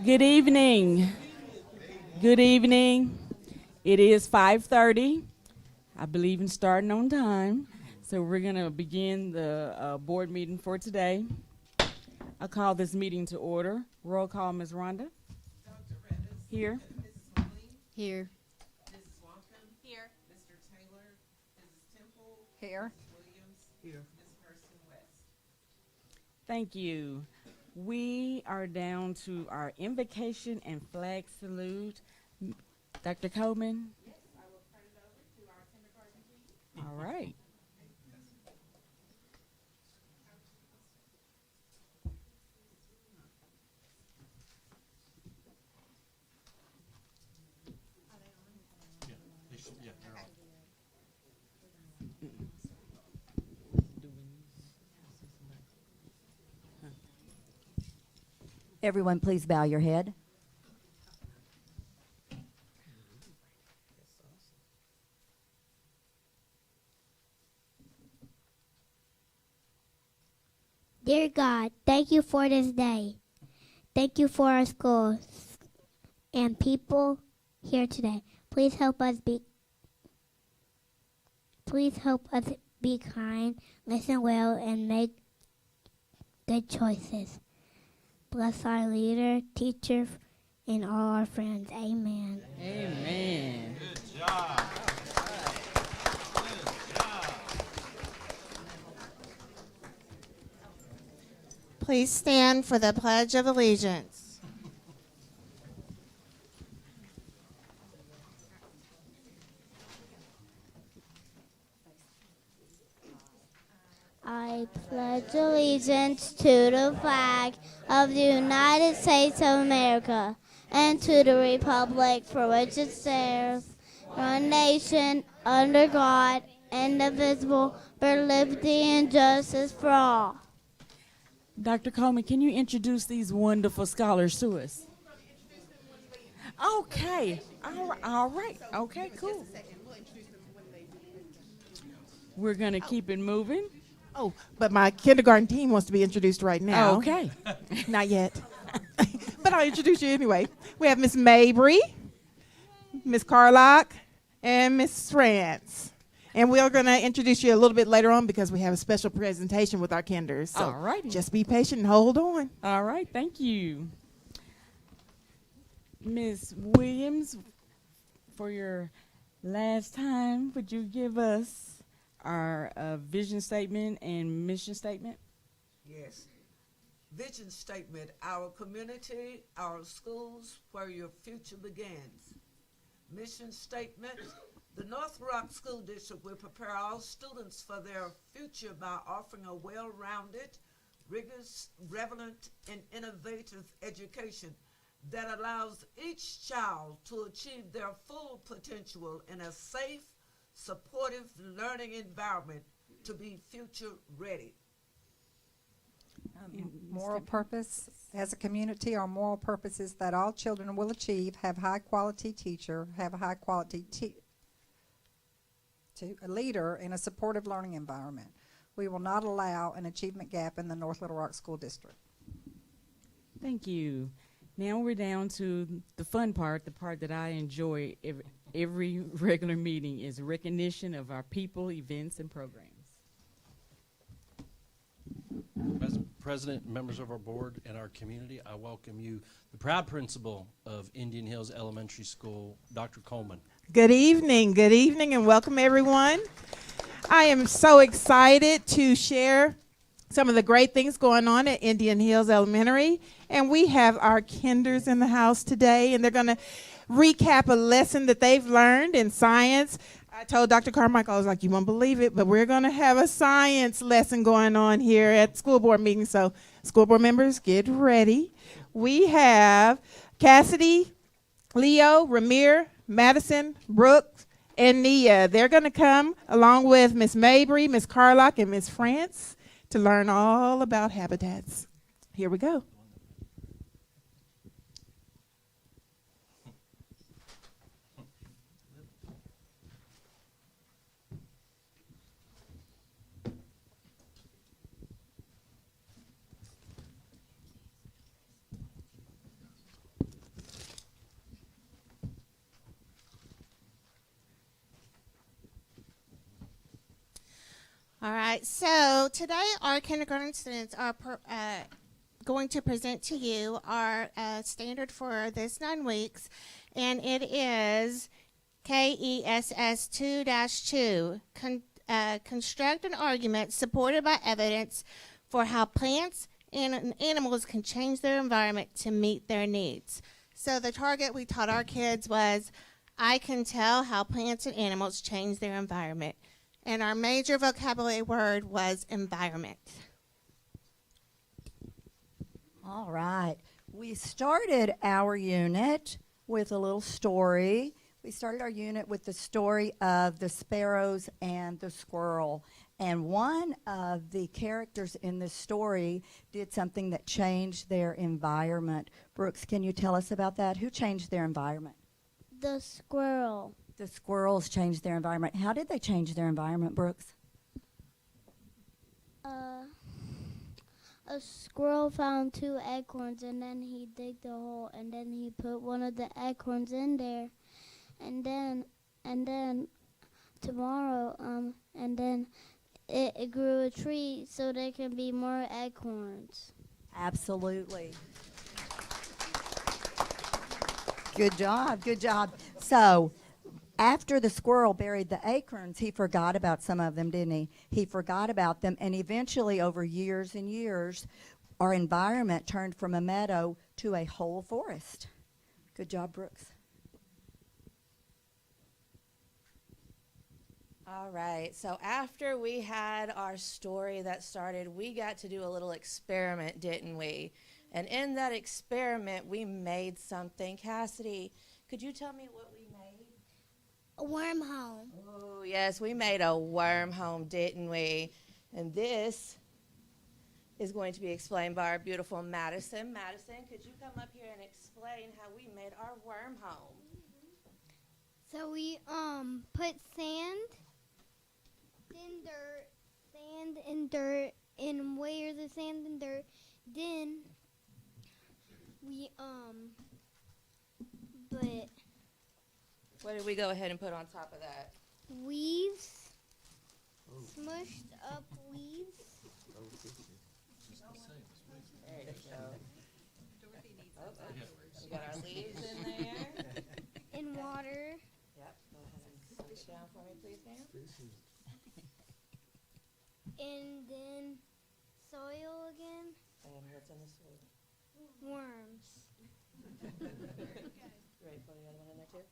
Good evening. Good evening. It is 5:30. I believe in starting on time. So we're going to begin the board meeting for today. I call this meeting to order. Roll call, Ms. Rhonda. Dr. Redis. Here. Mrs. McLean. Here. Mrs. Longcomb. Here. Mr. Taylor. Mrs. Temple. Here. Mrs. Williams. Here. Ms. Hurston West. Thank you. We are down to our invocation and flag salute. Dr. Coleman? Yes, I will turn it over to our kindergarten team. All right. Everyone, please bow your head. Dear God, thank you for this day. Thank you for our schools and people here today. Please help us be kind, listen well, and make good choices. Bless our leader, teacher, and all our friends. Amen. Amen. Good job. Please stand for the Pledge of Allegiance. I pledge allegiance to the flag of the United States of America and to the republic for which it stands, one nation, under God, indivisible, for liberty and justice for all. Dr. Coleman, can you introduce these wonderful scholars to us? Okay. All right. Okay, cool. We're going to keep it moving. Oh, but my kindergarten team wants to be introduced right now. Okay. Not yet. But I'll introduce you anyway. We have Miss Mabry, Miss Carlock, and Miss France. And we're going to introduce you a little bit later on because we have a special presentation with our kinders. So All righty. just be patient and hold on. All right. Thank you. Ms. Williams, for your last time, would you give us our vision statement and mission statement? Yes. Vision statement, our community, our schools, where your future begins. Mission statement, the North Rock School District will prepare all students for their future by offering a well-rounded, rigorous, relevant, and innovative education that allows each child to achieve their full potential in a safe, supportive learning environment to be future ready. Moral purpose as a community, our moral purpose is that all children will achieve, have high quality teacher, have a high quality a leader in a supportive learning environment. We will not allow an achievement gap in the North Little Rock School District. Thank you. Now we're down to the fun part, the part that I enjoy every regular meeting is recognition of our people, events, and programs. President, members of our board, and our community, I welcome you, the proud principal of Indian Hills Elementary School, Dr. Coleman. Good evening, and welcome everyone. I am so excited to share some of the great things going on at Indian Hills Elementary. And we have our kinders in the house today, and they're going to recap a lesson that they've learned in science. I told Dr. Carmichael, I was like, you won't believe it, but we're going to have a science lesson going on here at school board meeting. So school board members, get ready. We have Cassidy, Leo, Ramir, Madison, Brooks, and Nia. They're going to come along with Miss Mabry, Miss Carlock, and Miss France to learn all about habitats. Here we go. All right, so today our kindergarten students are going to present to you our standard for this 9 weeks, and it is KESS 2-2. Construct an argument supported by evidence for how plants and animals can change their environment to meet their needs. So the target we taught our kids was, I can tell how plants and animals change their environment. And our major vocabulary word was environment. All right. We started our unit with a little story. We started our unit with the story of the sparrows and the squirrel. And one of the characters in this story did something that changed their environment. Brooks, can you tell us about that? Who changed their environment? The squirrel. The squirrels changed their environment. How did they change their environment, Brooks? A squirrel found 2 acorns, and then he digged a hole, and then he put one of the acorns in there, and then tomorrow and then it grew a tree so there can be more acorns. Absolutely. Good job, good job. So, after the squirrel buried the acorns, he forgot about some of them, didn't he? He forgot about them, and eventually, over years and years, our environment turned from a meadow to a whole forest. Good job, Brooks. All right, so after we had our story that started, we got to do a little experiment, didn't we? And in that experiment, we made something. Cassidy, could you tell me what we made? A worm home. Oh, yes, we made a worm home, didn't we? And this is going to be explained by our beautiful Madison. Madison, could you come up here and explain how we made our worm home? So we put sand and dirt and where the sand and dirt. Then we but What did we go ahead and put on top of that? weaves, smushed up weaves. There you go. We got our leaves in there. In water. Yep, go ahead and sit down for me, please, ma'am. And then soil again. And what's in the soil? Worms. Ready for the other one in there too?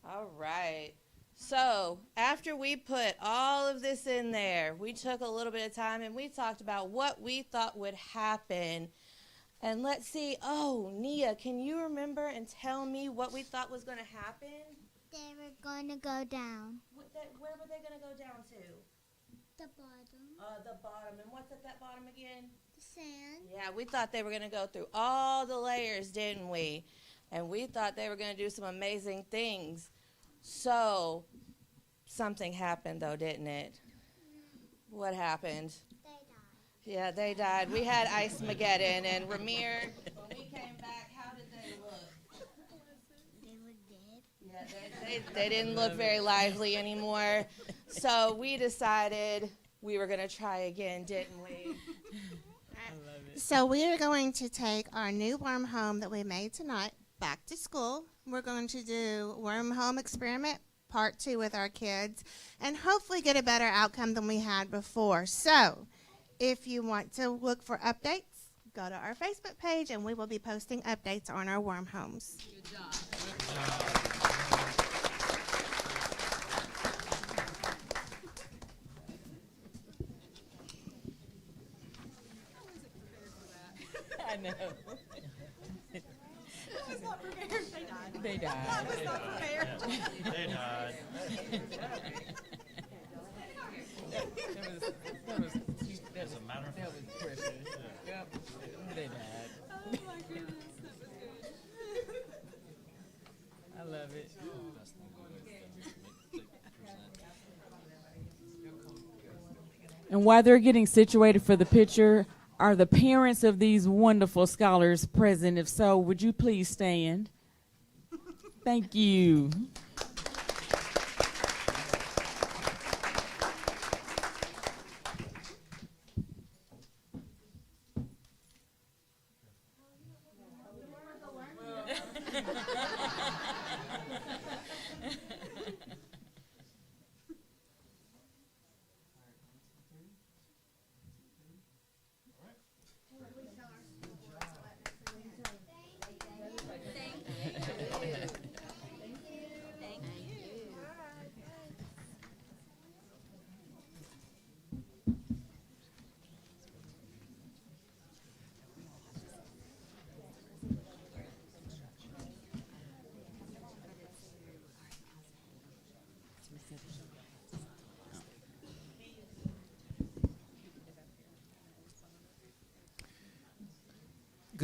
All right. So after we put all of this in there, we took a little bit of time and we talked about what we thought would happen. And let's see. Oh, Nia, can you remember and tell me what we thought was going to happen? They were going to go down. Where were they going to go down to? The bottom. The bottom. And what's at that bottom again? The sand. Yeah, we thought they were going to go through all the layers, didn't we? And we thought they were going to do some amazing things. So, something happened, though, didn't it? What happened? They died. Yeah, they died. We had Ice-Mageddon, and Ramir, when we came back, how did they look? They were dead. Yeah, they didn't look very lively anymore. So, we decided we were going to try again, didn't we? So we are going to take our new worm home that we made tonight back to school. We're going to do worm home experiment part 2 with our kids and hopefully get a better outcome than we had before. So if you want to look for updates, go to our Facebook page and we will be posting updates on our worm homes. Good job. I know. I was not prepared. They died. I was not prepared. They died. That was As a matter of that fact. was precious. Yep. They died. Oh my goodness, that was good. I love it. And while they're getting situated for the picture, are the parents of these wonderful scholars present? If so, would you please stand? Thank you.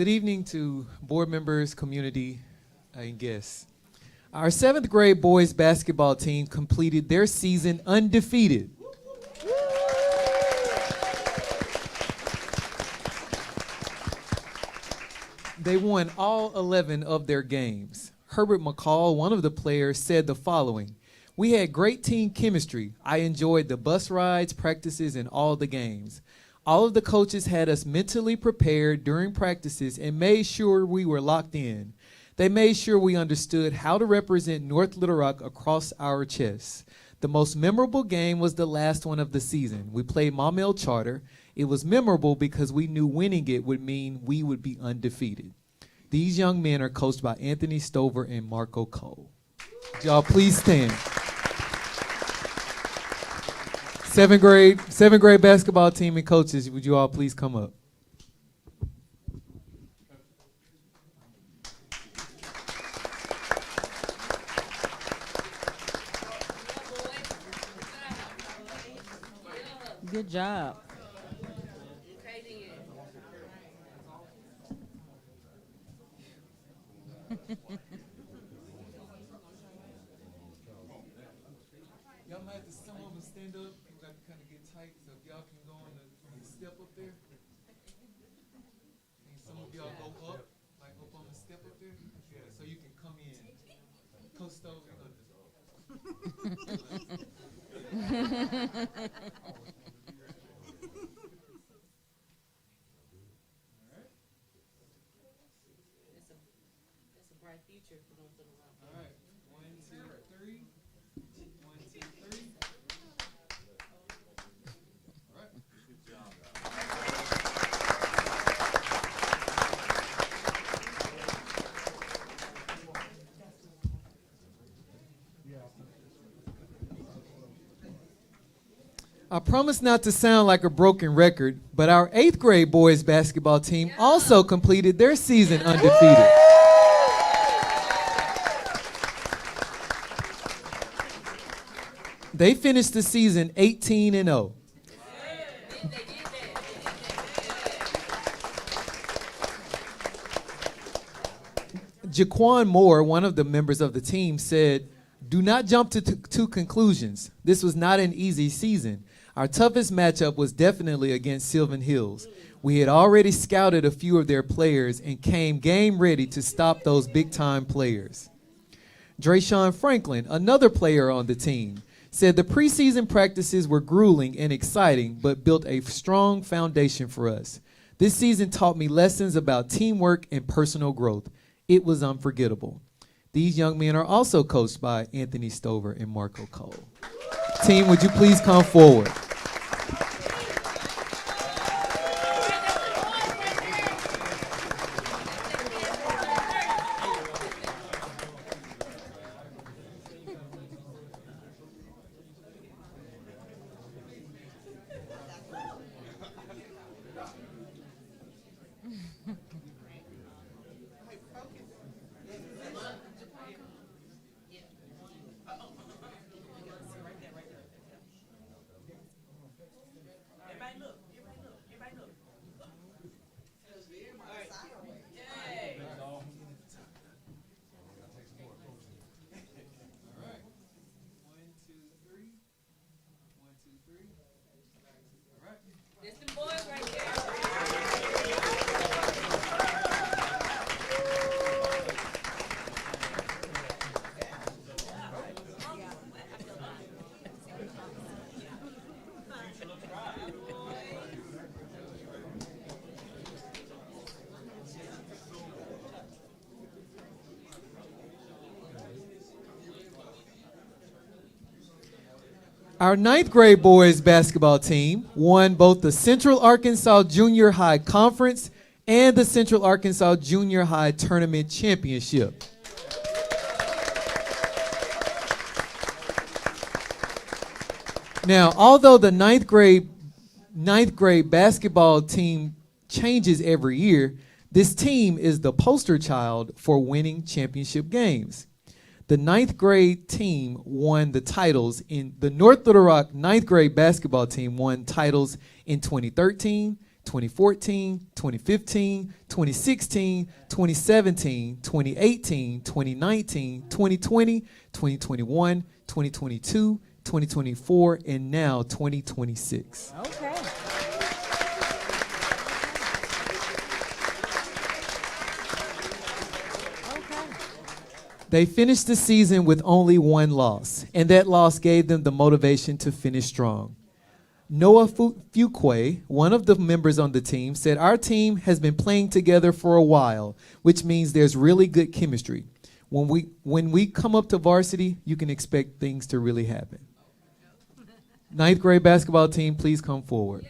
Good evening to board members, community, and guests. Our 7th grade boys basketball team completed their season undefeated. They won all 11 of their games. Herbert McCall, one of the players, said the following: "We had great team chemistry. I enjoyed the bus rides, practices, and all the games. All of the coaches had us mentally prepared during practices and made sure we were locked in. They made sure we understood how to represent North Little Rock across our chests. The most memorable game was the last one of the season. We played Maumelle Charter. It was memorable because we knew winning it would mean we would be undefeated." These young men are coached by Anthony Stover and Marco Cole. Would y'all please stand? Seventh grade basketball team and coaches, would you all please come up? Good job. Y'all might have to some of them stand up. People got to kind of get tight, so if y'all can go on the step up there. And some of y'all go up, like up on the step up there. Yeah, so you can come in. Coach Stover, all right. 1, 2, 3. 1, 2, 3. All right. Good job. I promise not to sound like a broken record, but our 8th grade boys basketball team also completed their season undefeated. They finished the season 18-0. Jaquan Moore, one of the members of the team, said, "Do not jump to conclusions. This was not an easy season. Our toughest matchup was definitely against Sylvan Hills. We had already scouted a few of their players and came game ready to stop those big-time players." Drayshawn Franklin, another player on the team, said the preseason practices were grueling and exciting, but built a strong foundation for us. This season taught me lessons about teamwork and personal growth. It was unforgettable. These young men are also coached by Anthony Stover and Marco Cole. Team, would you please come forward? Our 9th grade boys basketball team won both the Central Arkansas Junior High Conference and the Central Arkansas Junior High Tournament Championship. Now, although the ninth grade basketball team changes every year, this team is the poster child for winning championship games. The ninth grade team won the titles in the North Little Rock ninth grade basketball team won titles in 2013, 2014, 2015, 2016, 2017, 2018, 2019, 2020, 2021, 2022, 2024, and now 2026. Okay. They finished the season with only one loss, and that loss gave them the motivation to finish strong. Noah Fuqua, one of the members on the team, said, "Our team has been playing together for a while, which means there's really good chemistry. When we come up to varsity, you can expect things to really happen." Ninth grade basketball team, please come forward.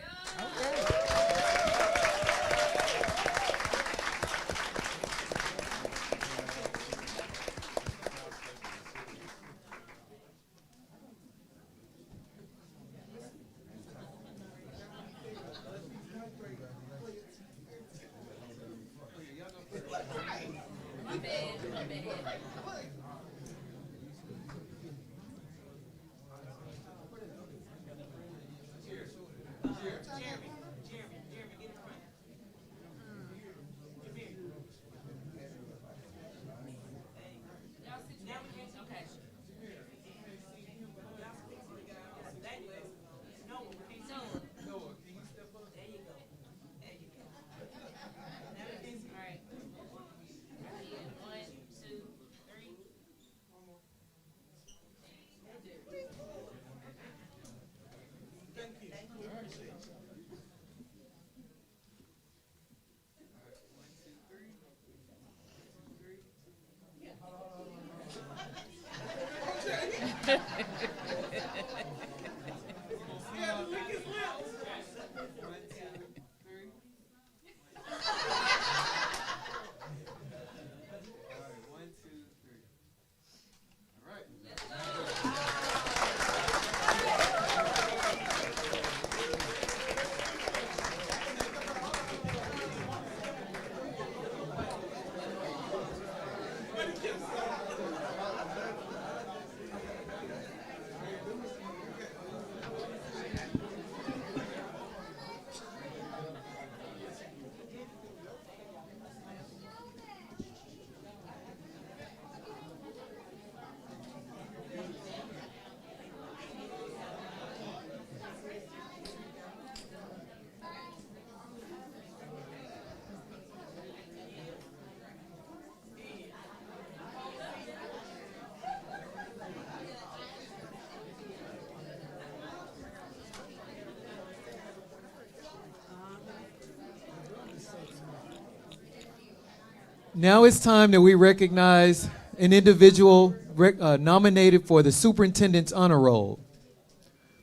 Now it's time that we recognize an individual nominated for the Superintendent's Honor Roll.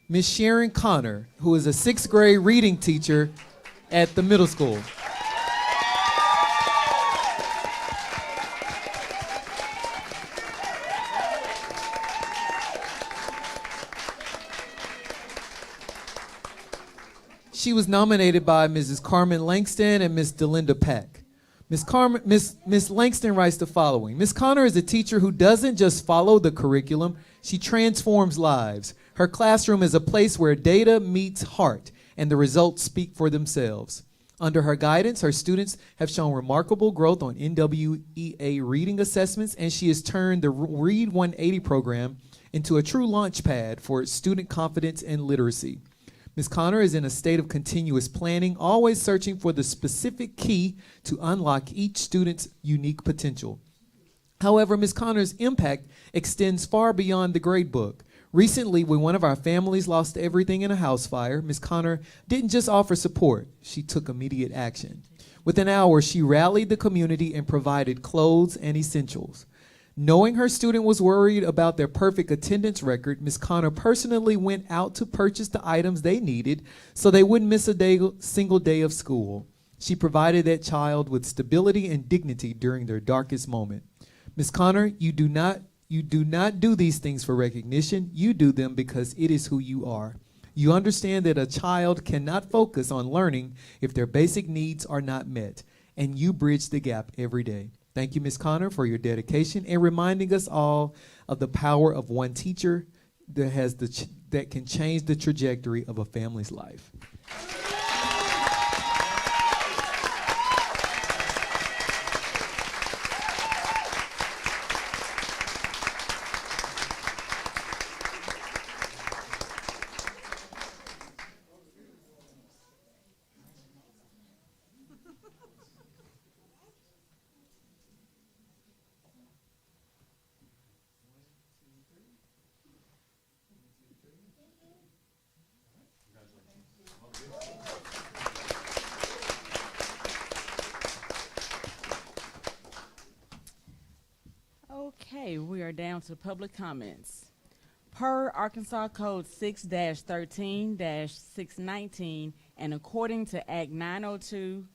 Miss Sharon Connor, who is a 6th grade reading teacher at the middle school. She was nominated by Mrs. Carmen Langston and Miss Delinda Pack. Miss Langston writes the following: Miss Connor is a teacher who doesn't just follow the curriculum, she transforms lives. Her classroom is a place where data meets heart, and the results speak for themselves. Under her guidance, her students have shown remarkable growth on NWEA reading assessments, and she has turned the Read 180 program into a true launch pad for student confidence and literacy. Ms. Connor is in a state of continuous planning, always searching for the specific key to unlock each student's unique potential. However, Ms. Connor's impact extends far beyond the grade book. Recently, when one of our families lost everything in a house fire, Ms. Connor didn't just offer support, she took immediate action. Within hours, she rallied the community and provided clothes and essentials. Knowing her student was worried about their perfect attendance record, Ms. Connor personally went out to purchase the items they needed so they wouldn't miss a single day of school. She provided that child with stability and dignity during their darkest moment. Ms. Connor, you do not do these things for recognition. You do them because it is who you are. You understand that a child cannot focus on learning if their basic needs are not met, and you bridge the gap every day. Thank you, Ms. Connor, for your dedication and reminding us all of the power of one teacher that can change the trajectory of a family's life. are down to public comments. Per Arkansas Code 6-13-619 and according to Act 902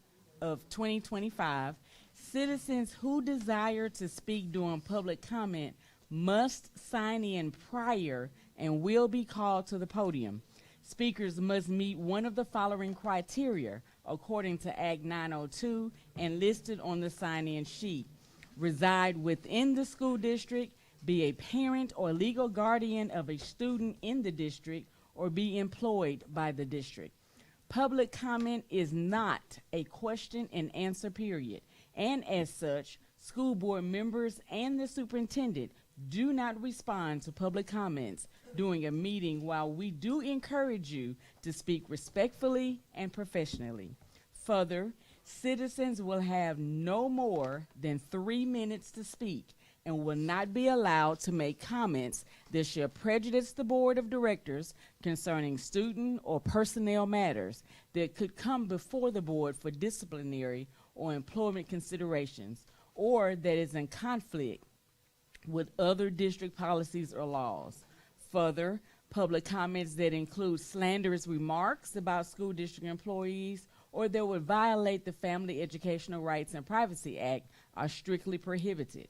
of 2025, citizens who desire to speak during public comment must sign in prior and will be called to the podium. Speakers must meet one of the following criteria according to Act 902 and listed on the sign-in sheet: reside within the school district, be a parent or legal guardian of a student in the district, or be employed by the district. Public comment is not a question and answer period, and as such, school board members and the superintendent do not respond to public comments during a meeting, while we do encourage you to speak respectfully and professionally. Further, citizens will have no more than 3 minutes to speak and will not be allowed to make comments that shall prejudice the board of directors concerning student or personnel matters that could come before the board for disciplinary or employment considerations, or that is in conflict with other district policies or laws. Further, public comments that include slanderous remarks about school district employees or that would violate the Family Educational Rights and Privacy Act are strictly prohibited.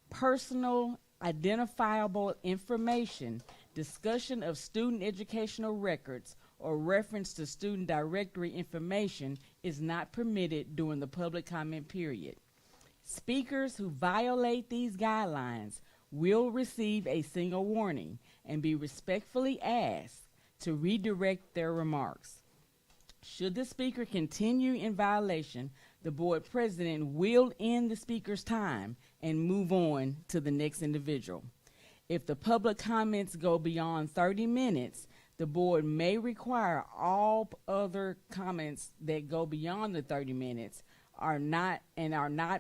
Personal, identifiable information, discussion of student educational records, or reference to student directory information is not permitted during the public comment period. Speakers who violate these guidelines will receive a single warning and be respectfully asked to redirect their remarks. Should the speaker continue in violation, the board president will end the speaker's time and move on to the next individual. If the public comments go beyond 30 minutes, the board may require all other comments that go beyond the 30 minutes are not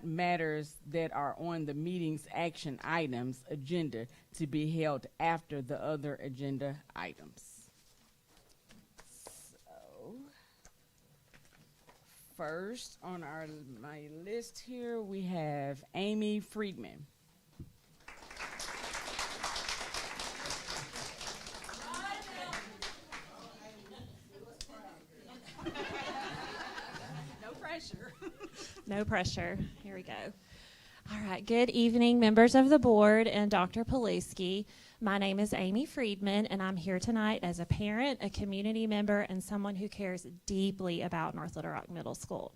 matters that are on the meeting's action items agenda to be held after the other agenda items. So, first on my list here, we have Amy Friedman. No pressure. Here we go. All right. Good evening, members of the board and Dr. Paluski. My name is Amy Friedman, and I'm here tonight as a parent, a community member, and someone who cares deeply about North Little Rock Middle School.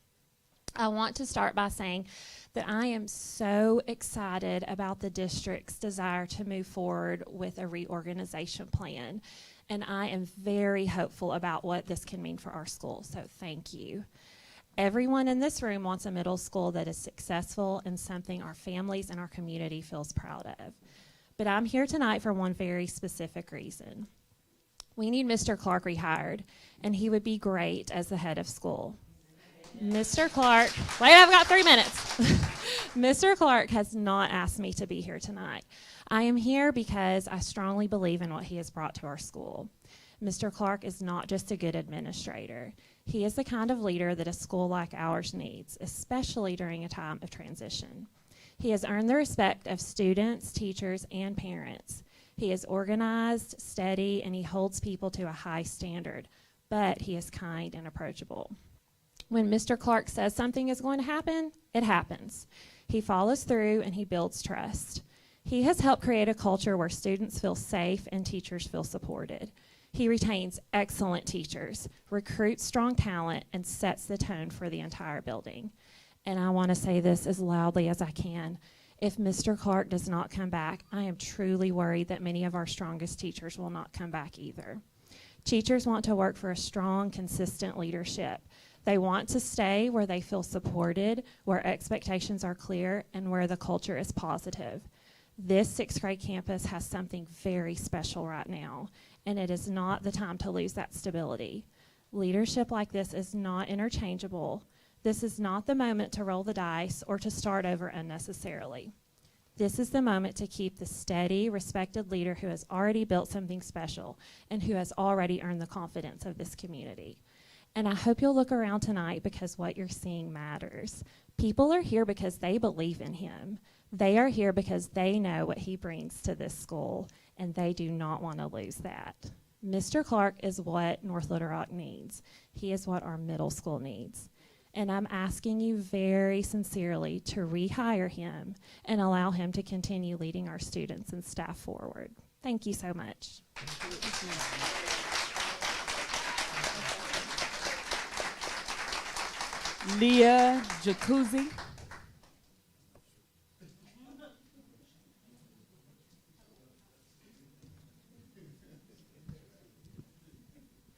I want to start by saying that I am so excited about the district's desire to move forward with a reorganization plan, and I am very hopeful about what this can mean for our school, so thank you. Everyone in this room wants a middle school that is successful and something our families and our community feels proud of. But I'm here tonight for one very specific reason. We need Mr. Clark rehired, and he would be great as the head of school. Mr. Clark, wait, I've got 3 minutes. Mr. Clark has not asked me to be here tonight. I am here because I strongly believe in what he has brought to our school. Mr. Clark is not just a good administrator. He is the kind of leader that a school like ours needs, especially during a time of transition. He has earned the respect of students, teachers, and parents. He is organized, steady, and he holds people to a high standard, but he is kind and approachable. When Mr. Clark says something is going to happen, it happens. He follows through and he builds trust. He has helped create a culture where students feel safe and teachers feel supported. He retains excellent teachers, recruits strong talent, and sets the tone for the entire building. And I want to say this as loudly as I can. If Mr. Clark does not come back, I am truly worried that many of our strongest teachers will not come back either. Teachers want to work for a strong, consistent leadership. They want to stay where they feel supported, where expectations are clear, and where the culture is positive. This sixth grade campus has something very special right now, and it is not the time to lose that stability. Leadership like this is not interchangeable. This is not the moment to roll the dice or to start over unnecessarily. This is the moment to keep the steady, respected leader who has already built something special and who has already earned the confidence of this community. And I hope you'll look around tonight because what you're seeing matters. People are here because they believe in him. They are here because they know what he brings to this school, and they do not want to lose that. Mr. Clark is what North Little Rock needs. He is what our middle school needs. And I'm asking you very sincerely to rehire him and allow him to continue leading our students and staff forward. Thank you so much. Leah Jacuzzi.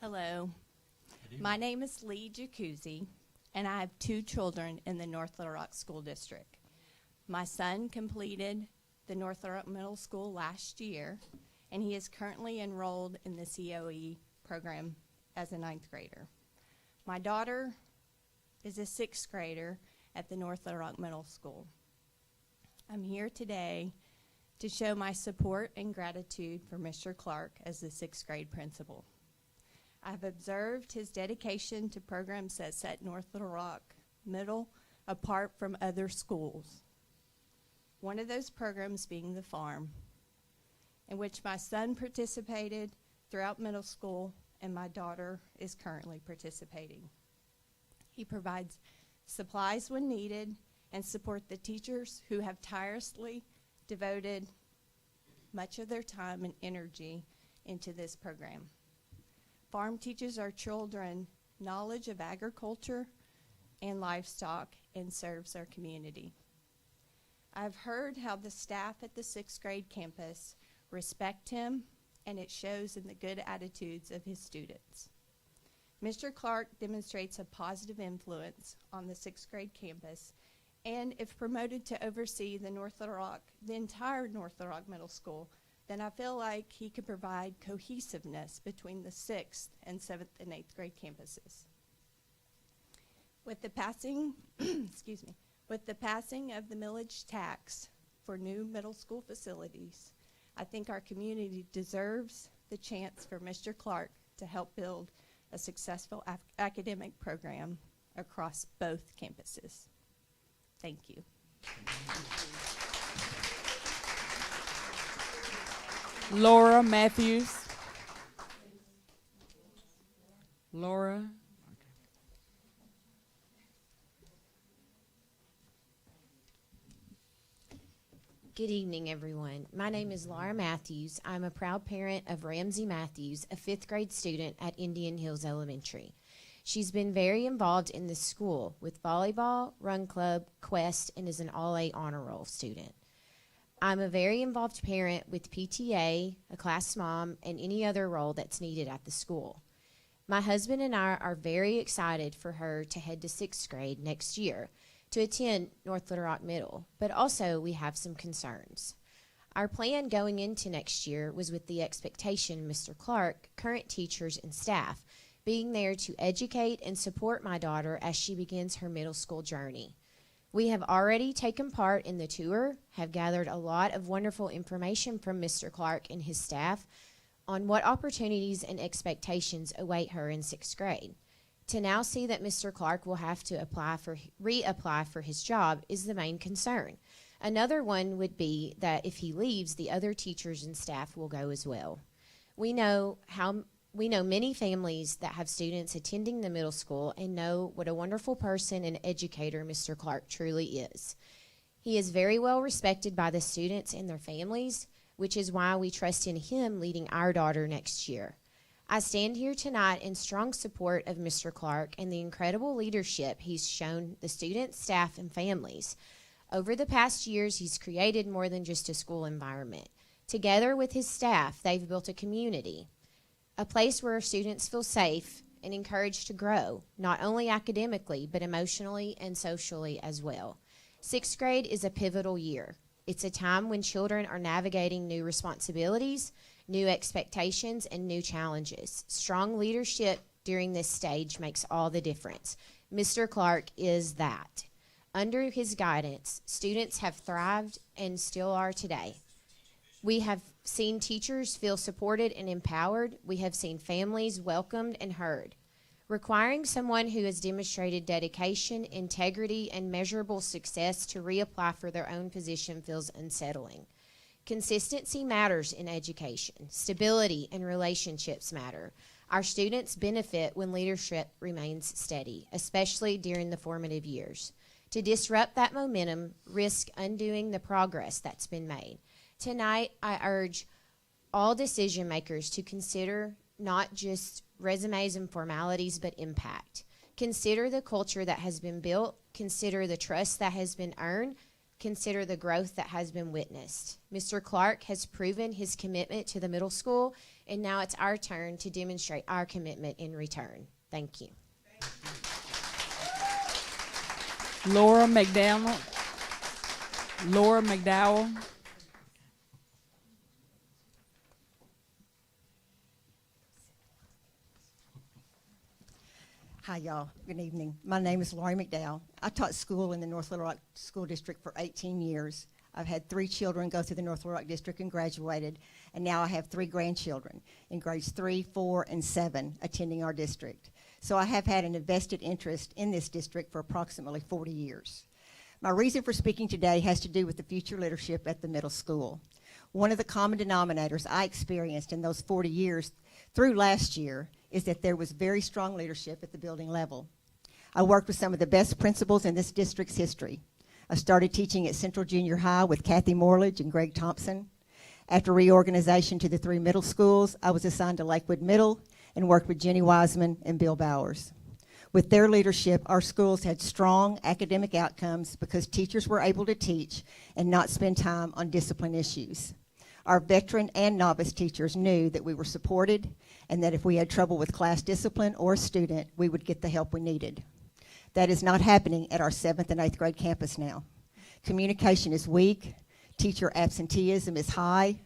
Hello. My name is Lee Jacuzzi, and I have 2 children in the North Little Rock School District. My son completed the North Little Rock Middle School last year, and he is currently enrolled in the COE program as a 9th grader. My daughter is a 6th grader at the North Little Rock Middle School. I'm here today to show my support and gratitude for Mr. Clark as the 6th grade principal. I've observed his dedication to programs that set North Little Rock Middle apart from other schools. One of those programs being the farm, in which my son participated throughout middle school and my daughter is currently participating. He provides supplies when needed and support the teachers who have tirelessly devoted much of their time and energy into this program. Farm teaches our children knowledge of agriculture and livestock and serves our community. I've heard how the staff at the 6th grade campus respect him, and it shows in the good attitudes of his students. Mr. Clark demonstrates a positive influence on the 6th grade campus, and if promoted to oversee the entire North Little Rock Middle School, then I feel like he could provide cohesiveness between the 6th and 7th and 8th grade campuses. With the passing, with the passing of the millage tax for new middle school facilities, I think our community deserves the chance for Mr. Clark to help build a successful academic program across both campuses. Thank you. Laura Matthews. Laura. Good evening, everyone. My name is Laura Matthews. I'm a proud parent of Ramsey Matthews, a 5th grade student at Indian Hills Elementary. She's been very involved in the school with volleyball, run club, quest, and is an all-A honor roll student. I'm a very involved parent with PTA, a class mom, and any other role that's needed at the school. My husband and I are very excited for her to head to 6th grade next year to attend North Little Rock Middle, but also we have some concerns. Our plan going into next year was with the expectation Mr. Clark, current teachers, and staff being there to educate and support my daughter as she begins her middle school journey. We have already taken part in the tour, have gathered a lot of wonderful information from Mr. Clark and his staff on what opportunities and expectations await her in 6th grade. To now see that Mr. Clark will have to reapply for his job is the main concern. Another one would be that if he leaves, the other teachers and staff will go as well. We know many families that have students attending the middle school and know what a wonderful person and educator Mr. Clark truly is. He is very well respected by the students and their families, which is why we trust in him leading our daughter next year. I stand here tonight in strong support of Mr. Clark and the incredible leadership he's shown the students, staff, and families. Over the past years, he's created more than just a school environment. Together with his staff, they've built a community, a place where students feel safe and encouraged to grow, not only academically, but emotionally and socially as well. 6th grade is a pivotal year. It's a time when children are navigating new responsibilities, new expectations, and new challenges. Strong leadership during this stage makes all the difference. Mr. Clark is that. Under his guidance, students have thrived and still are today. We have seen teachers feel supported and empowered. We have seen families welcomed and heard. Requiring someone who has demonstrated dedication, integrity, and measurable success to reapply for their own position feels unsettling. Consistency matters in education. Stability and relationships matter. Our students benefit when leadership remains steady, especially during the formative years. To disrupt that momentum, risk undoing the progress that's been made. Tonight, I urge all decision makers to consider not just resumes and formalities, but impact. Consider the culture that has been built. Consider the trust that has been earned. Consider the growth that has been witnessed. Mr. Clark has proven his commitment to the middle school, and now it's our turn to demonstrate our commitment in return. Thank you. Laura McDowell. Laura McDowell. Hi, y'all. Good evening. My name is Laurie McDowell. I taught school in the North Little Rock School District for 18 years. I've had 3 children go through the North Little Rock District and graduated, and now I have 3 grandchildren in grades 3, 4, and 7 attending our district. So I have had an invested interest in this district for approximately 40 years. My reason for speaking today has to do with the future leadership at the middle school. One of the common denominators I experienced in those 40 years through last year is that there was very strong leadership at the building level. I worked with some of the best principals in this district's history. I started teaching at Central Junior High with Kathy Morledge and Greg Thompson. After reorganization to the 3 middle schools, I was assigned to Lakewood Middle and worked with Jenny Wiseman and Bill Bowers. With their leadership, our schools had strong academic outcomes because teachers were able to teach and not spend time on discipline issues. Our veteran and novice teachers knew that we were supported and that if we had trouble with class discipline or a student, we would get the help we needed. That is not happening at our 7th and 8th grade campus now. Communication is weak, teacher absenteeism is high,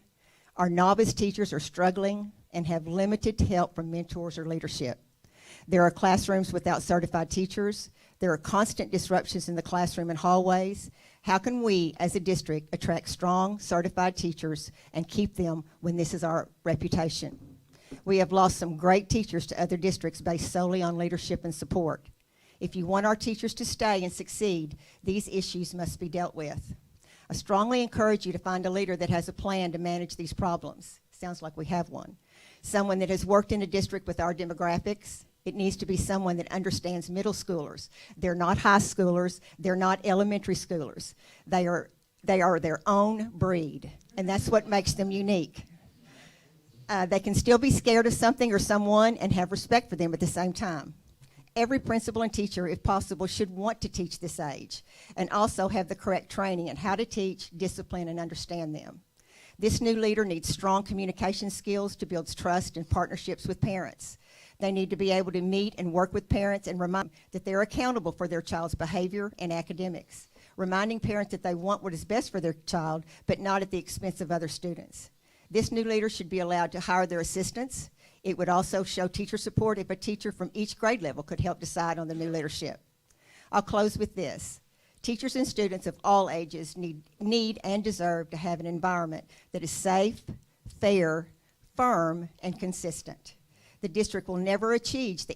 our novice teachers are struggling and have limited help from mentors or leadership. There are classrooms without certified teachers. There are constant disruptions in the classroom and hallways. How can we, as a district, attract strong, certified teachers and keep them when this is our reputation? We have lost some great teachers to other districts based solely on leadership and support. If you want our teachers to stay and succeed, these issues must be dealt with. I strongly encourage you to find a leader that has a plan to manage these problems. Sounds like we have one. Someone that has worked in a district with our demographics. It needs to be someone that understands middle schoolers. They're not high schoolers. They're not elementary schoolers. They are their own breed, and that's what makes them unique. They can still be scared of something or someone and have respect for them at the same time. Every principal and teacher, if possible, should want to teach this age and also have the correct training in how to teach, discipline, and understand them. This new leader needs strong communication skills to build trust and partnerships with parents. They need to be able to meet and work with parents and remind them that they're accountable for their child's behavior and academics, reminding parents that they want what is best for their child, but not at the expense of other students. This new leader should be allowed to hire their assistants. It would also show teacher support if a teacher from each grade level could help decide on the new leadership. I'll close with this. Teachers and students of all ages need and deserve to have an environment that is safe, fair, firm, and consistent. The district will never achieve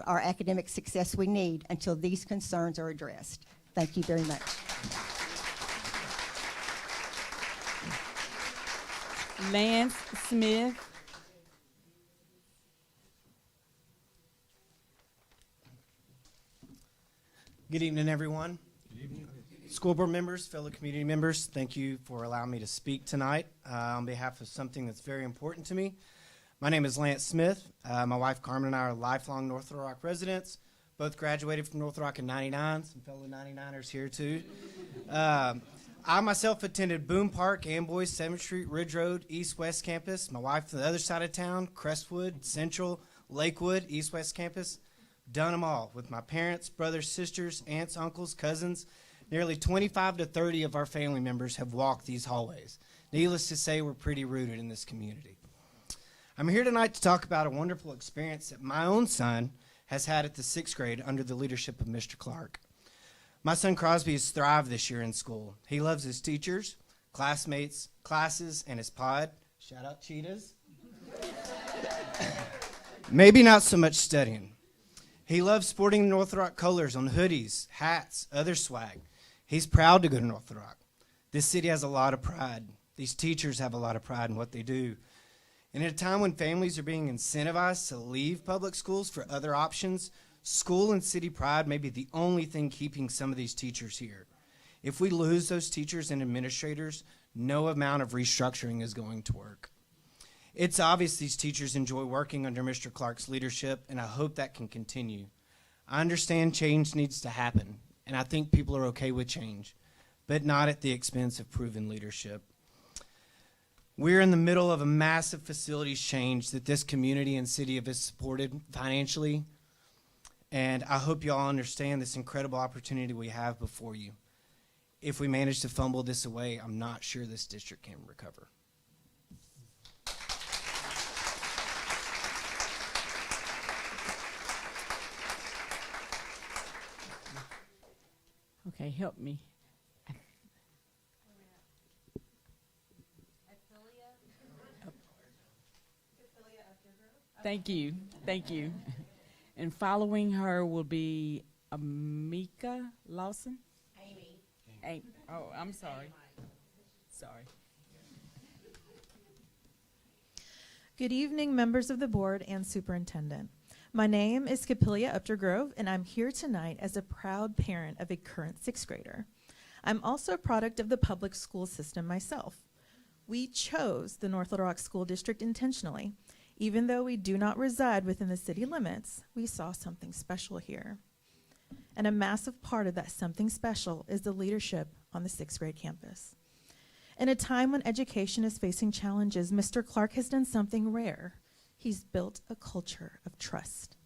our academic success we need until these concerns are addressed. Thank you very much. Lance Smith. Good evening, everyone. Good evening. School board members, fellow community members, thank you for allowing me to speak tonight on behalf of something that's very important to me. My name is Lance Smith. My wife Carmen and I are lifelong North Little Rock residents. Both graduated from North Little Rock in '99. Some fellow 99ers here too. I myself attended Boone Park, Amboy, 7th Street, Ridge Road, East-West Campus. My wife from the other side of town, Crestwood, Central, Lakewood, East-West Campus. Done them all with my parents, brothers, sisters, aunts, uncles, cousins. Nearly 25 to 30 of our family members have walked these hallways. Needless to say, we're pretty rooted in this community. I'm here tonight to talk about a wonderful experience that my own son has had at the 6th grade under the leadership of Mr. Clark. My son Crosby has thrived this year in school. He loves his teachers, classmates, classes, and his pod. Shout out Cheetahs. Maybe not so much studying. He loves sporting the North Little Rock colors on hoodies, hats, other swag. He's proud to go to North Little Rock. This city has a lot of pride. These teachers have a lot of pride in what they do. And at a time when families are being incentivized to leave public schools for other options, school and city pride may be the only thing keeping some of these teachers here. If we lose those teachers and administrators, no amount of restructuring is going to work. It's obvious these teachers enjoy working under Mr. Clark's leadership, and I hope that can continue. I understand change needs to happen, and I think people are okay with change, but not at the expense of proven leadership. We're in the middle of a massive facilities change that this community and city have supported financially, and I hope you all understand this incredible opportunity we have before you. If we manage to fumble this away, I'm not sure this district can recover. Okay, help me. Thank you. Thank you. And following her will be Amika Lawson. Amy. Oh, I'm sorry. Sorry. Good evening, members of the board and superintendent. My name is Capilia Updergrove, and I'm here tonight as a proud parent of a current sixth grader. I'm also a product of the public school system myself. We chose the North Little Rock School District intentionally. Even though we do not reside within the city limits, we saw something special here. And a massive part of that something special is the leadership on the sixth grade campus. In a time when education is facing challenges, Mr. Clark has done something rare. He's built a culture of trust.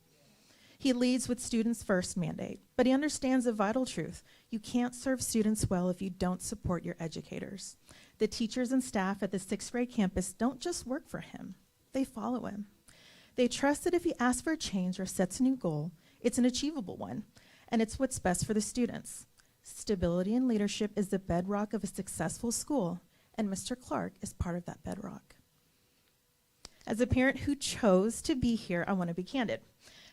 He leads with students first mandate, but he understands a vital truth. You can't serve students well if you don't support your educators. The teachers and staff at the sixth grade campus don't just work for him. They follow him. They trust that if he asks for a change or sets a new goal, it's an achievable one, and it's what's best for the students. Stability and leadership is the bedrock of a successful school, and Mr. Clark is part of that bedrock. As a parent who chose to be here, I want to be candid.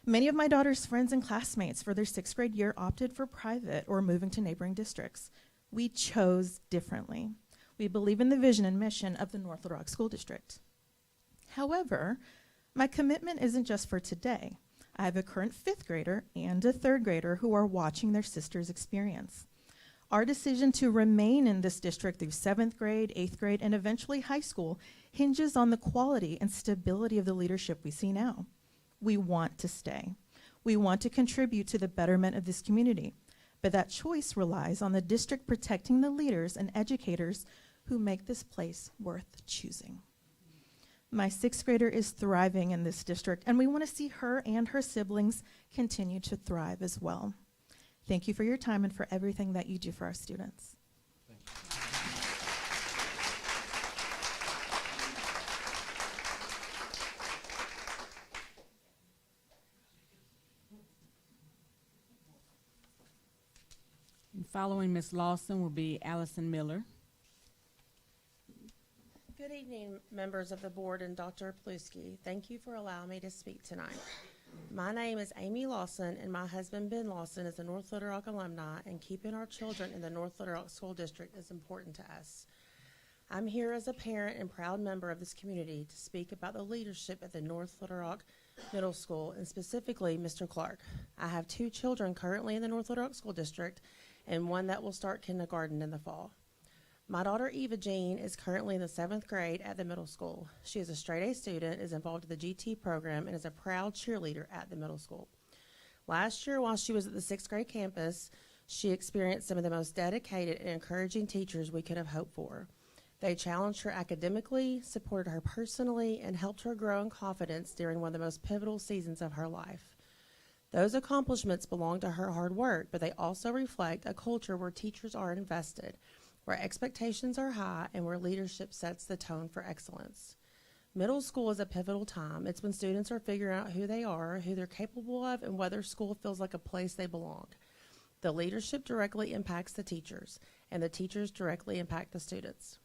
Many of my daughter's friends and classmates for their sixth grade year opted for private or moving to neighboring districts. We chose differently. We believe in the vision and mission of the North Little Rock School District. However, my commitment isn't just for today. I have a current fifth grader and a third grader who are watching their sister's experience. Our decision to remain in this district through seventh grade, eighth grade, and eventually high school hinges on the quality and stability of the leadership we see now. We want to stay. We want to contribute to the betterment of this community, but that choice relies on the district protecting the leaders and educators who make this place worth choosing. My sixth grader is thriving in this district, and we want to see her and her siblings continue to thrive as well. Thank you for your time and for everything that you do for our students. And following Ms. Lawson will be Allison Miller. Good evening, members of the board and Dr. Plusky. Thank you for allowing me to speak tonight. My name is Amy Lawson, and my husband, Ben Lawson, is a North Little Rock alumni, and keeping our children in the North Little Rock School District is important to us. I'm here as a parent and proud member of this community to speak about the leadership at the North Little Rock Middle School, and specifically Mr. Clark. I have 2 children currently in the North Little Rock School District, and one that will start kindergarten in the fall. My daughter Eva Jean is currently in the 7th grade at the middle school. She is a straight A student, is involved in the GT program, and is a proud cheerleader at the middle school. Last year, while she was at the 6th grade campus, she experienced some of the most dedicated and encouraging teachers we could have hoped for. They challenged her academically, supported her personally, and helped her grow in confidence during one of the most pivotal seasons of her life. Those accomplishments belong to her hard work, but they also reflect a culture where teachers are invested, where expectations are high, and where leadership sets the tone for excellence. Middle school is a pivotal time. It's when students are figuring out who they are, who they're capable of, and whether school feels like a place they belong. The leadership directly impacts the teachers, and the teachers directly impact the students.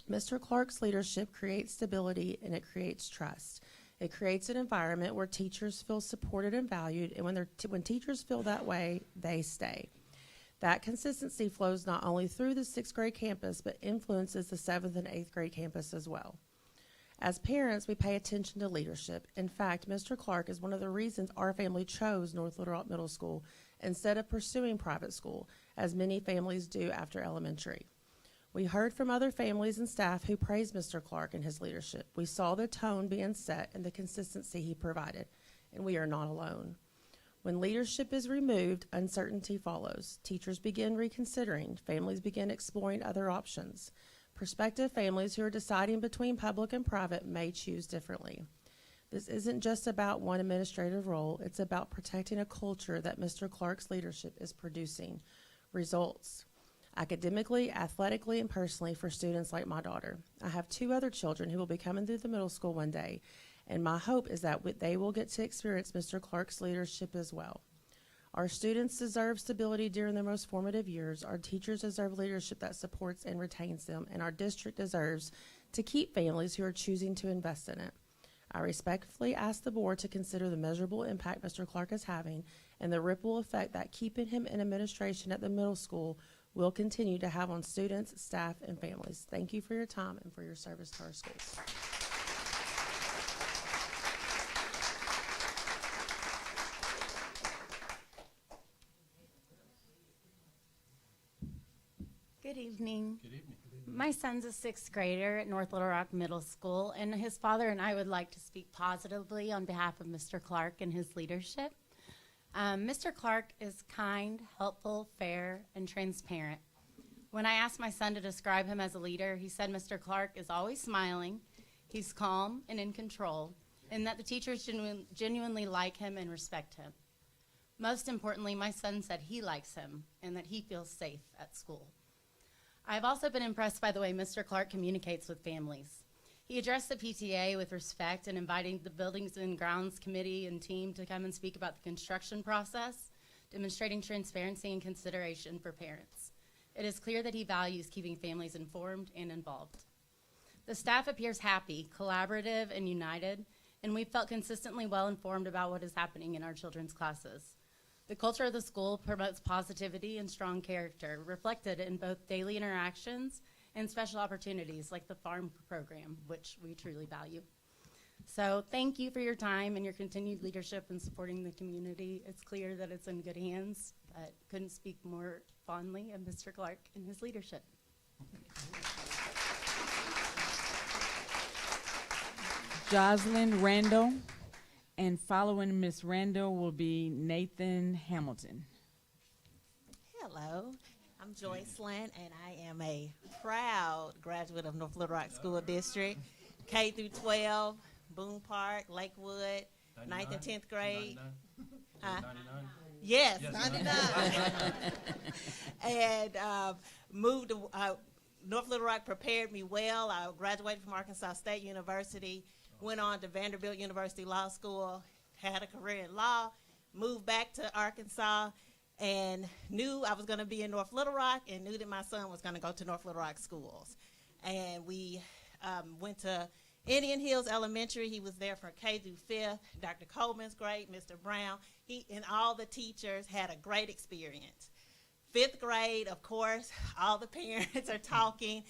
Mr. Clark's leadership creates stability, and it creates trust. It creates an environment where teachers feel supported and valued, and when teachers feel that way, they stay. That consistency flows not only through the 6th grade campus, but influences the 7th and 8th grade campus as well. As parents, we pay attention to leadership. In fact, Mr. Clark is one of the reasons our family chose North Little Rock Middle School instead of pursuing private school, as many families do after elementary. We heard from other families and staff who praised Mr. Clark and his leadership. We saw the tone being set and the consistency he provided, and we are not alone. When leadership is removed, uncertainty follows. Teachers begin reconsidering. Families begin exploring other options. Prospective families who are deciding between public and private may choose differently. This isn't just about one administrative role. It's about protecting a culture that Mr. Clark's leadership is producing. Results. Academically, athletically, and personally for students like my daughter. I have 2 other children who will be coming through the middle school one day, and my hope is that they will get to experience Mr. Clark's leadership as well. Our students deserve stability during their most formative years. Our teachers deserve leadership that supports and retains them, and our district deserves to keep families who are choosing to invest in it. I respectfully ask the board to consider the measurable impact Mr. Clark is having and the ripple effect that keeping him in administration at the middle school will continue to have on students, staff, and families. Thank you for your time and for your service to our schools. Good evening. Good evening. My son's a 6th grader at North Little Rock Middle School, and his father and I would like to speak positively on behalf of Mr. Clark and his leadership. Mr. Clark is kind, helpful, fair, and transparent. When I asked my son to describe him as a leader, he said Mr. Clark is always smiling, he's calm and in control, and that the teachers genuinely like him and respect him. Most importantly, my son said he likes him and that he feels safe at school. I've also been impressed by the way Mr. Clark communicates with families. He addressed the PTA with respect and inviting the Buildings and Grounds Committee and team to come and speak about the construction process, demonstrating transparency and consideration for parents. It is clear that he values keeping families informed and involved. The staff appears happy, collaborative, and united, and we felt consistently well informed about what is happening in our children's classes. The culture of the school promotes positivity and strong character, reflected in both daily interactions and special opportunities like the farm program, which we truly value. So thank you for your time and your continued leadership in supporting the community. It's clear that it's in good hands, but couldn't speak more fondly of Mr. Clark and his leadership. Jocelyn Randall, and following Miss Randall will be Nathan Hamilton. Hello, I'm Joyce Lynn, and I am a proud graduate of North Little Rock School District, K through 12, Boone Park, Lakewood, 9th and 10th grade. 99? Yes, Yes, 99. And moved to North Little Rock prepared me well. I graduated from Arkansas State University, went on to Vanderbilt University Law School, had a career in law, moved back to Arkansas, and knew I was going to be in North Little Rock and knew that my son was going to go to North Little Rock schools. And we went to Indian Hills Elementary. He was there from K through 5th. Dr. Coleman's great, Mr. Brown. He and all the teachers had a great experience. 5th grade, of course, all the parents are talking.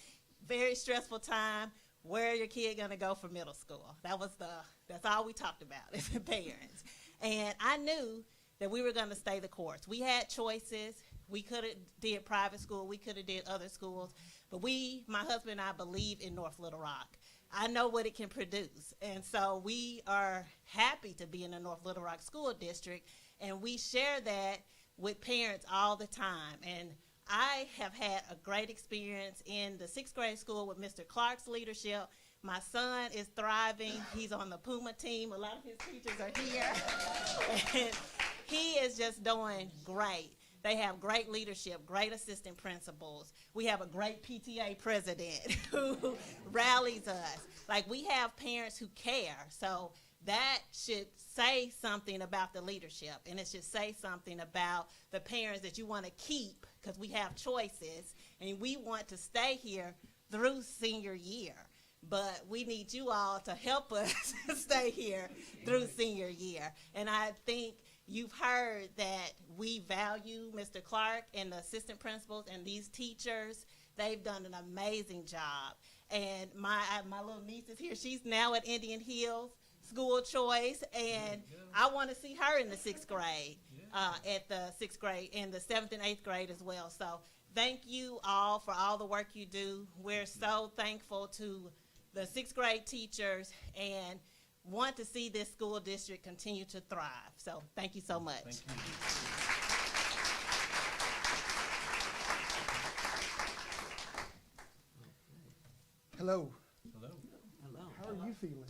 Very stressful time. Where are your kid going to go for middle school? That's all we talked about as parents. And I knew that we were going to stay the course. We had choices. We could have did private school. We could have did other schools. But my husband and I, believe in North Little Rock. I know what it can produce. And so we are happy to be in the North Little Rock School District, and we share that with parents all the time. And I have had a great experience in the 6th grade school with Mr. Clark's leadership. My son is thriving. He's on the Puma team. A lot of his teachers are here. And he is just doing great. They have great leadership, great assistant principals. We have a great PTA president who rallies us. Like, we have parents who care. So that should say something about the leadership, and it should say something about the parents that you want to keep, because we have choices, and we want to stay here through senior year. but we need you all to help us stay here through senior year. And I think you've heard that we value Mr. Clark and the assistant principals and these teachers. They've done an amazing job. And my little niece is here. She's now at Indian Hills School Choice, and I want to see her in the 6th grade, at the 6th grade, and the 7th and 8th grade as well. So thank you all for all the work you do. We're so thankful to the 6th grade teachers and want to see this school district continue to thrive. So thank you so much. Thank you. Hello. Hello. Hello. How are you feeling?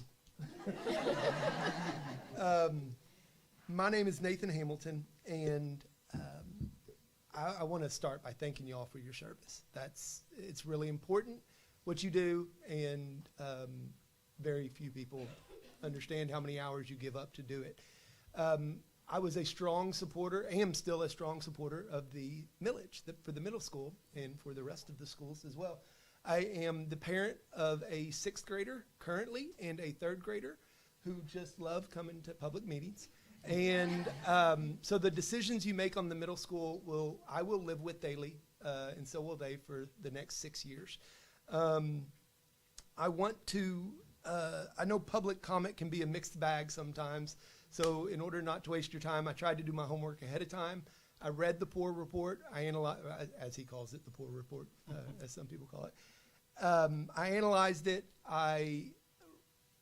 My name is Nathan Hamilton, and I want to start by thanking you all for your service. It's really important what you do, and very few people understand how many hours you give up to do it. I was a strong supporter, am still a strong supporter of the millage for the middle school and for the rest of the schools as well. I am the parent of a 6th grader currently and a 3rd grader who just love coming to public meetings. And so the decisions you make on the middle school I will live with daily, and so will they for the next 6 years. I want to, I know public comment can be a mixed bag sometimes, so in order not to waste your time, I tried to do my homework ahead of time. I read the poor report. I analyzed, as he calls it, the poor report, as some people call it. I analyzed it. I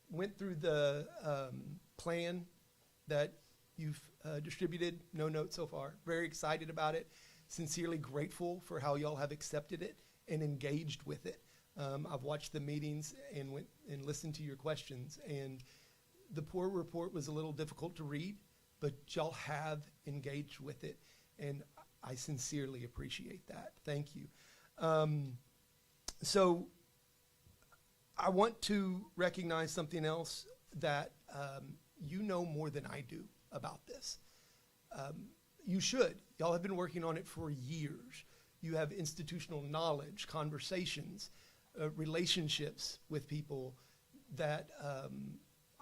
went through the plan that you've distributed. No notes so far. Very excited about it. Sincerely grateful for how y'all have accepted it and engaged with it. I've watched the meetings and went and listened to your questions. And the poor report was a little difficult to read, but y'all have engaged with it. And I sincerely appreciate that. Thank you. So I want to recognize something else that you know more than I do about this. You should. Y'all have been working on it for years. You have institutional knowledge, conversations, relationships with people that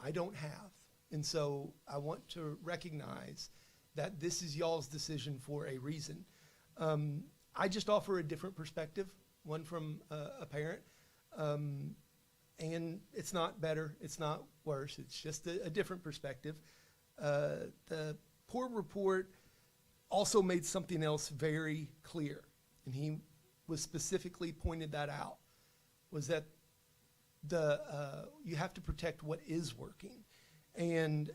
I don't have. And so I want to recognize that this is y'all's decision for a reason. I just offer a different perspective, one from a parent. And it's not better, it's not worse, it's just a different perspective. The poor report also made something else very clear, and he was specifically pointed that out, was that you have to protect what is working. And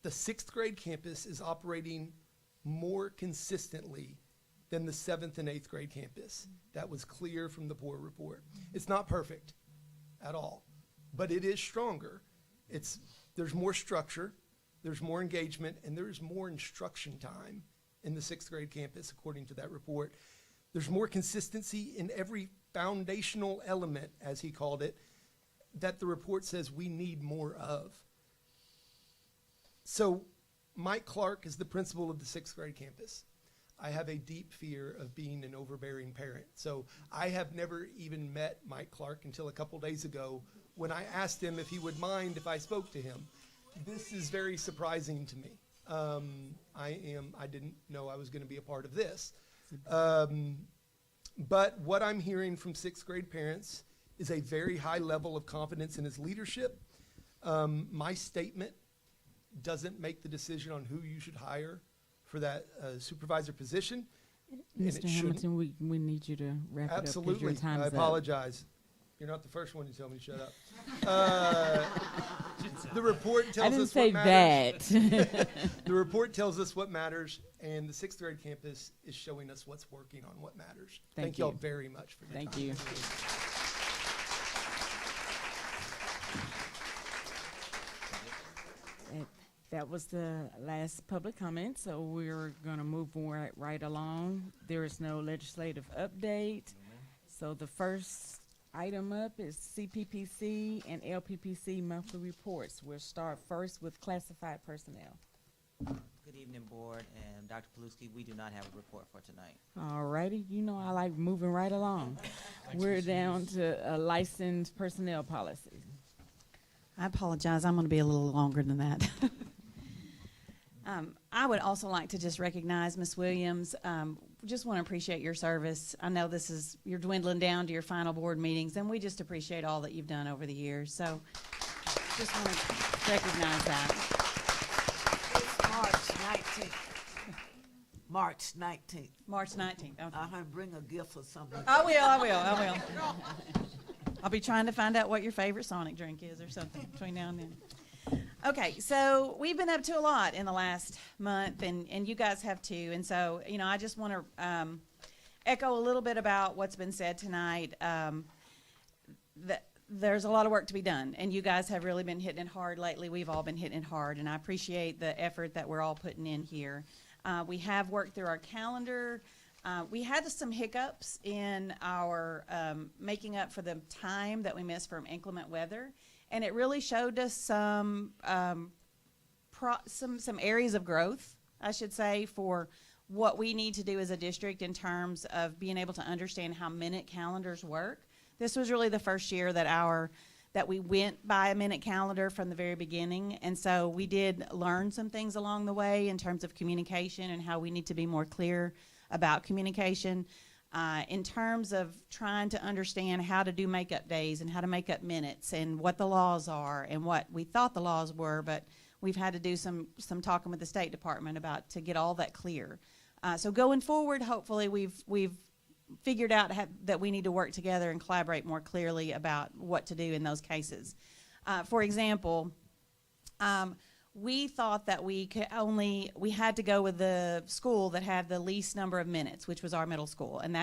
the 6th grade campus is operating more consistently than the 7th and 8th grade campus. That was clear from the poor report. It's not perfect at all, but it is stronger. There's more structure, there's more engagement, and there's more instruction time in the 6th grade campus, according to that report. There's more consistency in every foundational element, as he called it, that the report says we need more of. So Mike Clark is the principal of the 6th grade campus. I have a deep fear of being an overbearing parent. So I have never even met Mike Clark until a couple days ago when I asked him if he would mind if I spoke to him. This is very surprising to me. I didn't know I was going to be a part of this. But what I'm hearing from 6th grade parents is a very high level of confidence in his leadership. My statement doesn't make the decision on who you should hire for that supervisor position. Mr. Hamilton, we need you to wrap Absolutely. it up because your time's I up. apologize. You're not the first one to tell me to shut up. The report tells us what matters. I didn't say that. The report tells us what matters, and the 6th grade campus is showing us what's working on what matters. Thank y'all very much for your time. Thank you. That was the last public comment, so we're going to move right along. There is no legislative update. So the first item up is CPPC and LPPC monthly reports. We'll start first with classified personnel. Good evening, board, and Dr. Paluski. We do not have a report for tonight. All righty. You know I like moving right along. We're down to licensed personnel policy. I apologize. I'm going to be a little longer than that. I would also like to just recognize Ms. Williams. Just want to appreciate your service. I know you're dwindling down to your final board meetings, and we just appreciate all that you've done over the years. So just want to recognize that. It's March 19th. March 19th. March 19th. Okay. I'll bring a gift or something. I will. I'll be trying to find out what your favorite Sonic drink is or something between now and then. Okay, so we've been up to a lot in the last month, and you guys have too. And so, I just want to echo a little bit about what's been said tonight. There's a lot of work to be done, and you guys have really been hitting it hard lately. We've all been hitting it hard, and I appreciate the effort that we're all putting in here. We have worked through our calendar. We had some hiccups in our making up for the time that we missed from inclement weather, and it really showed us some areas of growth, I should say, for what we need to do as a district in terms of being able to understand how minute calendars work. This was really the first year that we went by a minute calendar from the very beginning, and so we did learn some things along the way in terms of communication and how we need to be more clear about communication. In terms of trying to understand how to do makeup days and how to make up minutes and what the laws are and what we thought the laws were, but we've had to do some talking with the State Department about to get all that clear. So going forward, hopefully we've figured out that we need to work together and collaborate more clearly about what to do in those cases. For example, we thought that we had to go with the school that had the least number of minutes, which was our middle school, and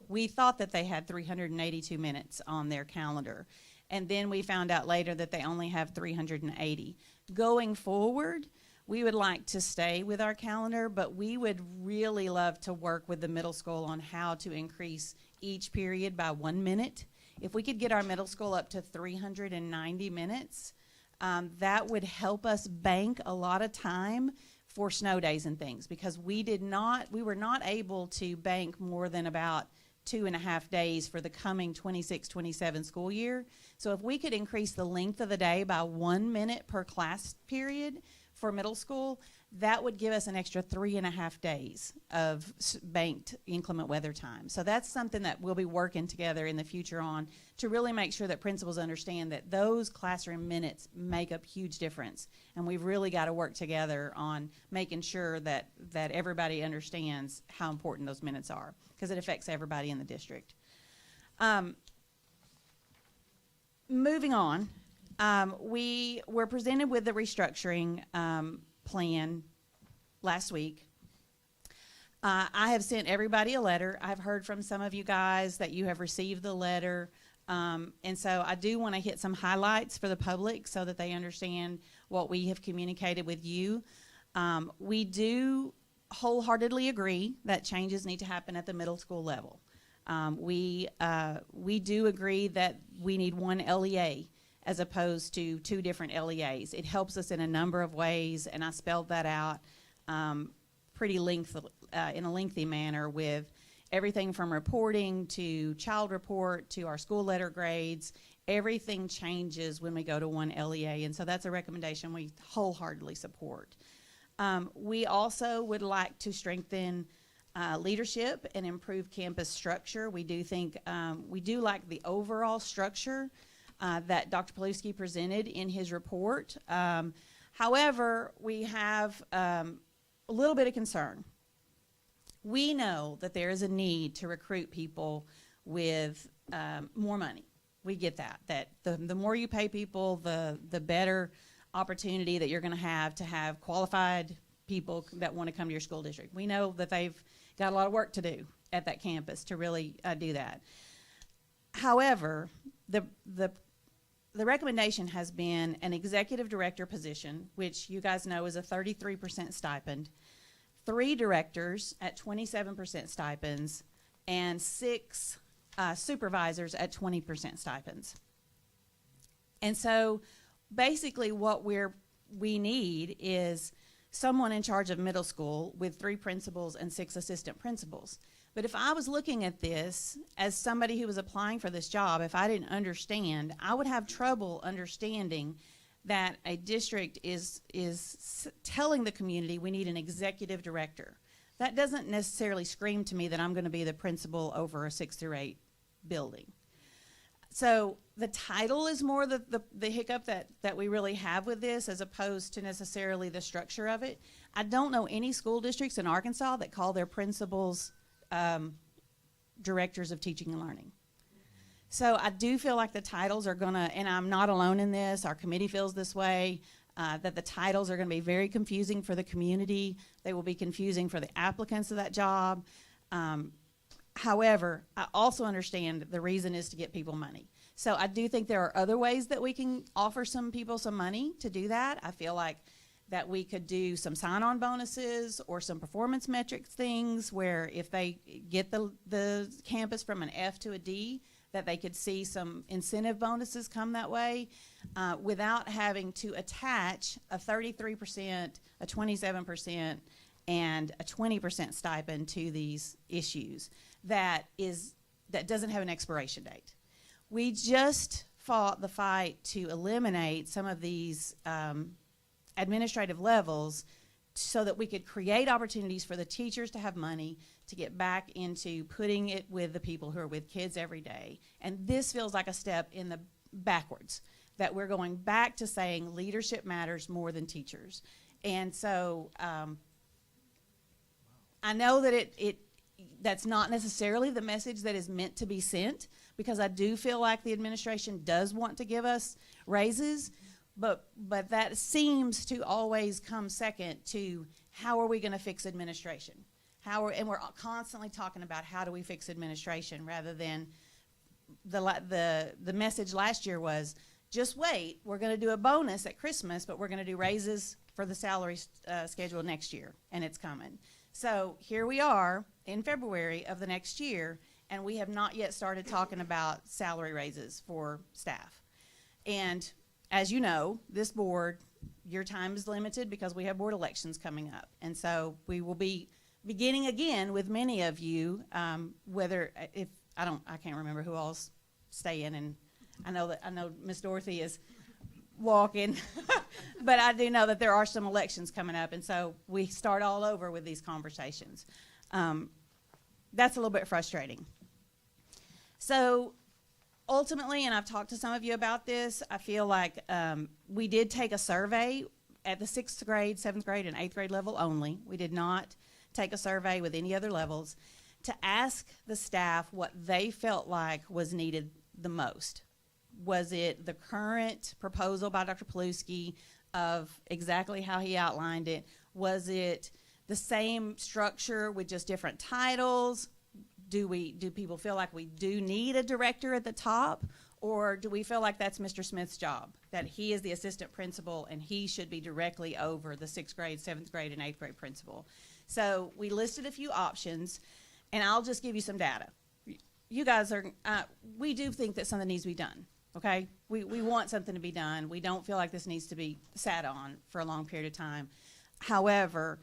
we thought that they had 382 minutes on their calendar. And then we found out later that they only have 380. Going forward, we would like to stay with our calendar, but we would really love to work with the middle school on how to increase each period by 1 minute. If we could get our middle school up to 390 minutes, that would help us bank a lot of time for snow days and things, because we were not able to bank more than about 2.5 days for the coming 26-27 school year. So if we could increase the length of the day by 1 minute per class period for middle school, that would give us an extra 3.5 days of banked inclement weather time. So that's something that we'll be working together in the future on to really make sure that principals understand that those classroom minutes make a huge difference. And we've really got to work together on making sure that everybody understands how important those minutes are, because it affects everybody in the district. Moving on, we were presented with the restructuring plan last week. I have sent everybody a letter. I've heard from some of you guys that you have received the letter. And so I do want to hit some highlights for the public so that they understand what we have communicated with you. We do wholeheartedly agree that changes need to happen at the middle school level. We do agree that we need one LEA as opposed to 2 different LEAs. It helps us in a number of ways, and I spelled that out in a lengthy manner with everything from reporting to child report to our school letter grades. Everything changes when we go to one LEA, and so that's a recommendation we wholeheartedly support. We also would like to strengthen leadership and improve campus structure. We do like the overall structure that Dr. Paluski presented in his report. However, we have a little bit of concern. We know that there is a need to recruit people with more money. We get that the more you pay people, the better opportunity that you're going to have qualified people that want to come to your school district. We know that they've got a lot of work to do at that campus to really do that. However, the recommendation has been an executive director position, which you guys know is a 33% stipend, 3 directors at 27% stipends, and 6 supervisors at 20% stipends. And so basically what we need is someone in charge of middle school with 3 principals and 6 assistant principals. But if I was looking at this as somebody who was applying for this job, if I didn't understand, I would have trouble understanding that a district is telling the community we need an executive director. That doesn't necessarily scream to me that I'm going to be the principal over a 6 through 8 building. So the title is more the hiccup that we really have with this, as opposed to necessarily the structure of it. I don't know any school districts in Arkansas that call their principals directors of teaching and learning. So I do feel like the titles are going to, and I'm not alone in this, our committee feels this way, that the titles are going to be very confusing for the community. They will be confusing for the applicants of that job. However, I also understand the reason is to get people money. So I do think there are other ways that we can offer some people some money to do that. I feel like that we could do some sign-on bonuses or some performance metrics things where if they get the campus from an F to a D, that they could see some incentive bonuses come that way without having to attach a 33%, a 27%, and a 20% stipend to these issues that doesn't have an expiration date. We just fought the fight to eliminate some of these administrative levels so that we could create opportunities for the teachers to have money to get back into putting it with the people who are with kids every day. And this feels like a step in the backwards, that we're going back to saying leadership matters more than teachers. And so I know that that's not necessarily the message that is meant to be sent, because I do feel like the administration does want to give us raises, but that seems to always come second to how are we going to fix administration? And we're constantly talking about how do we fix administration, rather than the message last year was just wait, we're going to do a bonus at Christmas, but we're going to do raises for the salary schedule next year, and it's coming. So here we are in February of the next year, and we have not yet started talking about salary raises for staff. And as you know, this board, your time is limited because we have board elections coming up. And so we will be beginning again with many of you, I can't remember who all's staying, and I know Miss Dorothy is walking, but I do know that there are some elections coming up, and so we start all over with these conversations. That's a little bit frustrating. So ultimately, and I've talked to some of you about this, I feel like we did take a survey at the 6th grade, 7th grade, and 8th grade level only. We did not take a survey with any other levels to ask the staff what they felt like was needed the most. Was it the current proposal by Dr. Paluski of exactly how he outlined it? Was it the same structure with just different titles? Do people feel like we do need a director at the top? Or do we feel like that's Mr. Smith's job, that he is the assistant principal and he should be directly over the 6th grade, 7th grade, and 8th grade principal? So we listed a few options, and I'll just give you some data. You guys we do think that something needs to be done, okay? We want something to be done. We don't feel like this needs to be sat on for a long period of time. However,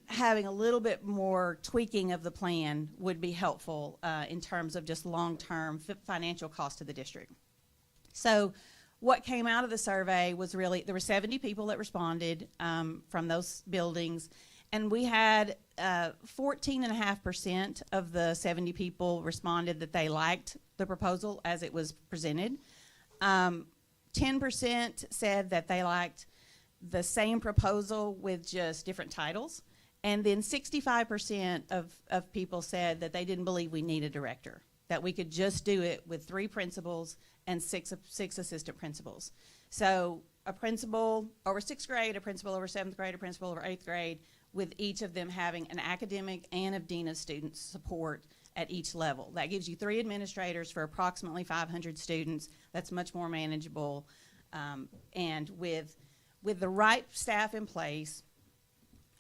having a little bit more tweaking of the plan would be helpful in terms of just long-term financial cost to the district. So what came out of the survey was really, there were 70 people that responded from those buildings, and we had 14.5% of the 70 people responded that they liked the proposal as it was presented. 10% said that they liked the same proposal with just different titles. And then 65% of people said that they didn't believe we need a director, that we could just do it with 3 principals and six assistant principals. So a principal over 6th grade, a principal over 7th grade, a principal over 8th grade, with each of them having an academic and a dean of students support at each level. That gives you 3 administrators for approximately 500 students. That's much more manageable. And with the right staff in place,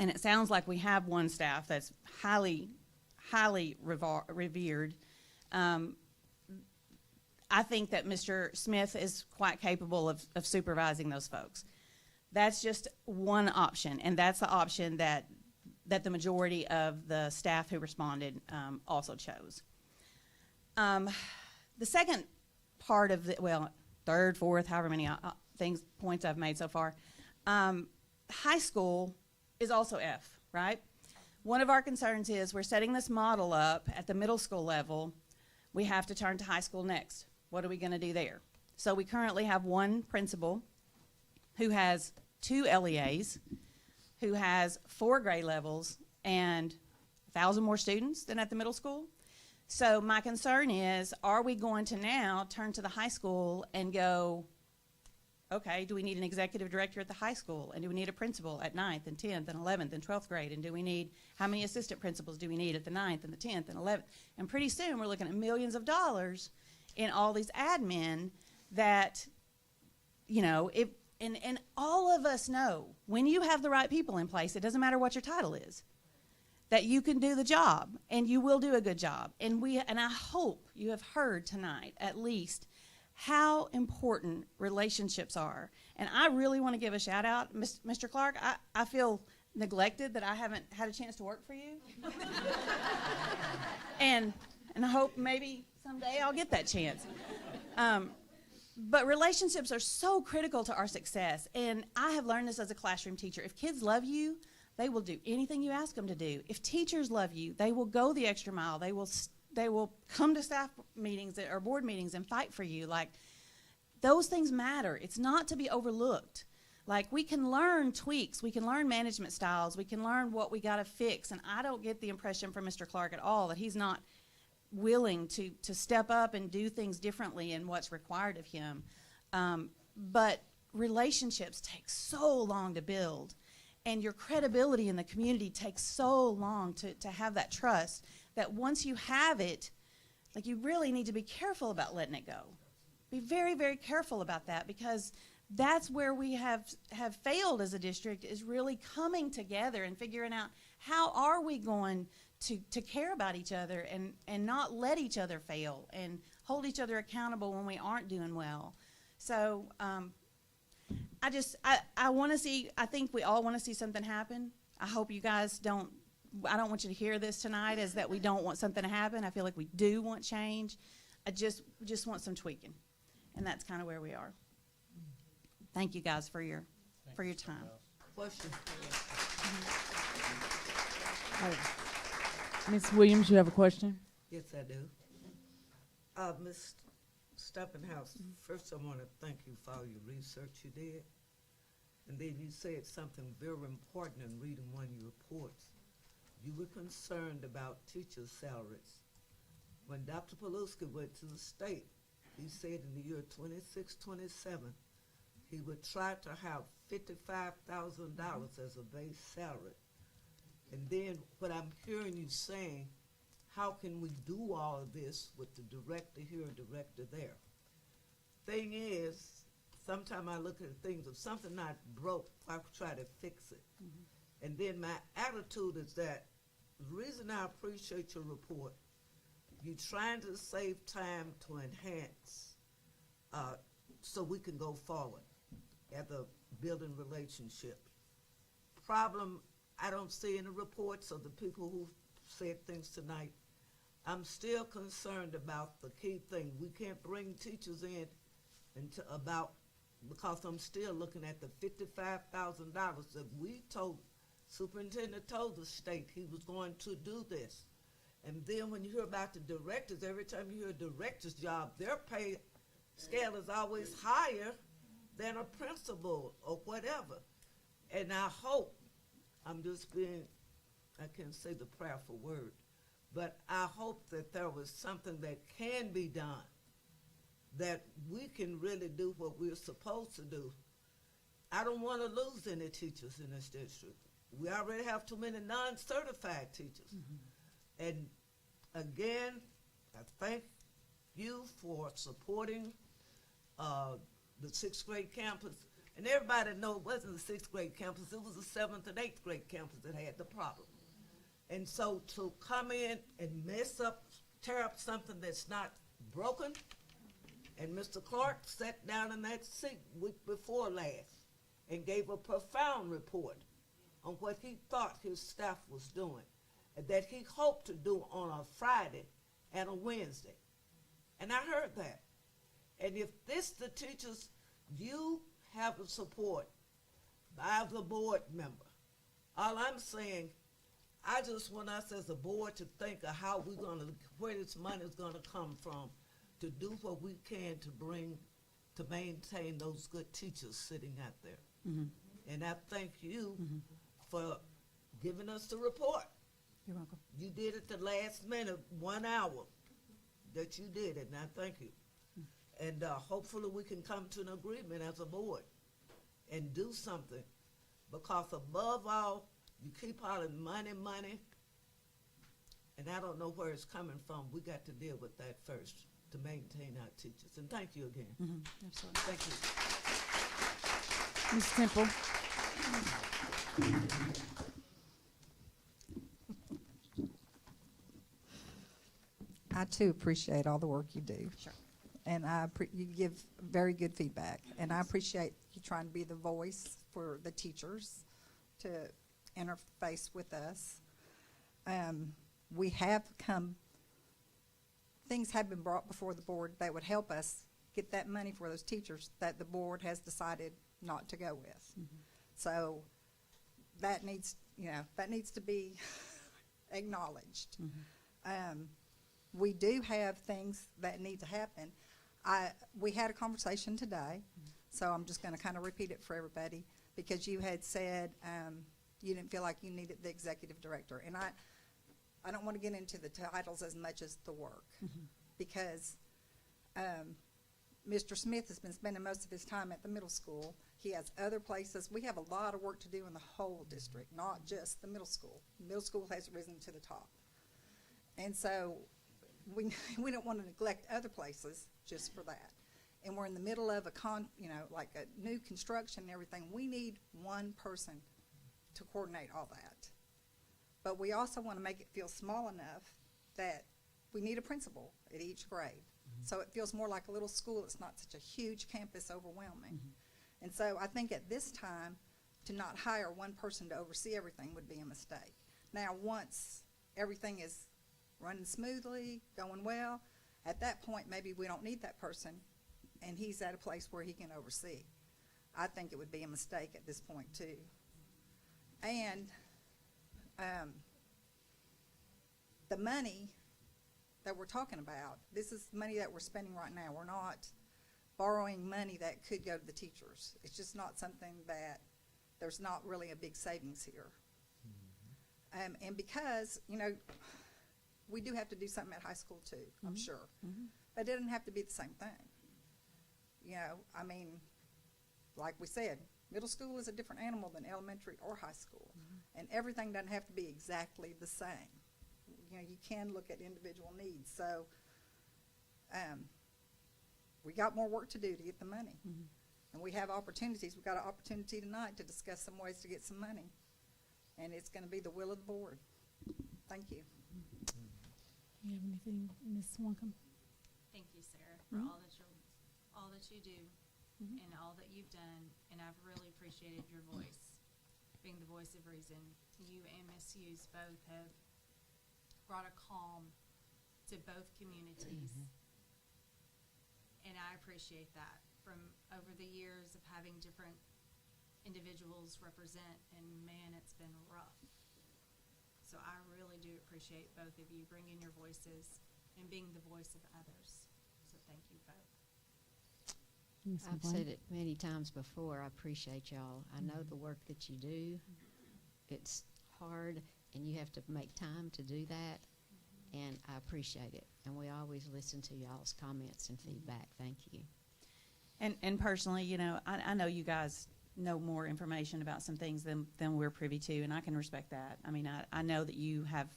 and it sounds like we have one staff that's highly revered, I think that Mr. Smith is quite capable of supervising those folks. That's just one option, and that's the option that the majority of the staff who responded also chose. The second part of the, well, third, fourth, however many points I've made so far, high school is also F, right? One of our concerns is we're setting this model up at the middle school level. We have to turn to high school next. What are we going to do there? So we currently have one principal who has 2 LEAs, who has 4 grade levels and 1,000 more students than at the middle school. So my concern is, are we going to now turn to the high school and go, okay, do we need an executive director at the high school? And do we need a principal at 9th and 10th and 11th and 12th grade? And do we need, how many assistant principals do we need at the 9th and the 10th and 11th? And pretty soon we're looking at millions of dollars in all these admin that, you know, and all of us know when you have the right people in place, it doesn't matter what your title is, that you can do the job and you will do a good job. And I hope you have heard tonight at least how important relationships are. And I really want to give a shout out, Mr. Clark. I feel neglected that I haven't had a chance to work for you. and I hope maybe someday I'll get that chance. But relationships are so critical to our success. And I have learned this as a classroom teacher. If kids love you, they will do anything you ask them to do. If teachers love you, they will go the extra mile. They will come to staff meetings or board meetings and fight for you. Like, those things matter. It's not to be overlooked. Like, we can learn tweaks. We can learn management styles. We can learn what we got to fix. And I don't get the impression from Mr. Clark at all that he's not willing to step up and do things differently in what's required of him. But relationships take so long to build. And your credibility in the community takes so long to have that trust that once you have it, like, you really need to be careful about letting it go. Be very, very careful about that, because that's where we have failed as a district, is really coming together and figuring out how are we going to care about each other and not let each other fail and hold each other accountable when we aren't doing well. So I want to see, I think we all want to see something happen. I hope you guys I don't want you to hear this tonight as that we don't want something to happen. I feel like we do want change. I just want some tweaking. And that's kind of where we are. Thank you guys for your time. Question. Ms. Williams, you have a question? Yes, I do. Ms. Steppenhouse, first I want to thank you for all your research you did. And then you said something very important in reading one of your reports. You were concerned about teachers' salaries. When Dr. Paluski went to the state, he said in the year 26-27, he would try to have $55,000 as a base salary. And then what I'm hearing you saying, how can we do all of this with the director here and director there? Thing is, sometimes I look at things, if something not broke, I try to fix it. Mm-hmm. And then my attitude is that the reason I appreciate your report, you're trying to save time to enhance so we can go forward at the building relationships. Problem I don't see in the reports of the people who said things tonight, I'm still concerned about the key thing. We can't bring teachers in because I'm still looking at the $55,000 that we told, Superintendent told the state he was going to do this. And then when you hear about the directors, every time you hear a director's job, their pay scale is always higher than a principal or whatever. And I hope, I'm just being, I can't say the prayerful word, but I hope that there was something that can be done, that we can really do what we're supposed to do. I don't want to lose any teachers in this district. We already have too many non-certified teachers. Mm-hmm. And again, I thank you for supporting the 6th grade campus. And everybody knows it wasn't the 6th grade campus, it was the 7th and 8th grade campus that had the problem. And so to come in and tear up something that's not broken, and Mr. Clark sat down in that seat week before last, and gave a profound report on what he thought his staff was doing and that he hoped to do on a Friday and a Wednesday. And I heard that. And if this the teachers, you have the support by the board member. All I'm saying, I just want us as a board to think of how we're going to, where this money is going to come from to do what we can to maintain those good teachers sitting out there. Mm-hmm. And I thank you for giving us the report. You're welcome. You did it the last minute, 1 hour that you did it, and I thank you. And hopefully we can come to an agreement as a board and do something, because above all, you keep hollering money, and I don't know where it's coming from. We got to deal with that first to maintain our teachers. And thank you again. Mm-hmm. Absolutely. Thank you. Ms. Temple. I too appreciate all the work you do. Sure. And you give very good feedback. And I appreciate you trying to be the voice for the teachers to interface with us. Things have been brought before the board that would help us get that money for those teachers that the board has decided not to go with. Mm-hmm. So that needs to be acknowledged. Mm-hmm. We do have things that need to happen. We had a conversation today, so I'm just going to kind of repeat it for everybody, because you had said you didn't feel like you needed the executive director. And I don't want to get into the titles as much as the work, because Mr. Smith has been spending most of his time at the middle school. He has other places. We have a lot of work to do in the whole district, not just the middle school. Middle school has risen to the top. And so we don't want to neglect other places just for that. And we're in the middle of like a new construction and everything. We need one person to coordinate all that. But we also want to make it feel small enough that we need a principal at each grade. So it feels more like a little school. It's not such a huge campus overwhelming. And so I think at this time, to not hire one person to oversee everything would be a mistake. Now, once everything is running smoothly, going well, at that point maybe we don't need that person and he's at a place where he can oversee. I think it would be a mistake at this point too. And the money that we're talking about, this is money that we're spending right now. We're not borrowing money that could go to the teachers. It's just not something that there's not really a big savings here. And because, we do have to do something at high school too, I'm sure. But it doesn't have to be the same thing. Like we said, middle school is a different animal than elementary or high school. And everything doesn't have to be exactly the same. You can look at individual needs. So we got more work to do to get the money. And we have opportunities. We've got an opportunity tonight to discuss some ways to get some money. And it's going to be the will of the board. Thank you. You have anything, Ms. Swankum? Thank you, Sarah, for all that you do and all that you've done, and I've really appreciated your voice, being the voice of reason. You and Ms. Hughes both have brought a calm to both communities, and I appreciate that. From over the years of having different individuals represent, and man, it's been rough. So I really do appreciate both of you bringing your voices and being the voice of others. So thank you both. I've said it many times before. I appreciate y'all. I know the work that you do. It's hard, and you have to make time to do that, and I appreciate it. And we always listen to y'all's comments and feedback. Thank you. And personally, I know you guys know more information about some things than we're privy to, and I can respect that. I mean, I know that you have,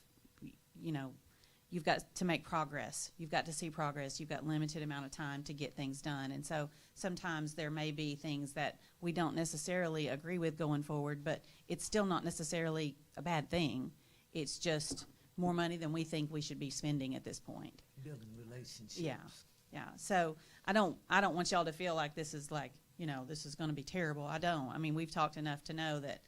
you've got to make progress. You've got to see progress. You've got limited amount of time to get things done. And so sometimes there may be things that we don't necessarily agree with going forward, but it's still not necessarily a bad thing. It's just more money than we think we should be spending at this point. Building relationships. Yeah. So I don't want y'all to feel like this is like, you know, this is going to be terrible. I don't. I mean, we've talked enough to know that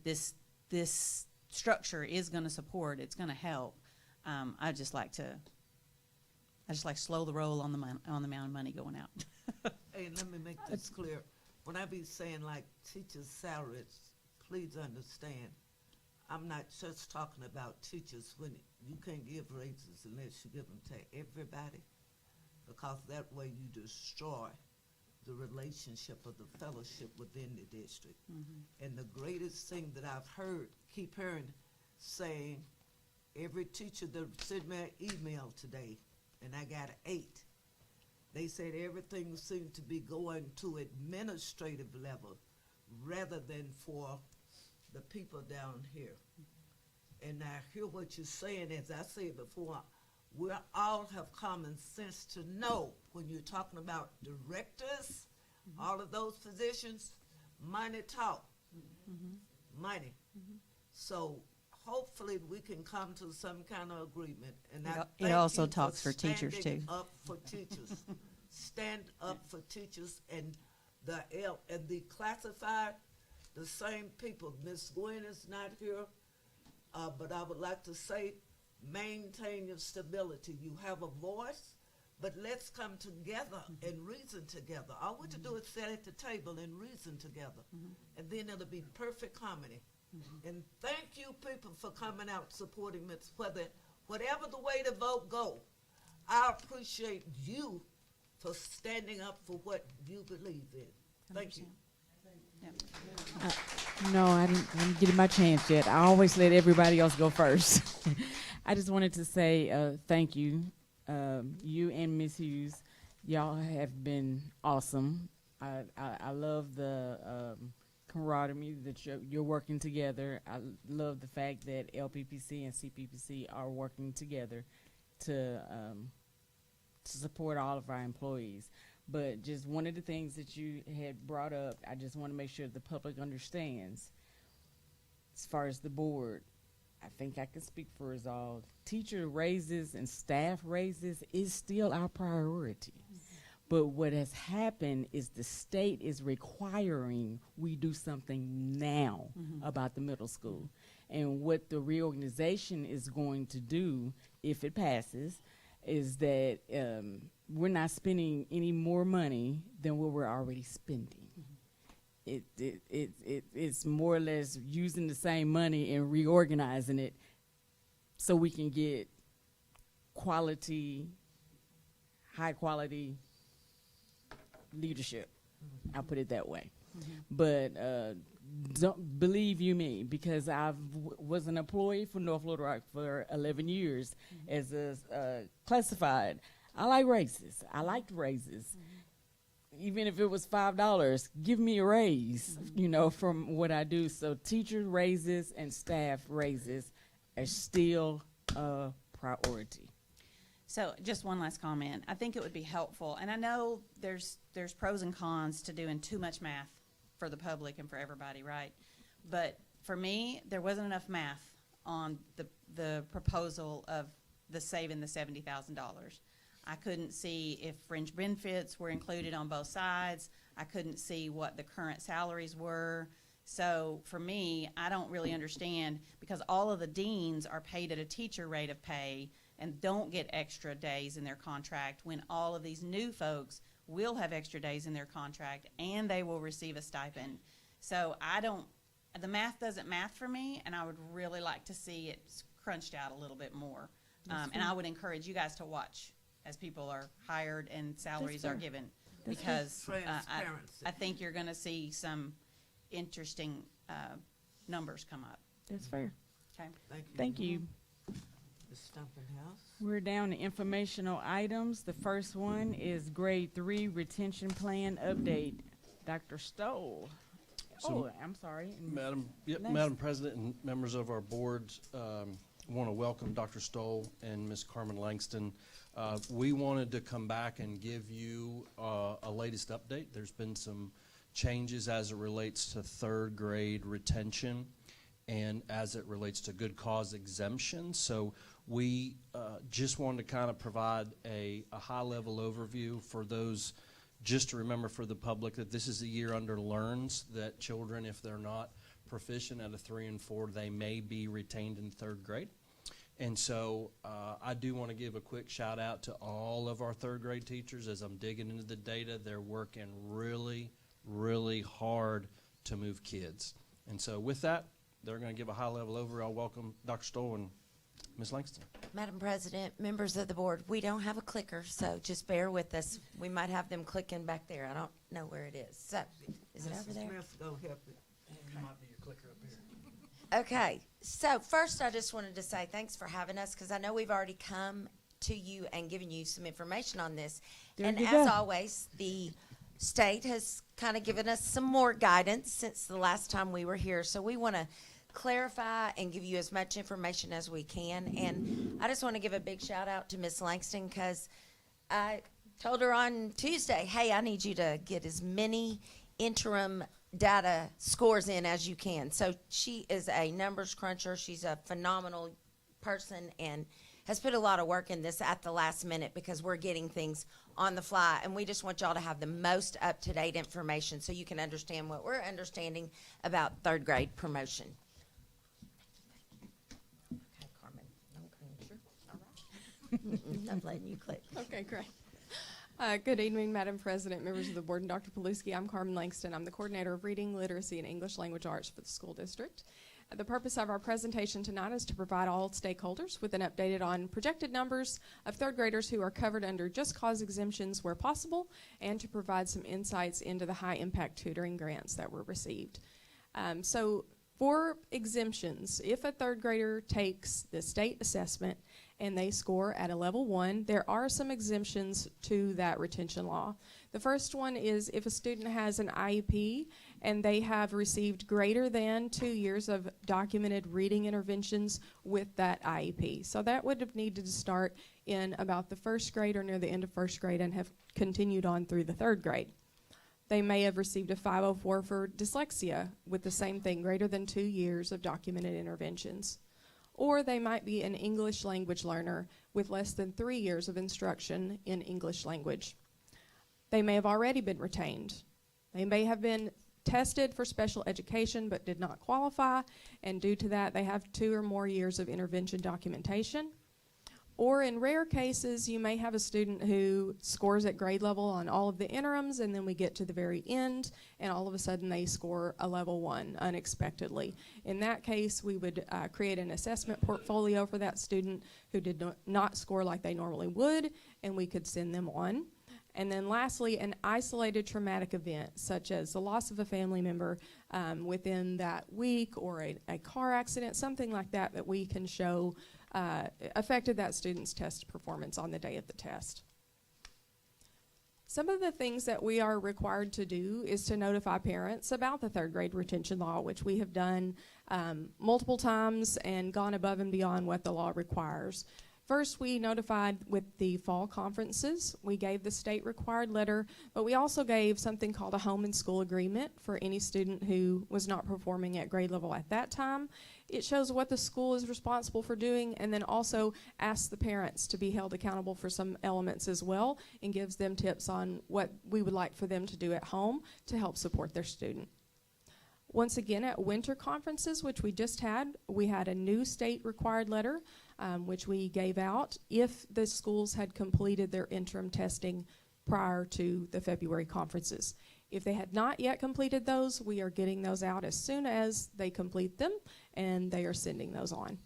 this structure is going to support. It's going to help. I just like to slow the roll on the amount of money going out. Hey, let me make this clear. When I be saying like teachers' salaries, please understand, I'm not just talking about teachers when you can't give raises unless you give them to everybody, because that way you destroy the relationship of the fellowship within the district. Mm-hmm. And the greatest thing that I've heard, keep hearing, saying, every teacher that sent me an email today, and I got 8, they said everything seemed to be going to administrative level rather than for the people down here. And I hear what you're saying. As I said before, we all have common sense to know when you're talking about directors, all of those positions, money talk, money. So hopefully we can come to some kind of agreement. And I It thank also you talks for teachers, standing too. up for teachers. Stand up for teachers and the classified, the same people. Miss Gwen is not here, but I would like to say, maintain your stability. You have a voice, but let's come together and reason together. All we have to do is sit at the table and reason together, and then it'll be perfect harmony. And thank you, people, for coming out supporting Ms. Whatever the way the vote go, I appreciate you for standing up for what you believe in. Thank you. No, I didn't get my chance yet. I always let everybody else go first. I just wanted to say thank you, you and Ms. Hughes. Y'all have been awesome. I love the camaraderie that you're working together. I love the fact that LPPC and CPPC are working together to support all of our employees. But just one of the things that you had brought up, I just want to make sure the public understands. As far as the board, I think I can speak for us all. Teacher raises and staff raises is still our priority. But what has happened is the state is requiring we do something now about the middle school. And what the reorganization is going to do, if it passes, is that we're not spending any more money than what we're already spending. It's more or less using the same money and reorganizing it so we can get quality, high quality leadership. I'll put it that way. But don't believe you me, because I was an employee for North Little Rock for 11 years as a classified. I like raises. I liked raises. Even if it was $5, give me a raise, you know, from what I do. So teacher raises and staff raises are still a priority. So just one last comment. I think it would be helpful, and I know there's pros and cons to doing too much math for the public and for everybody, right? But for me, there wasn't enough math on the proposal of saving the $70,000. I couldn't see if fringe benefits were included on both sides. I couldn't see what the current salaries were. So for me, I don't really understand, because all of the deans are paid at a teacher rate of pay and don't get extra days in their contract, when all of these new folks will have extra days in their contract and they will receive a stipend. So the math doesn't math for me, and I would really like to see it crunched out a little bit more. And I would encourage you guys to watch as people are hired and salaries are given, because I think you're going to see some interesting numbers come up. That's fair. Okay. Thank you. The Stumping House. We're down to informational items. The first one is grade 3 retention plan update. Dr. Stoll. I'm sorry. Madam President and members of our board, I want to welcome Dr. Stoll and Ms. Carmen Langston. We wanted to come back and give you a latest update. There's been some changes as it relates to 3rd grade retention and as it relates to good cause exemption. So we just wanted to kind of provide a high-level overview for those just to remember for the public that this is the year under learns, that children, if they're not proficient at a 3 and 4, they may be retained in 3rd grade. And so I do want to give a quick shout out to all of our 3rd grade teachers. As I'm digging into the data, they're working really, really hard to move kids. And so with that, they're going to give a high-level overall welcome, Dr. Stoll and Ms. Langston. Madam President, members of the board, we don't have a clicker, so just bear with us. We might have them clicking back there. I don't know where it is. So, is it over there? Smith's gonna help you. Might be your clicker up here. Okay, so first I just wanted to say thanks for having us, because I know we've already come to you and given you some information on this. There And you as go. always, the state has kind of given us some more guidance since the last time we were here. So we want to clarify and give you as much information as we can. And I just want to give a big shout out to Ms. Langston, because I told her on Tuesday, hey, I need you to get as many interim data scores in as you can. So she is a numbers cruncher. She's a phenomenal person and has put a lot of work in this at the last minute, because we're getting things on the fly, and we just want y'all to have the most up-to-date information so you can understand what we're understanding about 3rd grade promotion. Okay, Carmen. I'm letting you click. Okay, great. Good evening, Madam President, members of the board, and Dr. Paluski. I'm Carmen Langston. I'm the coordinator of Reading, Literacy, and English Language Arts for the school district. The purpose of our presentation tonight is to provide all stakeholders with an update on projected numbers of 3rd graders who are covered under just cause exemptions where possible, and to provide some insights into the high impact tutoring grants that were received. So for exemptions, if a 3rd grader takes the state assessment and they score at a level 1, there are some exemptions to that retention law. The first one is if a student has an IEP and they have received greater than 2 years of documented reading interventions with that IEP. So that would have needed to start in about the 1st grade or near the end of 1st grade and have continued on through the 3rd grade. They may have received a 504 for dyslexia with the same thing, greater than 2 years of documented interventions. Or they might be an English language learner with less than 3 years of instruction in English language. They may have already been retained. They may have been tested for special education but did not qualify, and due to that they have 2 or more years of intervention documentation. Or in rare cases, you may have a student who scores at grade level on all of the interims, and then we get to the very end, and all of a sudden they score a level 1 unexpectedly. In that case, we would create an assessment portfolio for that student who did not score like they normally would, and we could send them on. And then lastly, an isolated traumatic event, such as the loss of a family member within that week, or a car accident, something like that, that we can show affected that student's test performance on the day of the test. Some of the things that we are required to do is to notify parents about the 3rd grade retention law, which we have done multiple times and gone above and beyond what the law requires. First, we notified with the fall conferences. We gave the state required letter, but we also gave something called a home and school agreement for any student who was not performing at grade level at that time. It shows what the school is responsible for doing, and then also asks the parents to be held accountable for some elements as well, and gives them tips on what we would like for them to do at home to help support their student. Once again, at winter conferences, which we just had, we had a new state required letter, which we gave out if the schools had completed their interim testing prior to the February conferences. If they had not yet completed those, we are getting those out as soon as they complete them, and they are sending those on.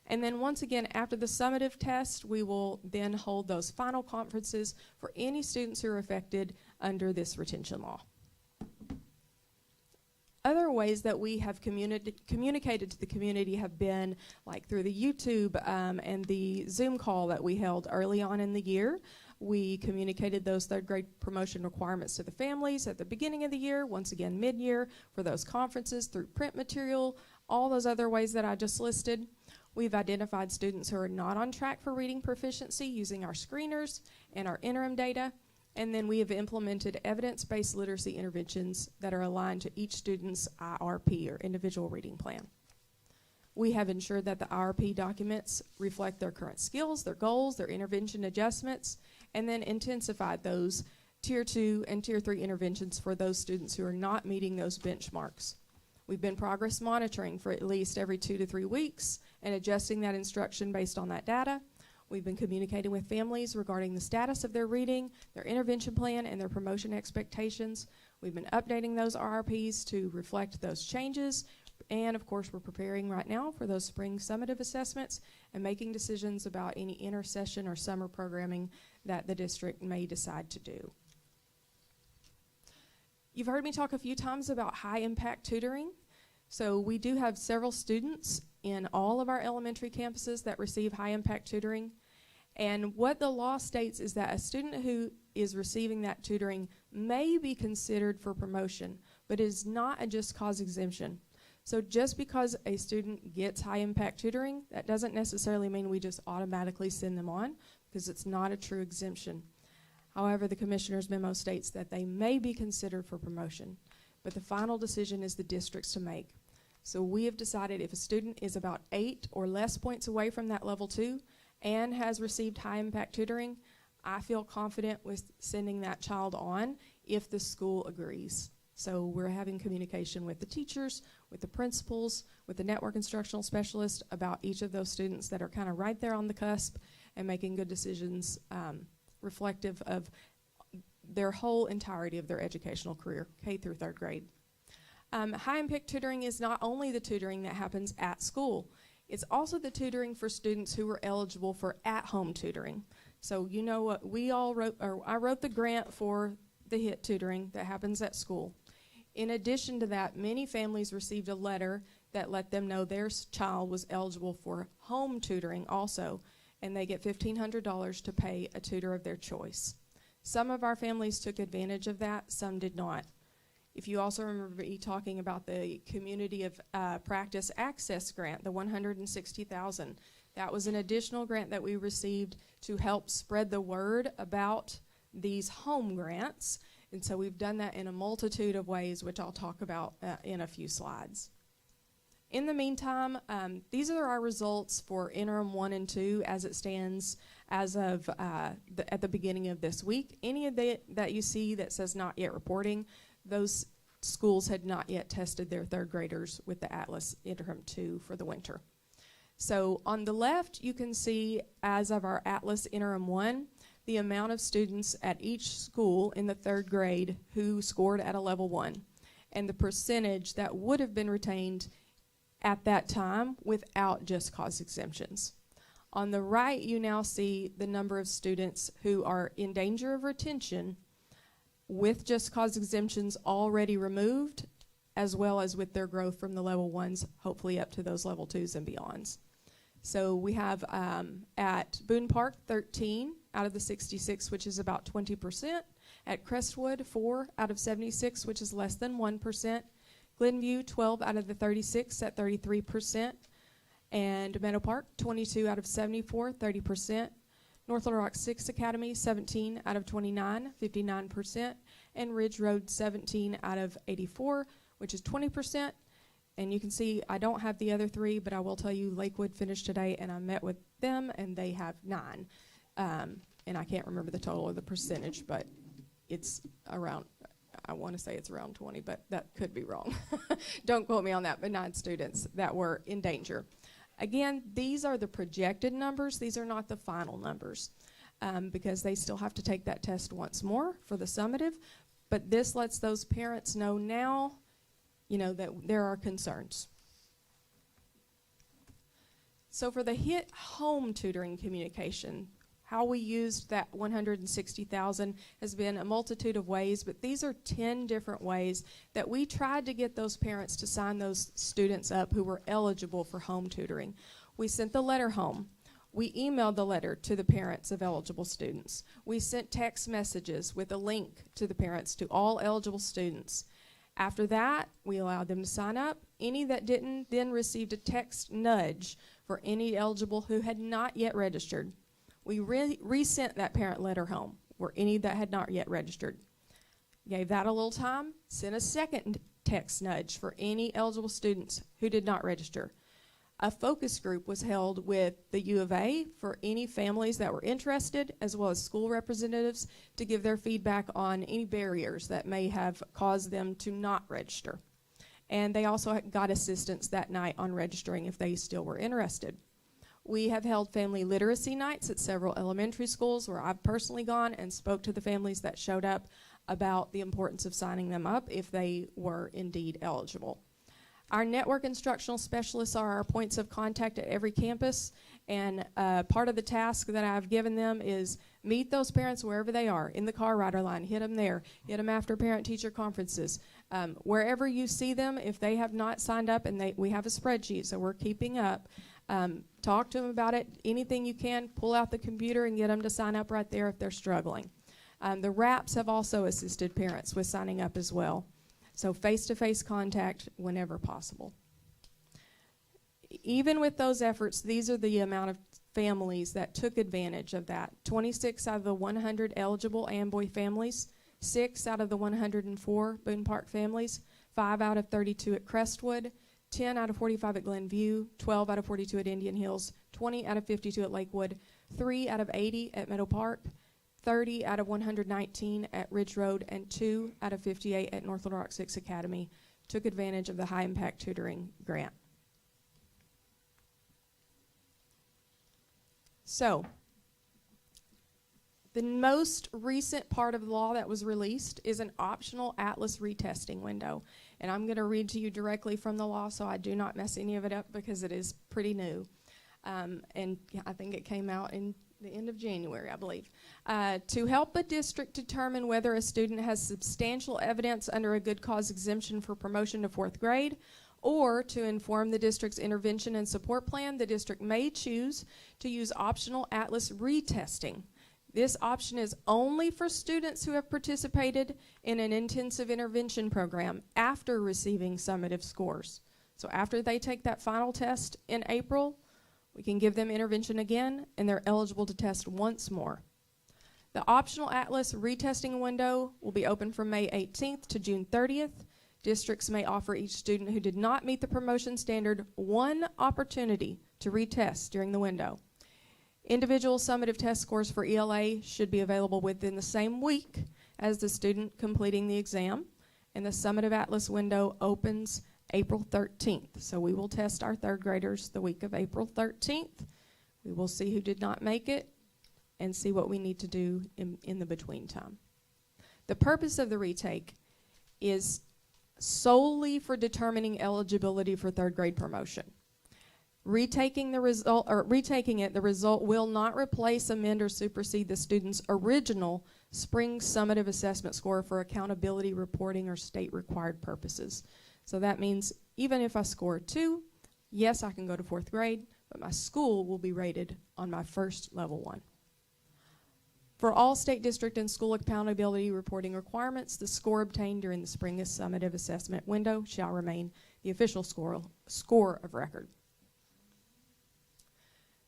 And then once again, after the summative test, we will then hold those final conferences for any students who are affected under this retention law. Other ways that we have communicated to the community have been like through the YouTube and the Zoom call that we held early on in the year. We communicated those 3rd grade promotion requirements to the families at the beginning of the year, once again mid-year for those conferences, through print material, all those other ways that I just listed. We've identified students who are not on track for reading proficiency using our screeners and our interim data. And then we have implemented evidence-based literacy interventions that are aligned to each student's IRP, or individual reading plan. We have ensured that the IRP documents reflect their current skills, their goals, their intervention adjustments, and then intensified those Tier 2 and Tier 3 interventions for those students who are not meeting those benchmarks. We've been progress monitoring for at least every 2 to 3 weeks and adjusting that instruction based on that data. We've been communicating with families regarding the status of their reading, their intervention plan, and their promotion expectations. We've been updating those RRPs to reflect those changes. And of course, we're preparing right now for those spring summative assessments and making decisions about any intersession or summer programming that the district may decide to do. You've heard me talk a few times about high impact tutoring. So we do have several students in all of our elementary campuses that receive high impact tutoring. And what the law states is that a student who is receiving that tutoring may be considered for promotion, but is not a just cause exemption. So just because a student gets high impact tutoring, that doesn't necessarily mean we just automatically send them on, because it's not a true exemption. However, the commissioner's memo states that they may be considered for promotion, but the final decision is the district's to make. So we have decided if a student is about 8 or less points away from that level 2 and has received high impact tutoring, I feel confident with sending that child on if the school agrees. So we're having communication with the teachers, with the principals, with the network instructional specialist about each of those students that are kind of right there on the cusp and making good decisions reflective of their whole entirety of their educational career, K through 3rd grade. High impact tutoring is not only the tutoring that happens at school, it's also the tutoring for students who are eligible for at-home tutoring. So you know what we all wrote, or I wrote the grant for the HIT tutoring that happens at school. In addition to that, many families received a letter that let them know their child was eligible for home tutoring also, and they get $1,500 to pay a tutor of their choice. Some of our families took advantage of that, some did not. If you also remember me talking about the Community of Practice Access Grant, the $160,000, that was an additional grant that we received to help spread the word about these home grants. And so we've done that in a multitude of ways, which I'll talk about in a few slides. In the meantime, these are our results for interim 1 and 2 as it stands as of at the beginning of this week. Any of that you see that says not yet reporting, those schools had not yet tested their 3rd graders with the Atlas Interim 2 for the winter. So on the left, you can see as of our Atlas Interim 1, the amount of students at each school in the 3rd grade who scored at a level 1, and the percentage that would have been retained at that time without just cause exemptions. On the right, you now see the number of students who are in danger of retention with just cause exemptions already removed, as well as with their growth from the level 1s, hopefully up to those level 2s and beyonds. So we have at Boone Park 13 out of the 66, which is about 20%. At Crestwood 4 out of 76, which is less than 1%. Glenview 12 out of the 36 at 33%. And Meadow Park 22 out of 74, 30%. North Little Rock 6 Academy 17 out of 29, 59%. And Ridge Road 17 out of 84, which is 20%. And you can see I don't have the other 3, but I will tell you Lakewood finished today, and I met with them, and they have 9. And I can't remember the total or the percentage, but it's around, I want to say it's around 20, but that could be wrong. Don't quote me on that, but 9 students that were in danger. Again, these are the projected numbers. These are not the final numbers because they still have to take that test once more for the summative. But this lets those parents know now, you know, that there are concerns. So for the HIT home tutoring communication, how we used that $160,000 has been a multitude of ways, but these are 10 different ways that we tried to get those parents to sign those students up who were eligible for home tutoring. We sent the letter home. We emailed the letter to the parents of eligible students. We sent text messages with a link to the parents to all eligible students. After that, we allowed them to sign up. Any that didn't then received a text nudge for any eligible who had not yet registered. We resent that parent letter home for any that had not yet registered. Gave that a little time, sent a second text nudge for any eligible students who did not register. a focus group was held with the U of A for any families that were interested, as well as school representatives, to give their feedback on any barriers that may have caused them to not register. And they also got assistance that night on registering if they still were interested. We have held family literacy nights at several elementary schools where I've personally gone and spoke to the families that showed up about the importance of signing them up if they were indeed eligible. Our network instructional specialists are our points of contact at every campus, and part of the task that I've given them is meet those parents wherever they are, in the car rider line, hit them there, hit them after parent-teacher conferences. Wherever you see them, if they have not signed up, and we have a spreadsheet, so we're keeping up, talk to them about it. Anything you can, pull out the computer and get them to sign up right there if they're struggling. The RAPs have also assisted parents with signing up as well. So face-to-face contact whenever possible. Even with those efforts, these are the amount of families that took advantage of that. 26 out of the 100 eligible Amboy families, 6 out of the 104 Boone Park families, 5 out of 32 at Crestwood, 10 out of 45 at Glenview, 12 out of 42 at Indian Hills, 20 out of 52 at Lakewood, 3 out of 80 at Meadow Park, 30 out of 119 at Ridge Road, and 2 out of 58 at North Little Rock 6 Academy took advantage of the high impact tutoring grant. So, the most recent part of the law that was released is an optional Atlas retesting window. And I'm going to read to you directly from the law so I do not mess any of it up because it is pretty new. And I think it came out in the end of January, I believe. To help a district determine whether a student has substantial evidence under a good cause exemption for promotion to 4th grade, or to inform the district's intervention and support plan, the district may choose to use optional Atlas retesting. This option is only for students who have participated in an intensive intervention program after receiving summative scores. So after they take that final test in April, we can give them intervention again, and they're eligible to test once more. The optional Atlas retesting window will be open from May 18th to June 30th. Districts may offer each student who did not meet the promotion standard one opportunity to retest during the window. Individual summative test scores for ELA should be available within the same week as the student completing the exam, and the summative Atlas window opens April 13th. So we will test our 3rd graders the week of April 13th. We will see who did not make it and see what we need to do in the between time. The purpose of the retake is solely for determining eligibility for 3rd grade promotion. Retaking the result will not replace, amend, or supersede the student's original spring summative assessment score for accountability, reporting, or state required purposes. So that means even if I score 2, yes, I can go to 4th grade, but my school will be rated on my first level 1. For all state district and school accountability reporting requirements, the score obtained during the spring summative assessment window shall remain the official score of record.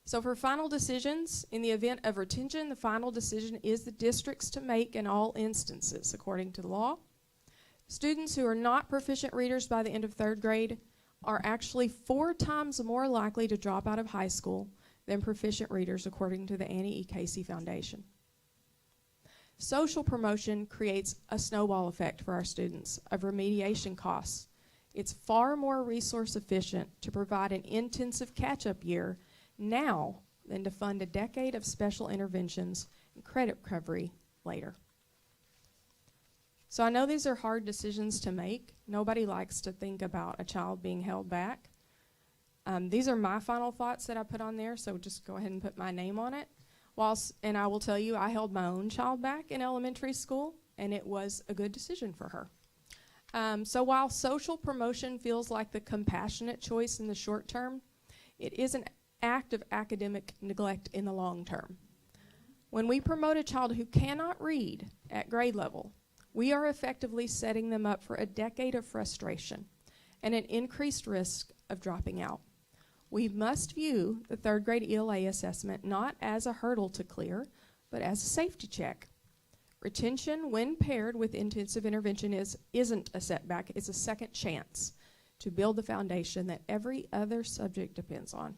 So for final decisions, in the event of retention, the final decision is the district's to make in all instances, according to the law. Students who are not proficient readers by the end of 3rd grade are actually 4 times more likely to drop out of high school than proficient readers, according to the Annie E. Casey Foundation. Social promotion creates a snowball effect for our students of remediation costs. It's far more resource efficient to provide an intensive catch-up year now than to fund a decade of special interventions and credit recovery later. So I know these are hard decisions to make. Nobody likes to think about a child being held back. These are my final thoughts that I put on there, so just go ahead and put my name on it. And I will tell you, I held my own child back in elementary school, and it was a good decision for her. So while social promotion feels like the compassionate choice in the short term, it is an act of academic neglect in the long term. When we promote a child who cannot read at grade level, we are effectively setting them up for a decade of frustration and an increased risk of dropping out. We must view the 3rd grade ELA assessment not as a hurdle to clear, but as a safety check. Retention, when paired with intensive intervention, isn't a setback, it's a second chance to build the foundation that every other subject depends on.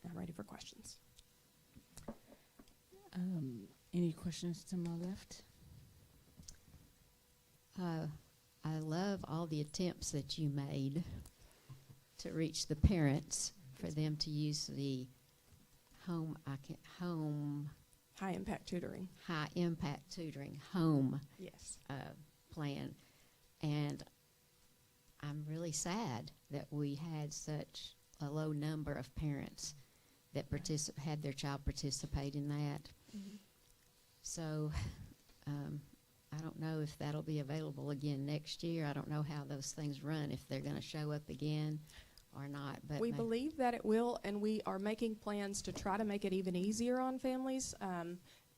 I'm ready for questions. Any questions to my left? I love all the attempts that you made to reach the parents for them to use the home high impact tutoring home yes plan, and I'm really sad that we had such a low number of parents that had their child participate in that. So I don't know if that'll be available again next year. I don't know how those things run, if they're going to show up again or not. But we believe that it will, and we are making plans to try to make it even easier on families.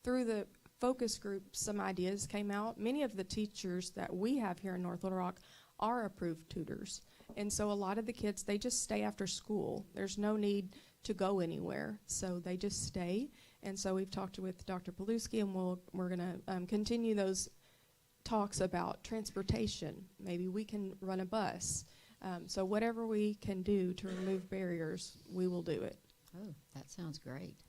Through the focus group, some ideas came out. Many of the teachers that we have here in North Little Rock are approved tutors. And so a lot of the kids, they just stay after school. There's no need to go anywhere, so they just stay. And so we've talked with Dr. Paluski, and we're going to continue those talks about transportation. Maybe we can run a bus. So whatever we can do to remove barriers, we will do it. Oh, that sounds great.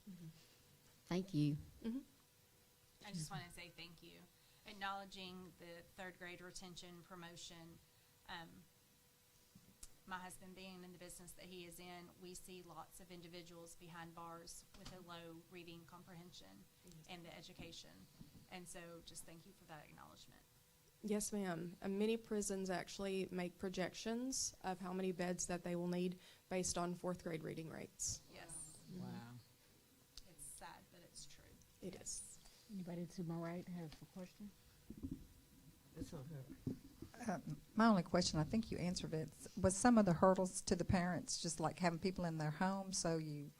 Thank you. I just want to say thank you. Acknowledging the third grade retention promotion. My husband being in the business that he is in, we see lots of individuals behind bars with a low reading comprehension and the education. And so just thank you for that acknowledgement. Yes, ma'am. Many prisons actually make projections of how many beds that they will need based on fourth grade reading rates. Yes. Wow. It's sad, but it's true. It is. Anybody to my right have a question? It's on her. My only question, I think you answered it, was some of the hurdles to the parents just like having people in their home so you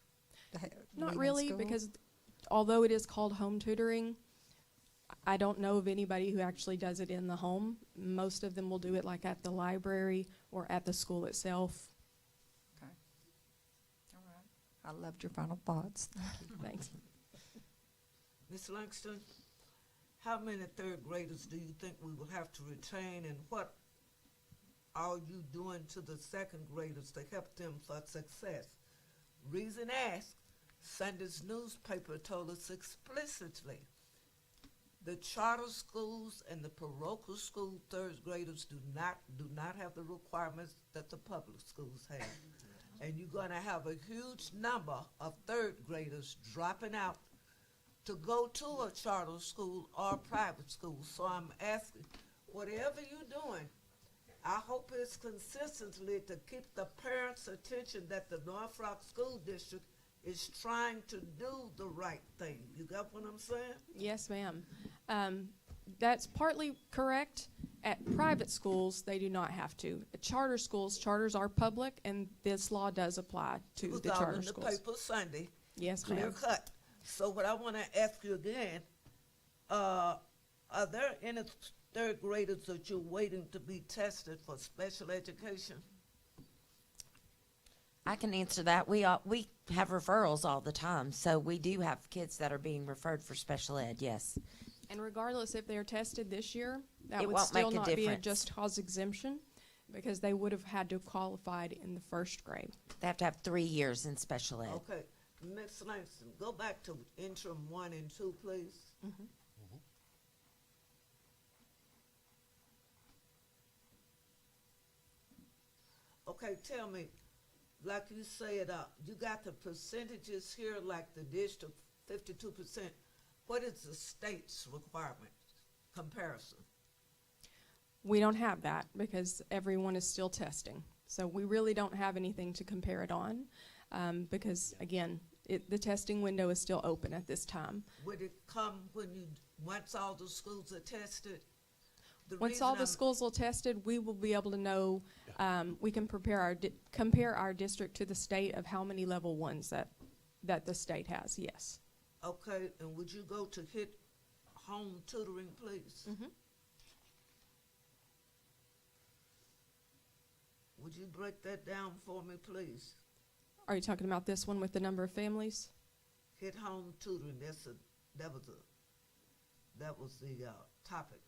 Not really, because although it is called home tutoring, I don't know of anybody who actually does it in the home. Most of them will do it like at the library or at the school itself. Okay. All right. I loved your final thoughts. Thank you. Thanks. Ms. Langston, how many third graders do you think we will have to retain, and what are you doing to the second graders to help them for success? Reason asked, Sunday's newspaper told us explicitly the charter schools and the parochial school third graders do not have the requirements that the public schools have. And you're going to have a huge number of third graders dropping out to go to a charter school or a private school. So I'm asking, whatever you're doing, I hope it's consistently to keep the parents' attention that the North Rock School District is trying to do the right thing. You got what I'm saying? Yes, ma'am. That's partly correct. At private schools, they do not have to. At charter schools, charters are public, and this law does apply to the charter schools. It was out in the paper Sunday. Yes, clear ma'am. cut. So what I want to ask you again, are there any third graders that you're waiting to be tested for special education? I can answer that. We have referrals all the time, so we do have kids that are being referred for special ed, yes. And regardless if they're tested this year, that It would won't still make a not be a difference. just cause exemption because they would have had to have qualified in the first grade. They have to have 3 years in special ed. Okay, Ms. Langston, go back to interim 1 and 2, please. Okay, tell me, like you said, you got the percentages here like the district, 52%. What is the state's requirement comparison? We don't have that because everyone is still testing. So we really don't have anything to compare it on because, again, the testing window is still open at this time. Would it come once all the schools are tested? Once all the schools are tested, we will be able to know, we can compare our district to the state of how many level 1s that the state has, yes. Okay, and would you go to hit home tutoring, please? Would you break that down for me, please? Are you talking about this one with the number of families? Hit home tutoring, that was the topic.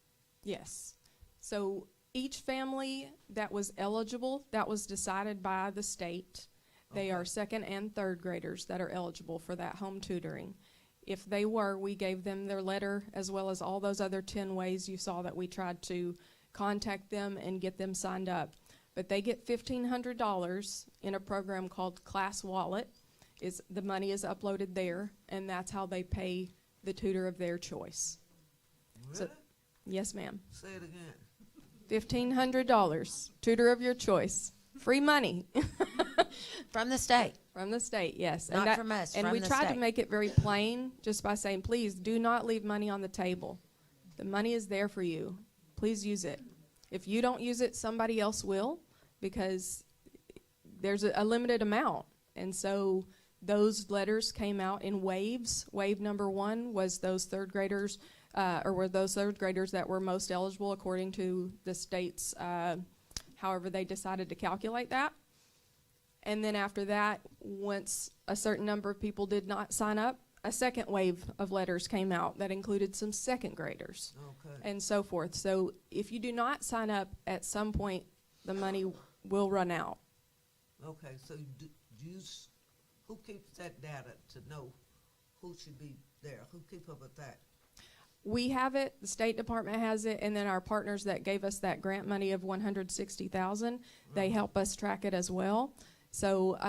Yes. So Each family that was eligible, that was decided by the state. They are second and third graders that are eligible for that home tutoring. If they were, we gave them their letter as well as all those other 10 ways you saw that we tried to contact them and get them signed up. But they get $1,500 in a program called Class Wallet. The money is uploaded there, and that's how they pay the tutor of their choice. Really? So, yes, ma'am. Say it again. $1,500, tutor of your choice. Free money. From the state. From the state, yes. Not from us, And from we the tried state. to make it very plain just by saying, please do not leave money on the table. The money is there for you. Please use it. If you don't use it, somebody else will, because there's a limited amount. And so those letters came out in waves. Wave number 1 was those third graders, were those third graders that were most eligible according to the state's, however they decided to calculate that. And then after that, once a certain number of people did not sign up, a second wave of letters came out that included some second graders and so forth. So if you do not sign up, at some point, the money will run out. Okay, so who keeps that data to know who should be there? Who keep up with that? We have it, the State Department has it, and then our partners that gave us that grant money of $160,000, they help us track it as well. So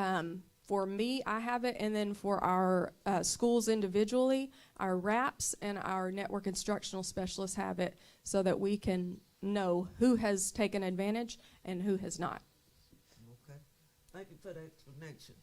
for me, I have it, and then for our schools individually, our RAPs and our network instructional specialists have it so that we can know who has taken advantage and who has not. Okay. Thank you for the explanation.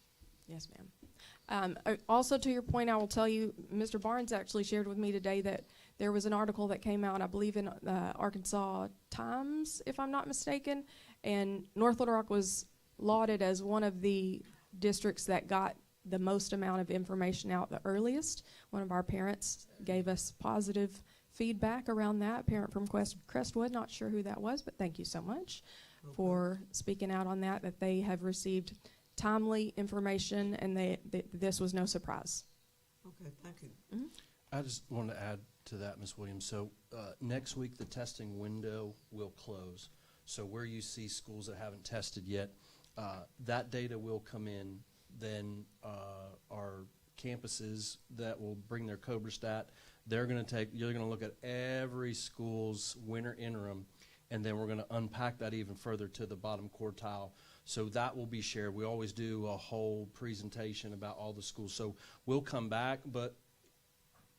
Yes, ma'am. Also, to your point, I will tell you, Mr. Barnes actually shared with me today that there was an article that came out, I believe, in Arkansas Times, if I'm not mistaken, and North Little Rock was lauded as one of the districts that got the most amount of information out the earliest. One of our parents gave us positive feedback around that. A parent from Crestwood, not sure who that was, but thank you so much for speaking out on that they have received timely information and this was no surprise. Okay, thank you. Mm-hmm. I just wanted to add to that, Ms. Williams. So next week, the testing window will close. So where you see schools that haven't tested yet, that data will come in. Then our campuses that will bring their Cobra stat, you're going to look at every school's winter interim, and then we're going to unpack that even further to the bottom quartile. So that will be shared. We always do a whole presentation about all the schools. So we'll come back, but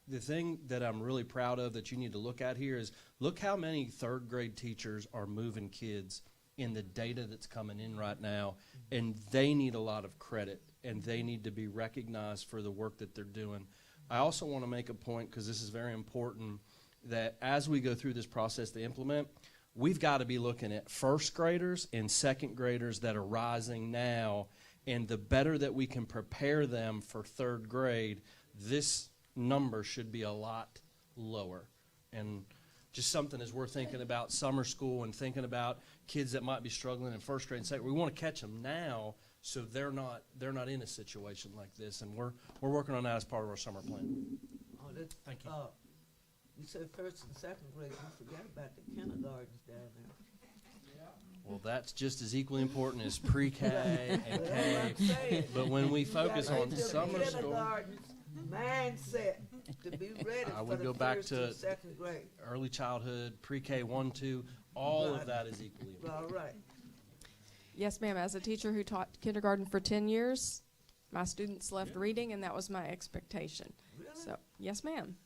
the thing that I'm really proud of that you need to look at here is look how many third grade teachers are moving kids in the data that's coming in right now, and they need a lot of credit, and they need to be recognized for the work that they're doing. I also want to make a point, because this is very important, that as we go through this process to implement, we've got to be looking at first graders and second graders that are rising now, and the better that we can prepare them for third grade, this number should be a lot lower. And just something as we're thinking about summer school and thinking about kids that might be struggling in first grade and second, we want to catch them now so they're not in a situation like this. And we're working on that as part of our summer plan. Thank you. You said first and second grade. You forgot about the kindergartens down there. Well, that's just as equally important as pre-K and K. But when we focus on summer school, mindset to be ready I for would the go back first to and second grade. early childhood, pre-K 1, 2, all of that is equally important. All right. Yes, ma'am. As a teacher who taught kindergarten for 10 years, my students left reading, and that was my expectation. Really? So, yes, ma'am.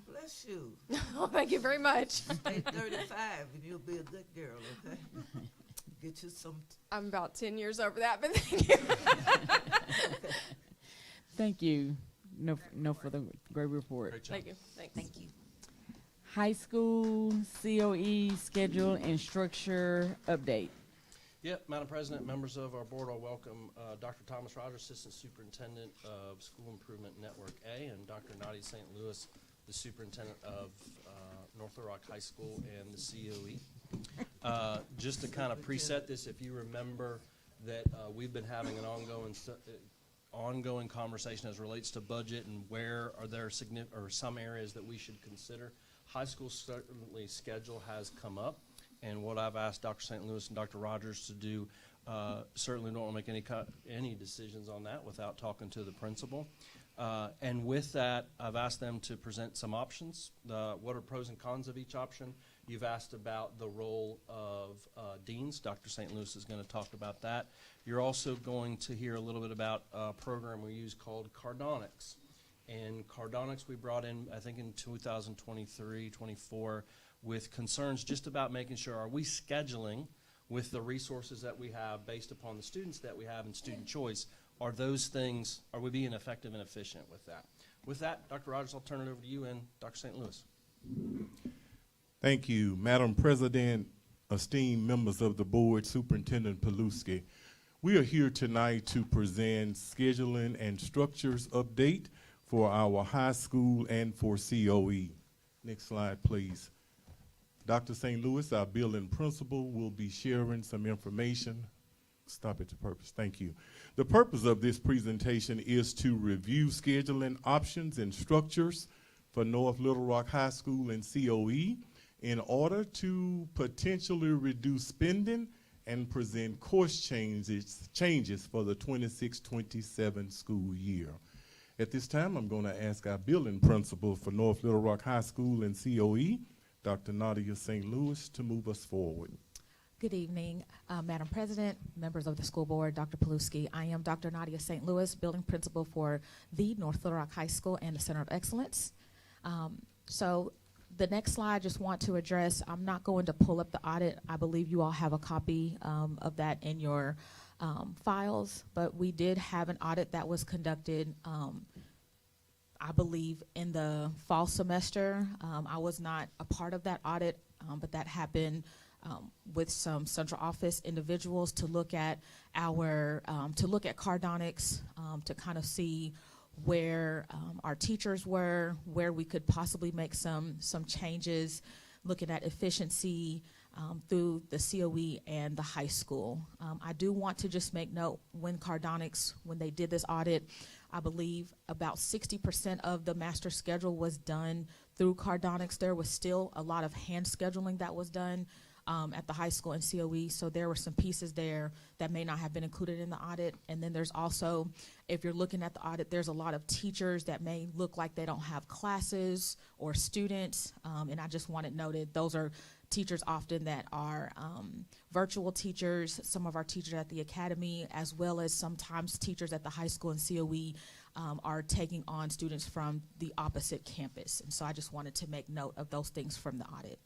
Bless you. Oh, thank you very much. Stay 35 and you'll be a good girl, okay? Get you some. I'm about 10 years over that, but thank you. Thank you. No further great report. Great job. Thank you. Thanks. Thank you. High school COE schedule and structure update. Yep, Madam President, members of our board, I'll welcome Dr. Thomas Rogers, Assistant Superintendent of School Improvement Network A, and Dr. Nadia St. Louis, the Superintendent of North Little Rock High School and the COE. Just to kind of preset this, if you remember that we've been having an ongoing conversation as relates to budget and where are there some areas that we should consider. High school certainly schedule has come up, And what I've asked Dr. St. Louis and Dr. Rogers to do, certainly don't want to make any decisions on that without talking to the principal. And with that, I've asked them to present some options. What are pros and cons of each option? You've asked about the role of deans. Dr. St. Louis is going to talk about that. You're also going to hear a little bit about a program we use called Cardonics. And Cardonics we brought in, I think, in 2023, 24, with concerns just about making sure, are we scheduling with the resources that we have based upon the students that we have in student choice? Are those things, are we being effective and efficient with that? With that, Dr. Rogers, I'll turn it over to you and Dr. St. Louis. Thank you, Madam President, esteemed members of the board, Superintendent Paluski. We are here tonight to present scheduling and structures update for our high school and for COE. Next slide, please. Dr. St. Louis, our building principal, will be sharing some information. Stop at the purpose. Thank you. The purpose of this presentation is to review scheduling options and structures for North Little Rock High School and COE in order to potentially reduce spending and present course changes for the 26-27 school year. At this time, I'm going to ask our building principal for North Little Rock High School and COE, Dr. Nadia St. Louis, to move us forward. Good evening, Madam President, members of the school board, Dr. Paluski. I am Dr. Nadia St. Louis, building principal for the North Little Rock High School and the Center of Excellence. So the next slide, just want to address, I'm not going to pull up the audit. I believe you all have a copy of that in your files, but we did have an audit that was conducted, I believe, in the fall semester. I was not a part of that audit, but that happened with some central office individuals to look at our, Cardonics, to kind of see where our teachers were, where we could possibly make some changes, looking at efficiency through the COE and the high school. I do want to just make note, when Cardonics, when they did this audit, I believe about 60% of the master schedule was done through Cardonics. There was still a lot of hand scheduling that was done at the high school and COE, so there were some pieces there that may not have been included in the audit. And then there's also, if you're looking at the audit, there's a lot of teachers that may look like they don't have classes or students, and I just want it noted, those are teachers often that are virtual teachers, some of our teachers at the academy, as well as sometimes teachers at the high school and COE are taking on students from the opposite campus. And so I just wanted to make note of those things from the audit.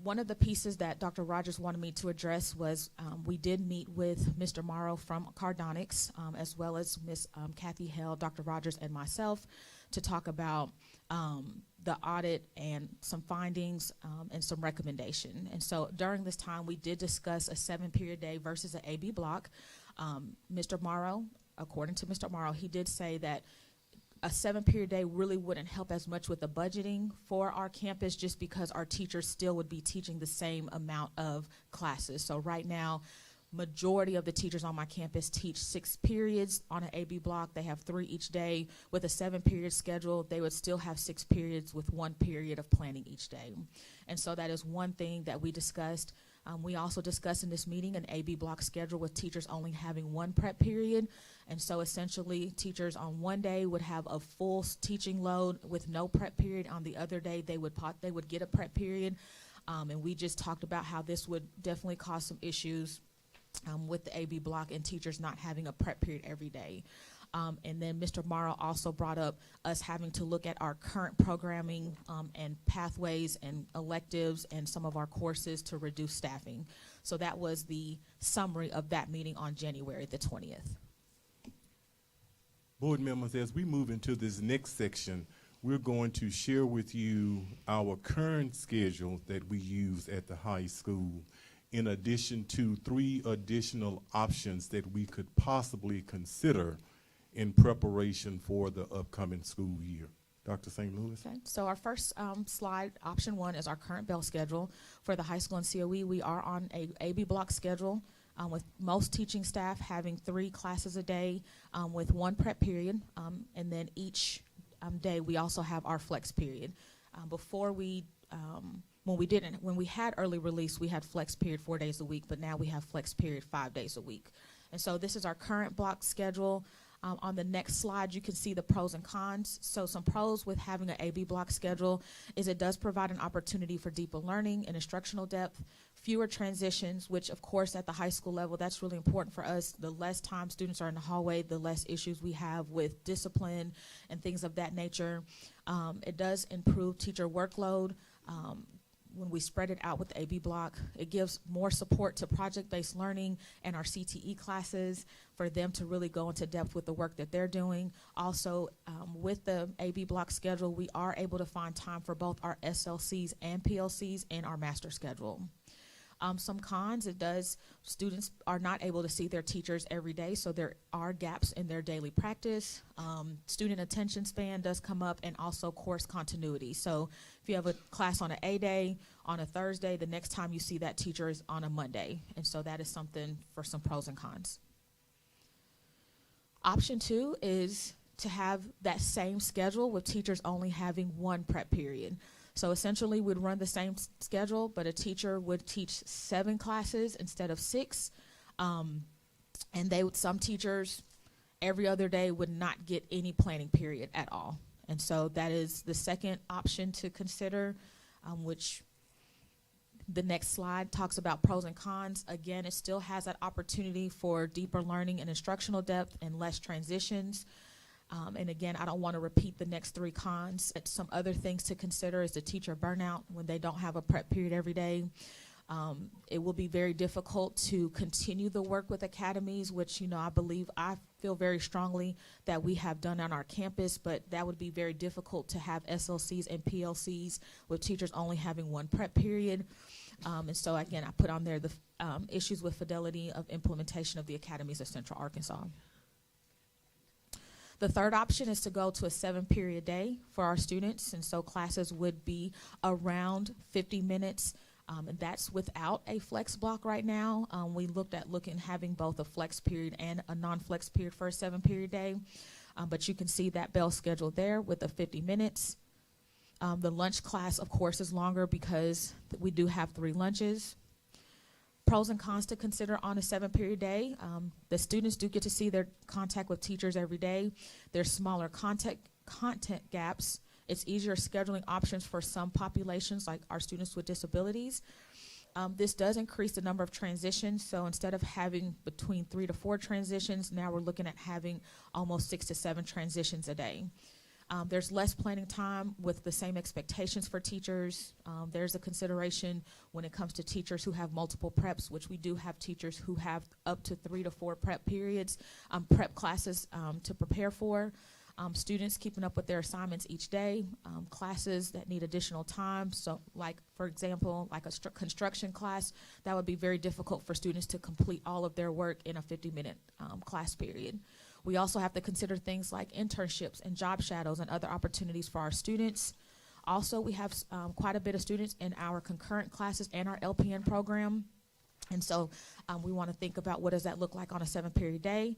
One of the pieces that Dr. Rogers wanted me to address was we did meet with Mr. Morrow from Cardonics, as well as Ms. Kathy Hell, Dr. Rogers, and myself to talk about the audit and some findings and some recommendation. And so during this time, we did discuss a 7-period day versus an AB block. Mr. Morrow, according to Mr. Morrow, he did say that a 7-period day really wouldn't help as much with the budgeting for our campus, just because our teachers still would be teaching the same amount of classes. So right now, majority of the teachers on my campus teach 6 periods on an AB block. They have 3 each day. With a 7-period schedule, they would still have 6 periods with 1 period of planning each day. And so that is one thing that we discussed. We also discussed in this meeting an AB block schedule with teachers only having 1 prep period. And so essentially teachers on one day would have a full teaching load with no prep period. On the other day, they would get a prep period. And we just talked about how this would definitely cause some issues with the AB block and teachers not having a prep period every day. And then Mr. Morrow also brought up us having to look at our current programming and pathways and electives and some of our courses to reduce staffing. So that was the summary of that meeting on January the 20th. Board members, as we move into this next section, we're going to share with you our current schedule that we use at the high school, in addition to 3 additional options that we could possibly consider in preparation for the upcoming school year. Dr. St. Louis? Okay, so our first slide, option 1, is our current bell schedule. For the high school and COE, we are on a AB block schedule with most teaching staff having 3 classes a day with 1 prep period. And then each day we also have our flex period. Before we when we had early release, we had flex period 4 days a week, but now we have flex period 5 days a week. And so this is our current block schedule. On the next slide, you can see the pros and cons. So some pros with having an AB block schedule is it does provide an opportunity for deeper learning and instructional depth, fewer transitions, which of course at the high school level, that's really important for us. The less time students are in the hallway, the less issues we have with discipline and things of that nature. It does improve teacher workload. When we spread it out with the AB block, it gives more support to project-based learning and our CTE classes for them to really go into depth with the work that they're doing. Also, with the AB block schedule, we are able to find time for both our SLCs and PLCs in our master schedule. Some cons, students are not able to see their teachers every day, so there are gaps in their daily practice. Student attention span does come up, and also course continuity. So if you have a class on an A day, on a Thursday, the next time you see that teacher is on a Monday. And so that is something for some pros and cons. Option 2 is to have that same schedule with teachers only having one prep period. So essentially, we'd run the same schedule, but a teacher would teach 7 classes instead of 6. And some teachers every other day would not get any planning period at all. And so that is the second option to consider, which the next slide talks about pros and cons. Again, it still has that opportunity for deeper learning and instructional depth and less transitions. And again, I don't want to repeat the next 3 cons. Some other things to consider is the teacher burnout when they don't have a prep period every day. It will be very difficult to continue the work with academies, which, I feel very strongly that we have done on our campus, but that would be very difficult to have SLCs and PLCs with teachers only having one prep period. And so again, I put on there the issues with fidelity of implementation of the academies of Central Arkansas. The third option is to go to a 7-period day for our students, and so classes would be around 50 minutes, and that's without a flex block right now. We looked at having both a flex period and a non-flex period for a 7-period day, but you can see that bell schedule there with the 50 minutes. The lunch class, of course, is longer because we do have 3 lunches. Pros and cons to consider on a 7-period day. The students do get to see their contact with teachers every day. There's smaller content gaps. It's easier scheduling options for some populations, like our students with disabilities. This does increase the number of transitions. So instead of having between 3 to 4 transitions, now we're looking at having almost 6 to 7 transitions a day. There's less planning time with the same expectations for teachers. There's a consideration when it comes to teachers who have multiple preps, which we do have teachers who have up to 3 to 4 prep periods, prep classes to prepare for. Students keeping up with their assignments each day, classes that need additional time. So like, for example, like a construction class, that would be very difficult for students to complete all of their work in a 50-minute class period. We also have to consider things like internships and job shadows and other opportunities for our students. Also, we have quite a bit of students in our concurrent classes and our LPN program. And so we want to think about what does that look like on a 7-period day.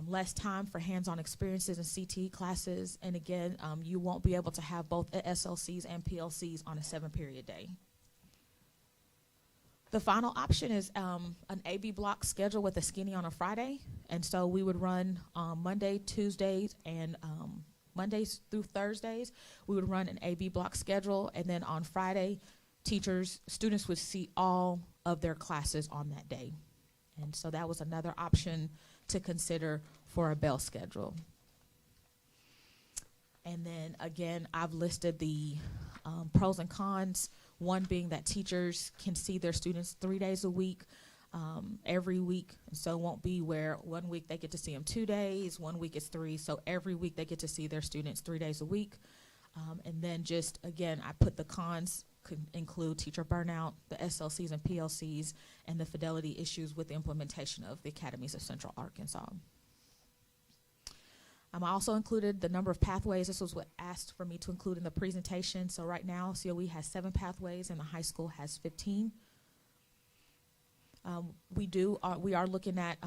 Less time for hands-on experiences and CTE classes. And again, you won't be able to have both SLCs and PLCs on a 7-period day. The final option is an AB block schedule with a skinny on a Friday. And so we would run Monday, Tuesdays, and Mondays through Thursdays. We would run an AB block schedule, and then on Friday, students would see all of their classes on that day. And so that was another option to consider for a bell schedule. And then again, I've listed the pros and cons. One being that teachers can see their students 3 days a week, every week. And so it won't be where 1 week they get to see them 2 days, 1 week it's 3. So every week they get to see their students 3 days a week. And then just, again, I put the cons could include teacher burnout, the SLCs and PLCs, and the fidelity issues with the implementation of the academies of Central Arkansas. I also included the number of pathways. This was what asked for me to include in the presentation. So right now, COE has 7 pathways, and the high school has 15. We are looking at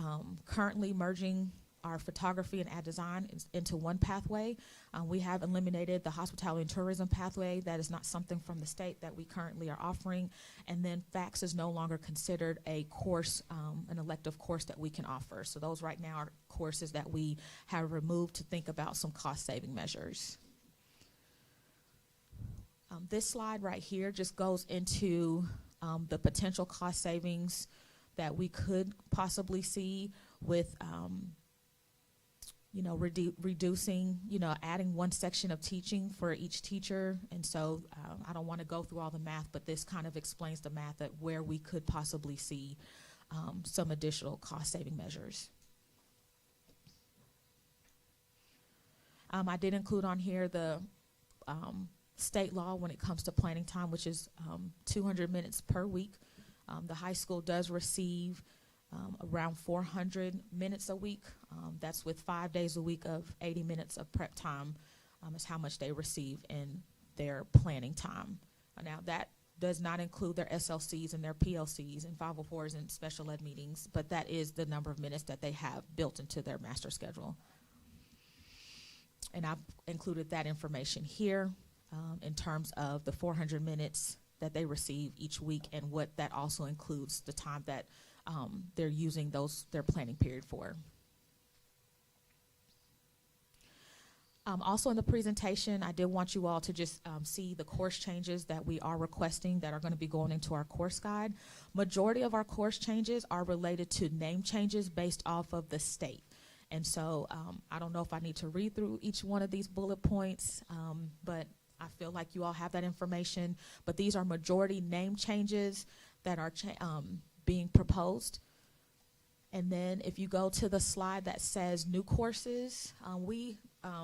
currently merging our photography and ad design into one pathway. We have eliminated the hospitality and tourism pathway. That is not something from the state that we currently are offering. And then FACS is no longer considered a course, an elective course that we can offer. So those right now are courses that we have removed to think about some cost-saving measures. This slide right here just goes into the potential cost savings that we could possibly see with, reducing, adding one section of teaching for each teacher. And so I don't want to go through all the math, but this kind of explains the math at where we could possibly see some additional cost-saving measures. I did include on here the state law when it comes to planning time, which is 200 minutes per week. The high school does receive around 400 minutes a week. That's with 5 days a week of 80 minutes of prep time is how much they receive in their planning time. Now that does not include their SLCs and their PLCs and 504s and special ed meetings, but that is the number of minutes that they have built into their master schedule. And I've included that information here in terms of the 400 minutes that they receive each week and what that also includes the time that they're using their planning period for. Also in the presentation, I did want you all to just see the course changes that we are requesting that are going to be going into our course guide. Majority of our course changes are related to name changes based off of the state. And so I don't know if I need to read through each one of these bullet points, but I feel like you all have that information. But these are majority name changes that are being proposed. And then if you go to the slide that says new courses, we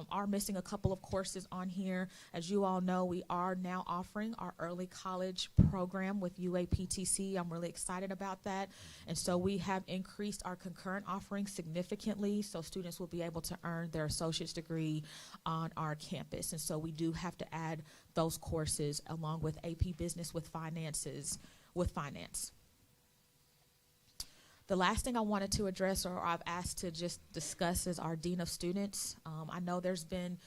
are missing a couple of courses on here. As you all know, we are now offering our early college program with UAPTC. I'm really excited about that. And so we have increased our concurrent offering significantly, so students will be able to earn their associate's degree on our campus. And so we do have to add those courses along with AP Business with finance. The last thing I wanted to address, or I've asked to just discuss, is our Dean of Students. I know there's been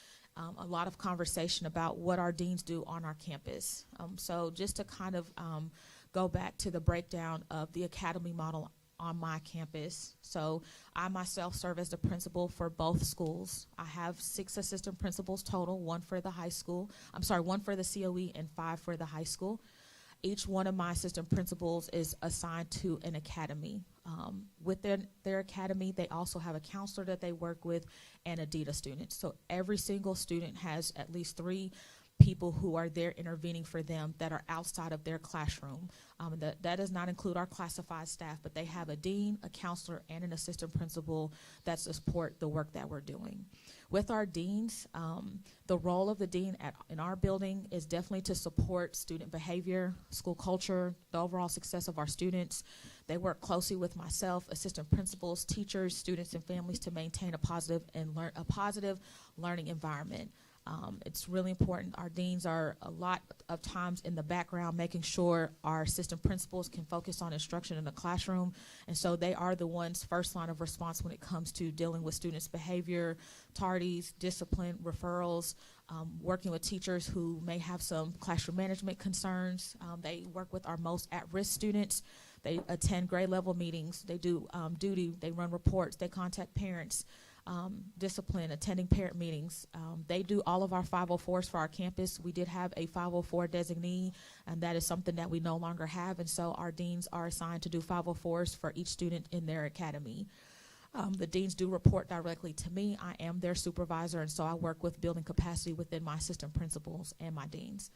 a lot of conversation about what our deans do on our campus. So just to kind of go back to the breakdown of the academy model on my campus. So I myself serve as the principal for both schools. I have 6 assistant principals total, 1 for the high school. one for the COE and 5 for the high school. Each one of my assistant principals is assigned to an academy. With their academy, they also have a counselor that they work with and a DETA student. So every single student has at least 3 people who are there intervening for them that are outside of their classroom. That does not include our classified staff, but they have a dean, a counselor, and an assistant principal that support the work that we're doing. With our deans, the role of the dean in our building is definitely to support student behavior, school culture, the overall success of our students. They work closely with myself, assistant principals, teachers, students, and families to maintain a positive learning environment. It's really important. Our deans are a lot of times in the background making sure our assistant principals can focus on instruction in the classroom. And so they are the ones first line of response when it comes to dealing with students' behavior, tardies, discipline, referrals, working with teachers who may have some classroom management concerns. They work with our most at-risk students. They attend grade level meetings. They do duty. They run reports. They contact parents. Discipline, attending parent meetings. They do all of our 504s for our campus. We did have a 504 designee, and that is something that we no longer have, and so our deans are assigned to do 504s for each student in their academy. The deans do report directly to me. I am their supervisor, and so I work with building capacity within my assistant principals and my deans.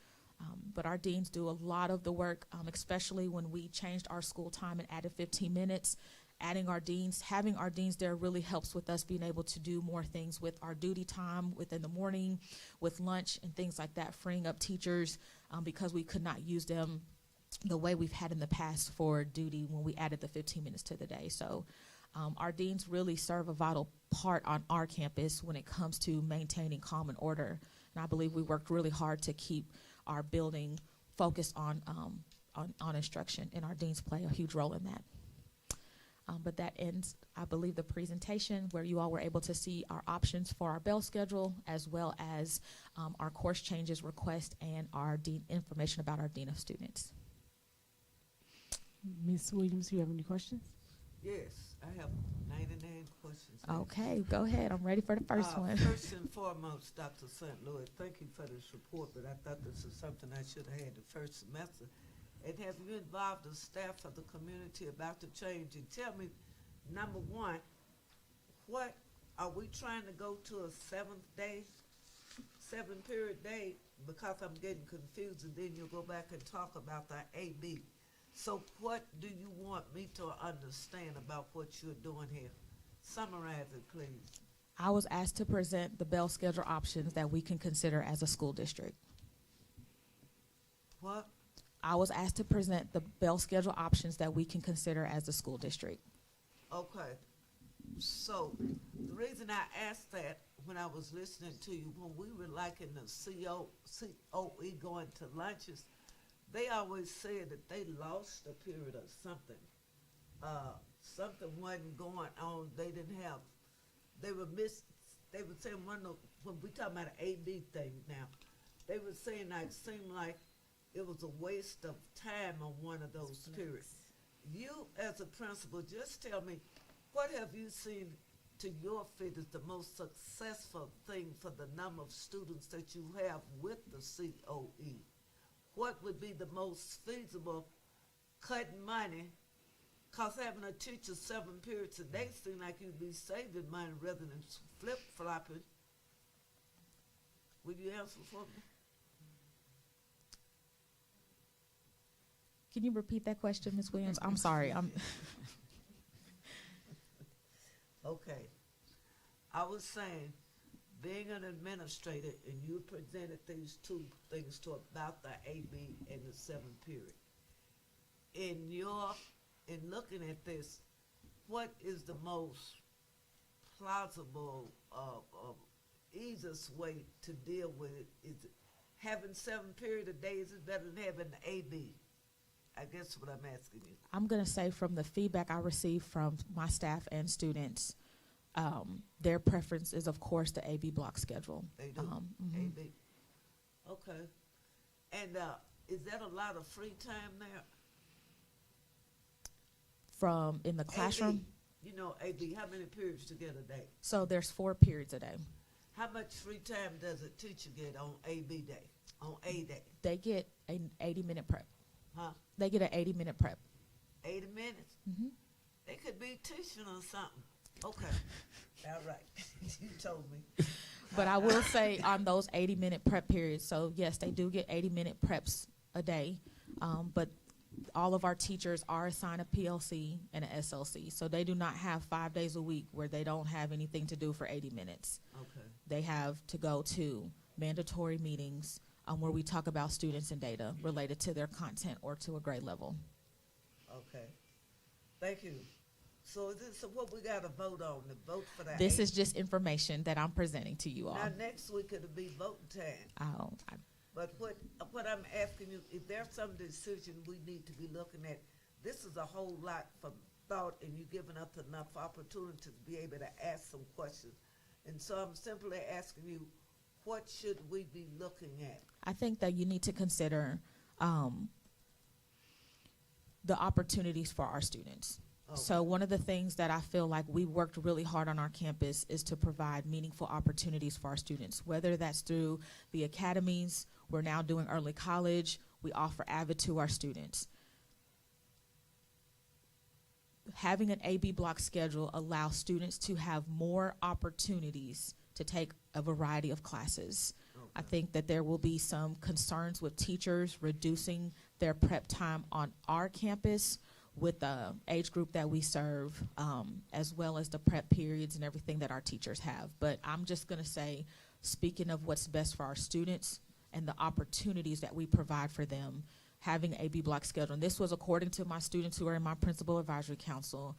But our deans do a lot of the work, especially when we changed our school time and added 15 minutes. Having our deans there really helps with us being able to do more things with our duty time within the morning, with lunch and things like that, freeing up teachers because we could not use them the way we've had in the past for duty when we added the 15 minutes to the day. So our deans really serve a vital part on our campus when it comes to maintaining calm and order. And I believe we worked really hard to keep our building focused on instruction, and our deans play a huge role in that. But that ends, I believe, the presentation where you all were able to see our options for our bell schedule, as well as our course changes request and our information about our Dean of Students. Ms. Williams, you have any questions? Yes, I have 99 questions. Okay, go ahead. I'm ready for the first one. First and foremost, Dr. St. Louis, thank you for this report, but I thought this was something I should have had the first semester. And have you involved the staff of the community about the change? And tell me, number one, what are we trying to go to a 7-period day? Because I'm getting confused, and then you'll go back and talk about the AB. So what do you want me to understand about what you're doing here? Summarize it, please. I was asked to present the bell schedule options that we can consider as a school district. What? I was asked to present the bell schedule options that we can consider as a school district. Okay. So the reason I asked that when I was listening to you, when we were like in the COE going to lunches, they always said that they lost a period or something. Something wasn't going on. They didn't have, they were saying when we talking about an AB thing now, they were saying that it seemed like it was a waste of time on one of those periods. You as a principal, just tell me, what have you seen to your fit is the most successful thing for the number of students that you have with the COE? What would be the most feasible cutting money? Because having a teacher 7 periods a day seems like you'd be saving money rather than flip-flopping. Will you answer for me? Can you repeat that question, Ms. Williams? I'm sorry. Okay. I was saying, being an administrator, and you presented these two things to about the AB and the 7 period. In looking at this, what is the most plausible, easiest way to deal with it? Is it having 7 period a day? Is it better than having the AB? I guess what I'm asking you. I'm going to say from the feedback I received from my staff and students, their preference is, of course, the AB block schedule. They do? AB. Okay. And is that a lot of free time there? From in the classroom? AB, AB, how many periods to get a day? So there's 4 periods a day. How much free time does a teacher get on AB day, on A day? They get an 80-minute prep. Huh? They get an 80-minute prep. 80 minutes? Mm-hmm. They could be teaching or something. Okay. All right. You told me. But I will say on those 80-minute prep periods, so yes, they do get 80-minute preps a day, but all of our teachers are assigned a PLC and an SLC, so they do not have 5 days a week where they don't have anything to do for 80 minutes. Okay. They have to go to mandatory meetings where we talk about students and data related to their content or to a grade level. Okay. Thank you. So what we got to vote on? The vote for that? This is just information that I'm presenting to you all. Now next week it'll be voting time. But what I'm asking you, if there's some decision we need to be looking at, this is a whole lot for thought, and you've given us enough opportunity to be able to ask some questions. And so I'm simply asking you, what should we be looking at? I think that you need to consider the opportunities for our students. Okay. So one of the things that I feel like we worked really hard on our campus is to provide meaningful opportunities for our students, whether that's through the academies. We're now doing early college. We offer AVID to our students. Having an AB block schedule allows students to have more opportunities to take a variety of classes. Okay. I think that there will be some concerns with teachers reducing their prep time on our campus with the age group that we serve, as well as the prep periods and everything that our teachers have. But I'm just gonna say, speaking of what's best for our students and the opportunities that we provide for them, having AB block schedule, and this was according to my students who are in my principal advisory council,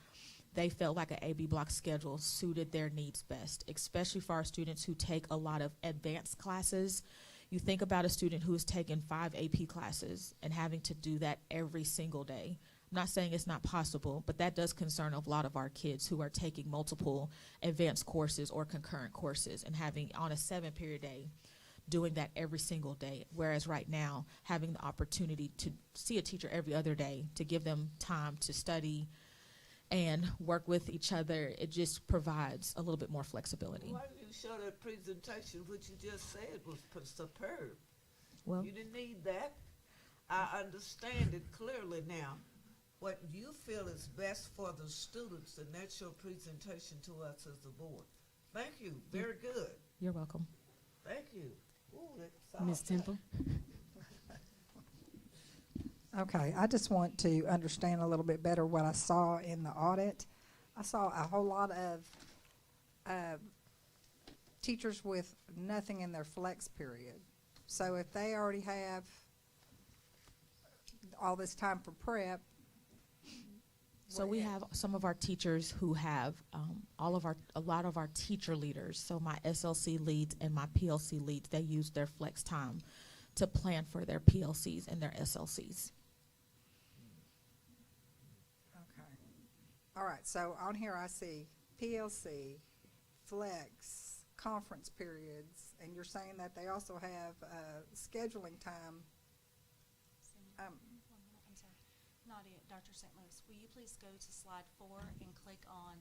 they felt like an AB block schedule suited their needs best, especially for our students who take a lot of advanced classes. You think about a student who is taking 5 AP classes and having to do that every single day. not saying it's not possible, but that does concern a lot of our kids who are taking multiple advanced courses or concurrent courses and having on a 7-period day, doing that every single day. Whereas right now, having the opportunity to see a teacher every other day, to give them time to study and work with each other, it just provides a little bit more flexibility. Why didn't you show that presentation, which you just said was superb? Well, You didn't need that. I understand it clearly now. What you feel is best for the students, and that's your presentation to us as the board. Thank you. Very good. You're welcome. Thank you. Ooh, that's Ms. Temple? Okay, I just want to understand a little bit better what I saw in the audit. I saw a whole lot of teachers with nothing in their flex period. So if they already have all this time for prep. So we have some of our teachers who have a lot of our teacher leaders. So my SLC leads and my PLC leads, they use their flex time to plan for their PLCs and their SLCs. Okay. All right, so on here I see PLC, flex, conference periods, and you're saying that they also have scheduling time. I'm sorry. Nadia, Dr. St. Louis, will you please go to slide 4 and click on,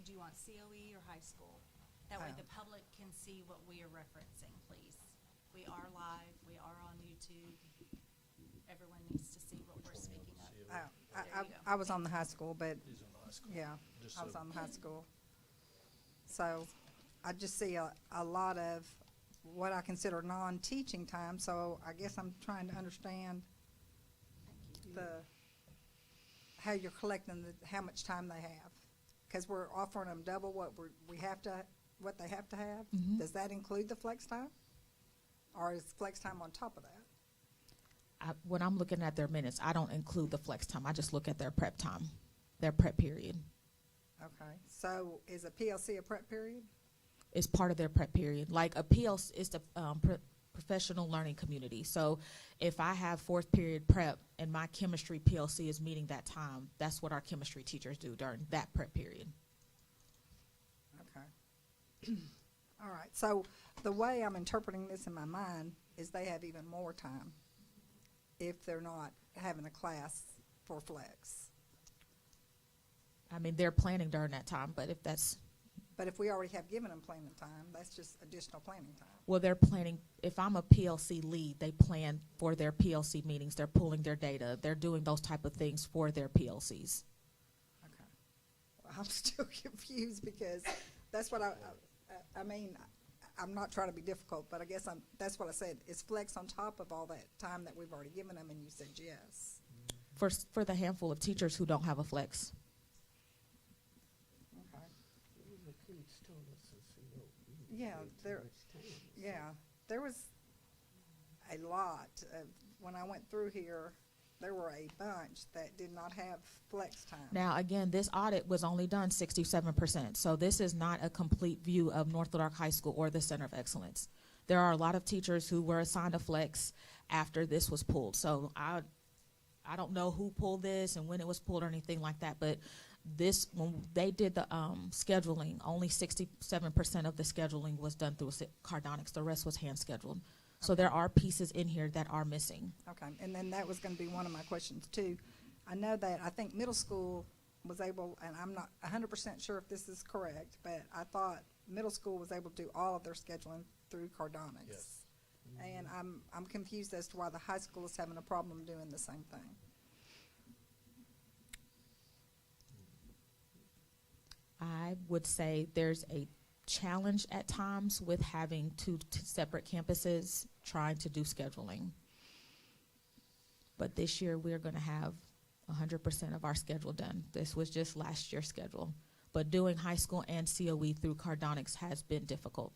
do you want COE or high school? That way the public can see what we are referencing, please. We are live, we are on YouTube. Everyone needs to see what we're speaking of. I was on the high school, but He's on the high school. yeah, Just I was so- on the high school. So I just see a lot of what I consider non-teaching time, so I guess I'm trying to understand how you're collecting how much time they have, because we're offering them double what they have to have. Mhm. Does that include the flex time, or is flex time on top of that? When I'm looking at their minutes, I don't include the flex time. I just look at their prep time, their prep period. Okay, so is a PLC a prep period? It's part of their prep period. Like a PLC is the professional learning community. So if I have 4th period prep and my chemistry PLC is meeting that time, that's what our chemistry teachers do during that prep period. Okay. All right, so the way I'm interpreting this in my mind is they have even more time if they're not having a class for flex. I mean, they're planning during that time, but if we already have given them planning time, that's just additional planning time. well, they're planning, if I'm a PLC lead, they plan for their PLC meetings, they're pulling their data, they're doing those type of things for their PLCs. Okay. Well, I'm still confused because that's what I mean, I'm not trying to be difficult, but I guess that's what I said. Is flex on top of all that time that we've already given them, and you said yes. For the handful of teachers who don't have a flex. Okay. Yeah, there was a lot of, when I went through here, there were a bunch that did not have flex time. Now, again, this audit was only done 67%, so this is not a complete view of North Little Rock High School or the Center of Excellence. There are a lot of teachers who were assigned a flex after this was pulled, so I don't know who pulled this and when it was pulled or anything like that, but this, when they did the scheduling, only 67% of the scheduling was done through Cardonics. The rest was hand scheduled. So there are pieces in here that are missing. Okay, and then that was going to be one of my questions too. I know that I think middle school was able, and I'm not 100% sure if this is correct, but I thought middle school was able to do all of their scheduling through Cardonics. Yes. And I'm confused as to why the high school is having a problem doing the same thing. I would say there's a challenge at times with having two separate campuses trying to do scheduling. But this year we're going to have 100% of our schedule done. This was just last year's schedule. But doing high school and COE through Cardonics has been difficult.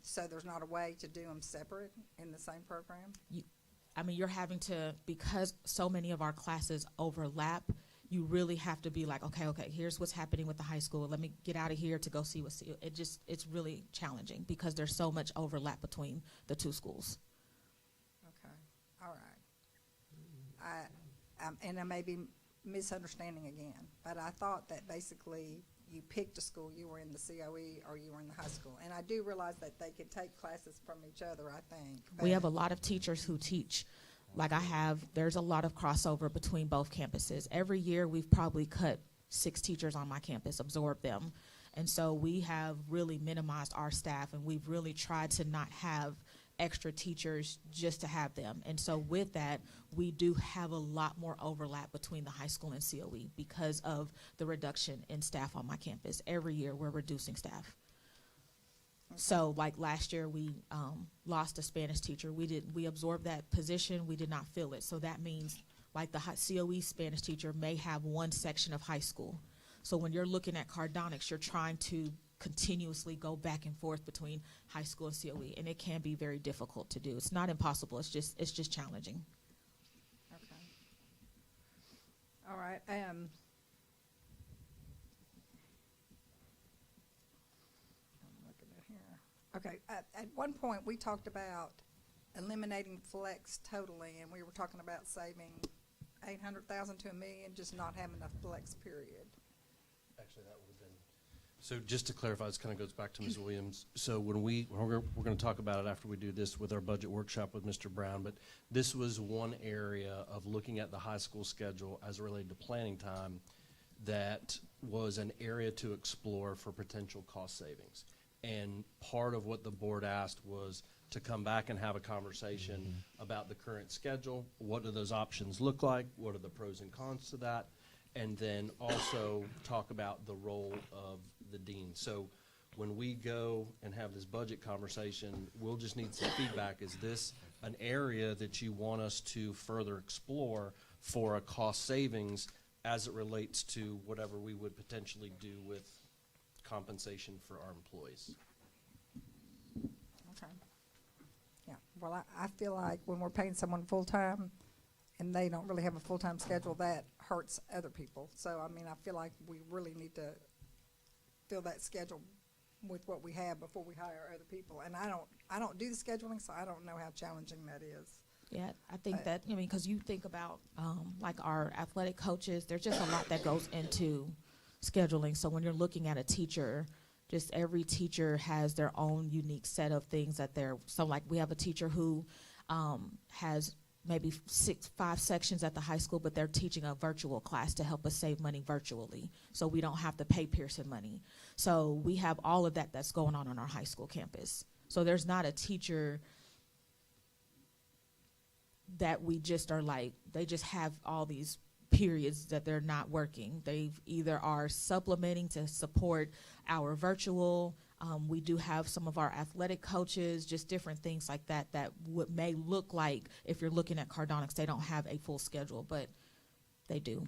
So there's not a way to do them separate in the same program? You're having to, because so many of our classes overlap, you really have to be like, okay, here's what's happening with the high school. Let me get out of here to go see what's, it's really challenging because there's so much overlap between the two schools. Okay, all right. and I may be misunderstanding again, but I thought that basically you picked a school, you were in the COE or you were in the high school. And I do realize that they could take classes from each other, I think. We have a lot of teachers who teach. Like there's a lot of crossover between both campuses. Every year we've probably cut 6 teachers on my campus, absorbed them. And so we have really minimized our staff, and we've really tried to not have extra teachers just to have them. And so with that, we do have a lot more overlap between the high school and COE because of the reduction in staff on my campus. Every year we're reducing staff. Okay. So like last year we lost a Spanish teacher. We absorbed that position. We did not fill it. So that means like the COE Spanish teacher may have one section of high school. So when you're looking at cardonics, you're trying to continuously go back and forth between high school and COE, and it can be very difficult to do. It's not impossible. It's just challenging. Okay. All right. I'm looking at here. Okay. At one point, we talked about eliminating flex totally, and we were talking about saving $800,000 to $1 million, just not having a flex period. Actually, that would have been. So just to clarify, this kind of goes back to Ms. Williams. So when we're going to talk about it after we do this with our budget workshop with Mr. Brown, but this was one area of looking at the high school schedule as it related to planning time that was an area to explore for potential cost savings. And part of what the board asked was to come back and have a conversation about the current schedule. What do those options look like? What are the pros and cons to that? And then also talk about the role of the dean. So when we go and have this budget conversation, we'll just need some feedback. Is this an area that you want us to further explore for a cost savings as it relates to whatever we would potentially do with compensation for our employees? Okay. Yeah. Well, I feel like when we're paying someone full-time and they don't really have a full-time schedule, that hurts other people. So, I mean, I feel like we really need to fill that schedule with what we have before we hire other people. And I don't do the scheduling, so I don't know how challenging that is. Yeah, I think that, because you think about like our athletic coaches, there's just a lot that goes into scheduling. So when you're looking at a teacher, just every teacher has their own unique set of things that so like we have a teacher who has maybe 5 sections at the high school, but they're teaching a virtual class to help us save money virtually. So we don't have to pay Pearson money. So we have all of that that's going on our high school campus. So there's not a teacher that we just are like, they just have all these periods that they're not working. They either are supplementing to support our virtual. We do have some of our athletic coaches, just different things like that may look like, if you're looking at cardonics, they don't have a full schedule, but they do.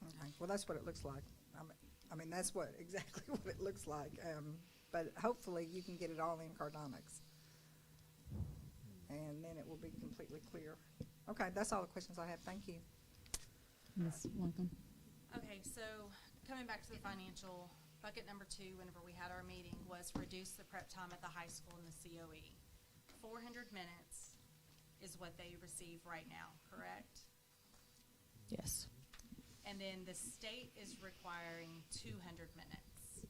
Okay. Well, that's what it looks like. I mean, that's exactly what it looks like. But hopefully you can get it all in cardonics. And then it will be completely clear. Okay, that's all the questions I have. Thank you. Ms. Lincoln. Okay, so coming back to the financial, bucket number 2, whenever we had our meeting, was reduce the prep time at the high school and the COE. 400 minutes is what they receive right now, correct? Yes. And then the state is requiring 200 minutes.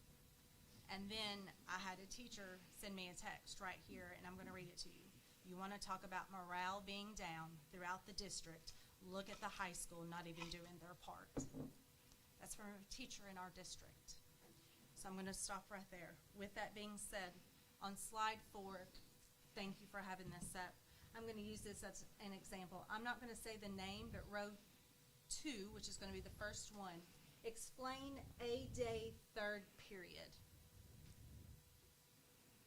And then I had a teacher send me a text right here, and I'm going to read it to you. You want to talk about morale being down throughout the district, look at the high school not even doing their part. That's from a teacher in our district. So I'm going to stop right there. With that being said, on slide 4, thank you for having this up. I'm going to use this as an example. I'm not going to say the name, but row 2, which is going to be the first one, explain a day third period.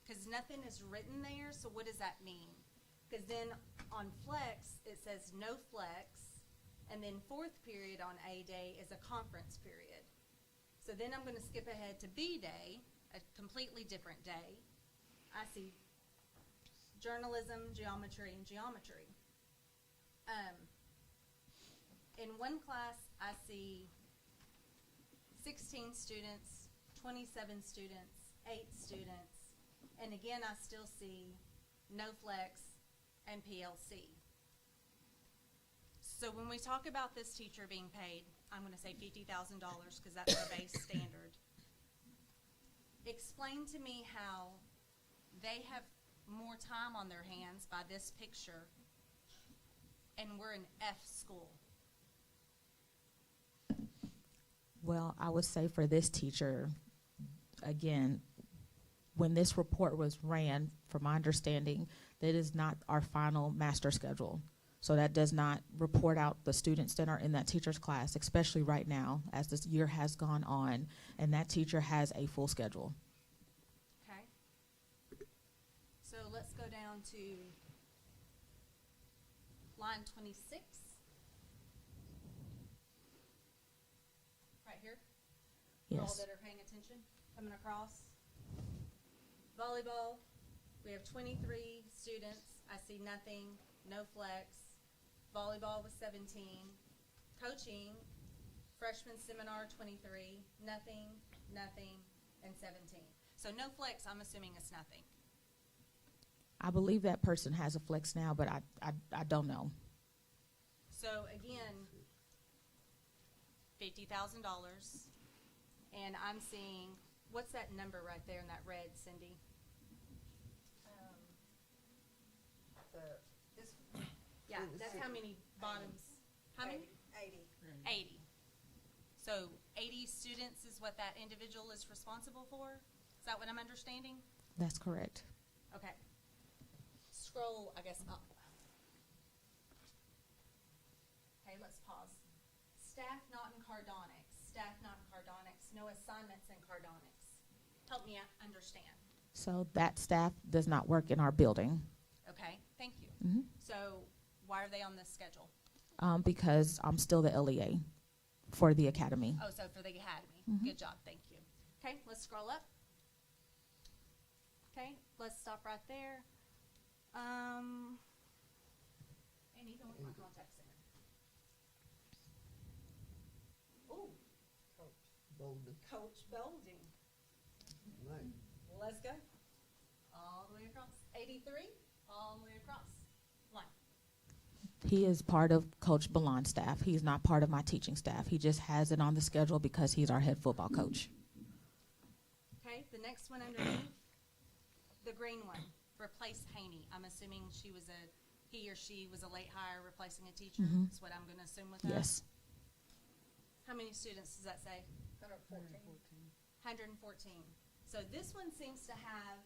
Because nothing is written there, so what does that mean? Because then on flex, it says no flex, and then 4th period on A day is a conference period. So then I'm going to skip ahead to B day, a completely different day. I see journalism, geometry, and geometry. In one class, I see 16 students, 27 students, 8 students, and again, I still see no flex and PLC. So when we talk about this teacher being paid, I'm gonna say $50,000 because that's our base standard. Explain to me how they have more time on their hands by this picture and we're an F school. Well, I would say for this teacher, again, when this report was ran, from my understanding, that is not our final master schedule. So that does not report out the students that are in that teacher's class, especially right now as this year has gone on, and that teacher has a full schedule. Okay. So let's go down to line 26. Right here. For all Yes. that are paying attention, coming across. Volleyball, we have 23 students. I see nothing, no flex. Volleyball was 17. Coaching, freshman seminar 23, nothing, nothing, and 17. So no flex, I'm assuming it's nothing. I believe that person has a flex now, but I don't know. So again, $50,000, and I'm seeing, what's that number right there in that red, Cindy? Yeah, that's how many bottoms, how many? 80. 80. So 80 students is what that individual is responsible for? Is that what I'm understanding? That's correct. Okay. Scroll, I guess, up. Okay, let's pause. Staff not in cardonics. Staff not in cardonics. No assignments in cardonics. Help me understand. So that staff does not work in our building. Okay, thank you. Mhm. So why are they on this schedule? Because I'm still the LEA for the academy. Oh, so for the academy. Mhm. Good job, thank you. Okay, let's scroll up. Okay, let's stop right there. And even with my contact center. Ooh, Coach Bolding. Right. Let's go. All the way across. 83, all the way across. Line. He is part of Coach Ballon's staff. He's not part of my teaching staff. He just has it on the schedule because he's our head football coach. Okay, the next one underneath, the green one, replace Haney. I'm assuming he or she was a late hire replacing a teacher. Mhm. That's what I'm going to assume with that. Yes. How many students does that say? 114. 114. So this one seems to have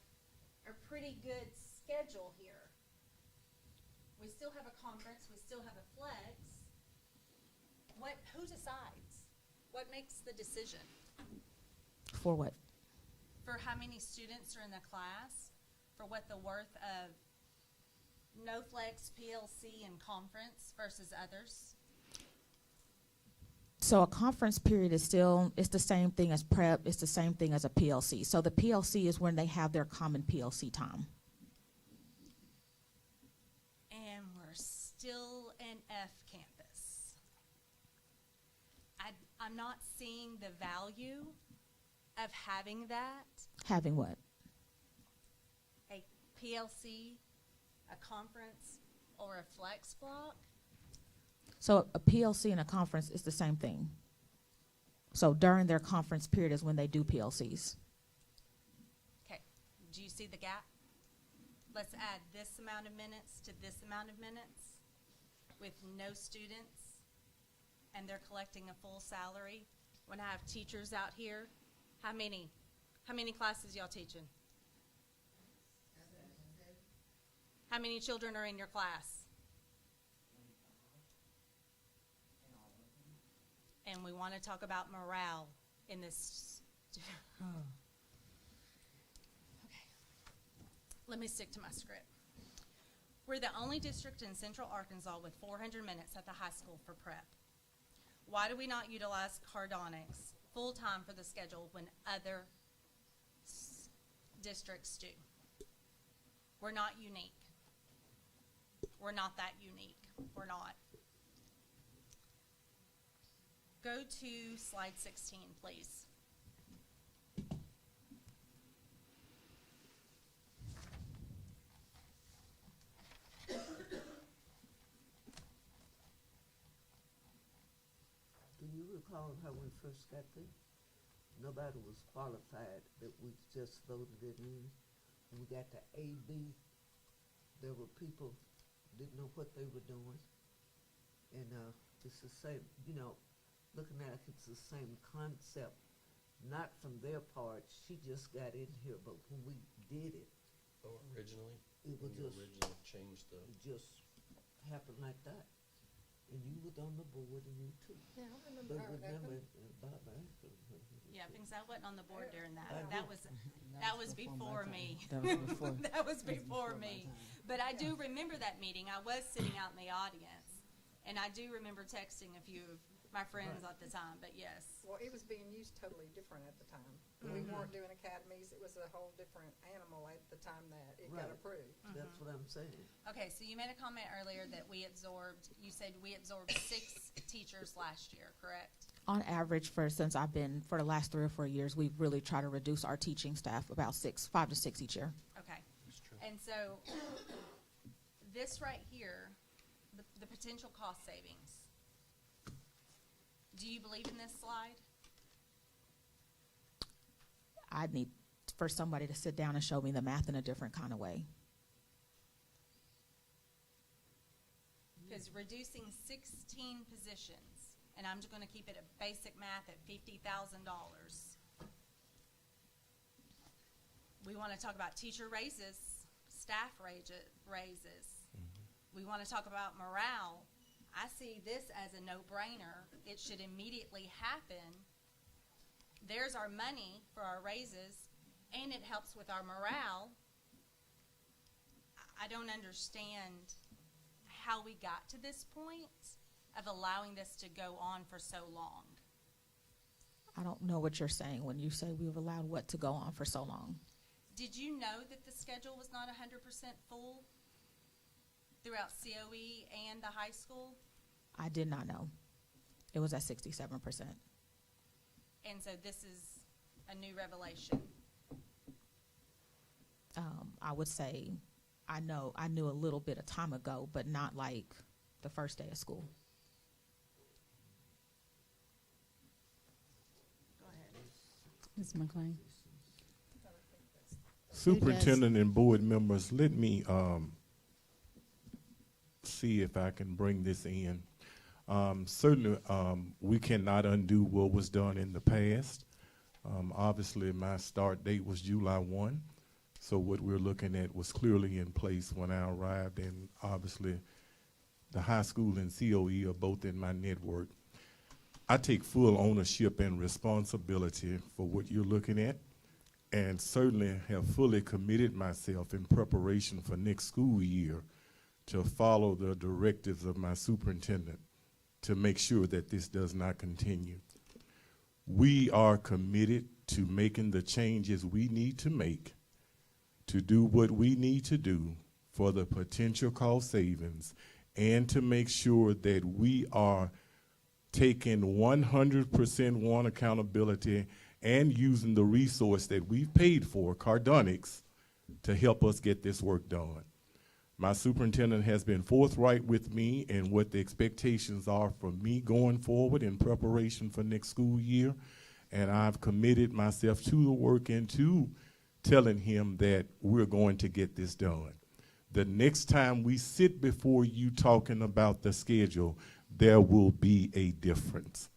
a pretty good schedule here. We still have a conference. We still have a flex. Who decides? What makes the decision? For what? For how many students are in the class, for what the worth of no flex, PLC, and conference versus others? So a conference period is it's the same thing as prep, it's the same thing as a PLC. So the PLC is when they have their common PLC time. And we're still an F campus. I'm not seeing the value of having that. Having what? A PLC, a conference, or a flex block. So a PLC and a conference is the same thing. So during their conference period is when they do PLCs. Okay, do you see the gap? Let's add this amount of minutes to this amount of minutes with no students, and they're collecting a full salary. When I have teachers out here, how many classes y'all teaching? How many children are in your class? And we want to talk about morale in this. Okay. Let me stick to my script. We're the only district in Central Arkansas with 400 minutes at the high school for prep. Why do we not utilize cardonics full-time for the schedule when other districts do? We're not unique. We're not that unique. We're not. Go to slide 16, please. recall how we first got there? Nobody was qualified, that we just voted it in. When we got to AB, there were people didn't know what they were doing. And it's the same, looking at it, it's the same concept. Not from their part, she just got in here, but when we did it, Originally, it was when you just, originally changed the. it just happened like that. And you was on the board and you too. Yeah, I remember But how it remember, happened. Bob Ashton. Yeah, because I wasn't on the board during that. I That know. was before me. That was before. That was before me. But I do remember that meeting. I was sitting out in the audience, and I do remember texting a few of my friends at the time. But yes. Well, it was being used totally different at the time. We weren't doing academies. It was a whole different animal at the time that it got Right. approved. That's what I'm saying. Okay, so you made a comment earlier that you said we absorbed 6 teachers last year, correct? On average, for the last 3 or 4 years, we've really tried to reduce our teaching staff about 5 to 6 each year. Okay. And so this right here, the potential cost savings. Do you believe in this slide? I need for somebody to sit down and show me the math in a different kind of way. Because reducing 16 positions, and I'm just going to keep it at basic math at $50,000. We want to talk about teacher raises, staff raises. We want to talk about morale. I see this as a no-brainer. It should immediately happen. There's our money for our raises, and it helps with our morale. I don't understand how we got to this point of allowing this to go on for so long. I don't know what you're saying when you say we've allowed what to go on for so long. Did you know that the schedule was not 100% full throughout COE and the high school? I did not know. It was at 67%. And so this is a new revelation. I would say I knew a little bit of time ago, but not like the first day of school. Go ahead. Ms. McLean. Superintendent and board members, let me see if I can bring this in. Certainly, we cannot undo what was done in the past. Obviously, my start date was July 1, so what we're looking at was clearly in place when I arrived, and obviously, the high school and COE are both in my network. I take full ownership and responsibility for what you're looking at, and certainly have fully committed myself in preparation for next school year to follow the directives of my superintendent to make sure that this does not continue. We are committed to making the changes we need to make to do what we need to do for the potential cost savings and to make sure that we are taking 100% accountability and using the resource that we've paid for, Cardonics, to help us get this work done. My superintendent has been forthright with me in what the expectations are for me going forward in preparation for next school year, and I've committed myself to the work and to telling him that we're going to get this done. The next time we sit before you talking about the schedule, there will be a difference.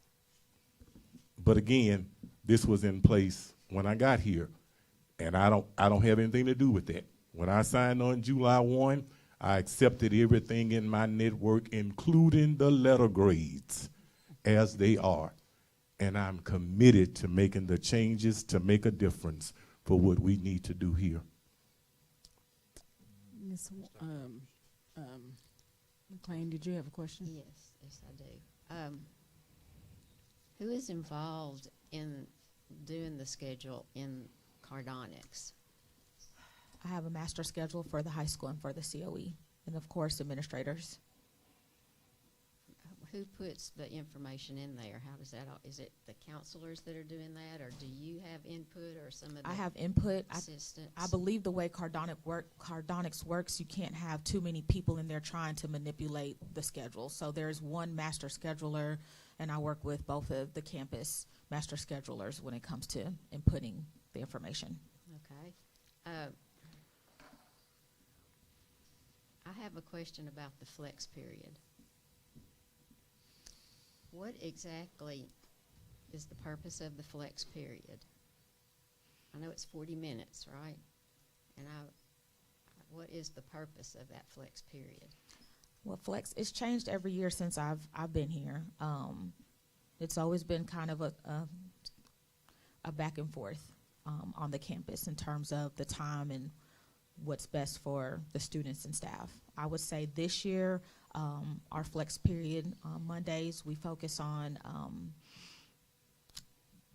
But again, this was in place when I got here, and I don't have anything to do with that. When I signed on July 1, I accepted everything in my network, including the letter grades, as they are. And I'm committed to making the changes to make a difference for what we need to do here. Ms. McLean, did you have a question? Yes, I do. Who is involved in doing the schedule in Cardonics? I have a master schedule for the high school and for the COE, and of course, administrators. Who puts the information in there? How does that, is it the counselors that are doing that, or do you have input, or some of the I have input. assistants? I believe the way Cardonics works, you can't have too many people in there trying to manipulate the schedule. So there's one master scheduler, and I work with both of the campus master schedulers when it comes to inputting the information. Okay. I have a question about the flex period. What exactly is the purpose of the flex period? I know it's 40 minutes, right? And what is the purpose of that flex period? Well, flex, it's changed every year since I've been here. It's always been kind of a back and forth on the campus in terms of the time and what's best for the students and staff. I would say this year, our flex period, Mondays, we focus on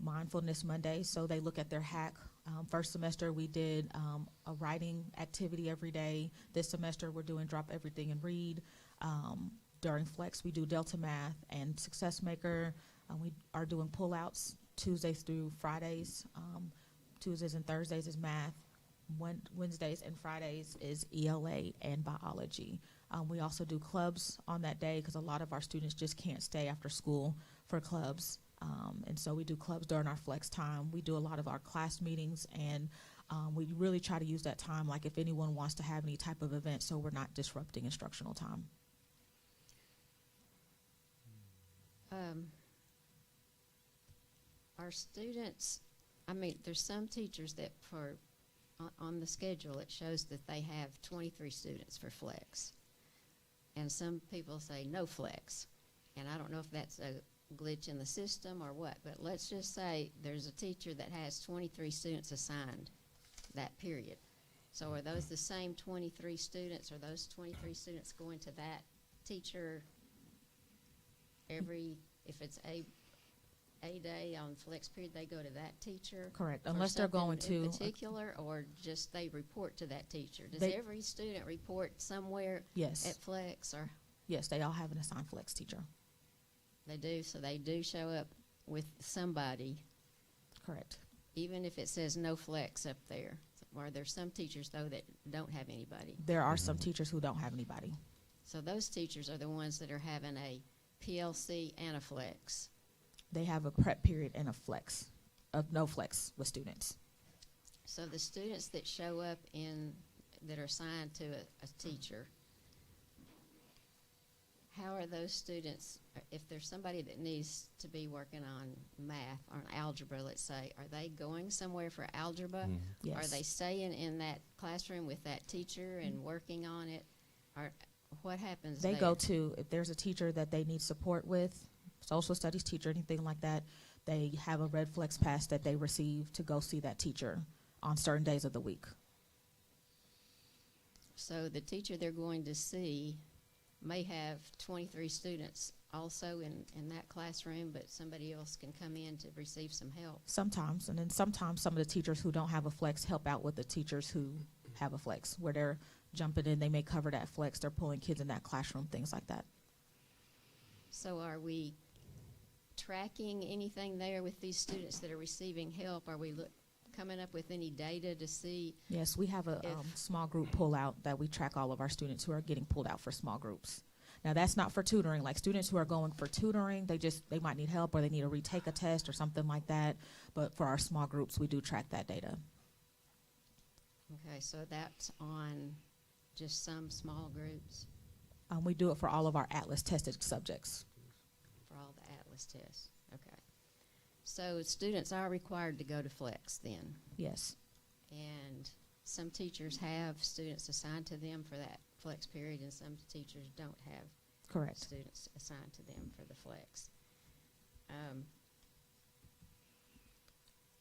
Mindfulness Mondays, so they look at their hack. First semester, we did a writing activity every day. This semester, we're doing Drop Everything and Read. During flex, we do Delta Math and Success Maker. We are doing pullouts Tuesdays through Fridays. Tuesdays and Thursdays is math. Wednesdays and Fridays is ELA and biology. We also do clubs on that day because a lot of our students just can't stay after school for clubs. And so we do clubs during our flex time. We do a lot of our class meetings, and we really try to use that time like if anyone wants to have any type of event so we're not disrupting instructional time. Our students, I mean, there's some teachers that on the schedule it shows that they have 23 students for flex. And some people say no flex. And I don't know if that's a glitch in the system or what, but let's just say there's a teacher that has 23 students assigned that period. So are those the same 23 students? Are those 23 students going to that teacher if it's a day on flex period, they go to that teacher? Correct, for unless they're going something to in particular, or just they report to that teacher? Does They- every student report somewhere Yes. at flex, or Yes, they all have an assigned flex teacher. they do? So they do show up with somebody, Correct. even if it says no flex up there. Or there's some teachers though that don't have anybody. There are some teachers who don't have anybody. So those teachers are the ones that are having a PLC and a flex. They have a prep period and a flex, of no flex with students. So the students that show up that are assigned to a teacher, how are those students, if there's somebody that needs to be working on math or algebra, let's say, are they going somewhere for algebra? Yes. Are they staying in that classroom with that teacher and working on it? Or what happens They there? go to, if there's a teacher that they need support with, social studies teacher, anything like that, they have a red flex pass that they receive to go see that teacher on certain days of the week. So the teacher they're going to see may have 23 students also in that classroom, but somebody else can come in to receive some help. Sometimes, and then sometimes some of the teachers who don't have a flex help out with the teachers who have a flex, where they're jumping in, they may cover that flex, they're pulling kids in that classroom, things like that. So are we tracking anything there with these students that are receiving help? Are we coming up with any data to see? Yes, we have a small group pull out that we track all of our students who are getting pulled out for small groups. Now that's not for tutoring. Like students who are going for tutoring, they might need help or they need to retake a test or something like that. But for our small groups, we do track that data. Okay, so that's on just some small groups We do it for all of our Atlas tested subjects. for all the Atlas tests. Okay. So students are required to go to flex then? Yes. And some teachers have students assigned to them for that flex period, and some teachers don't have Correct. students assigned to them for the flex.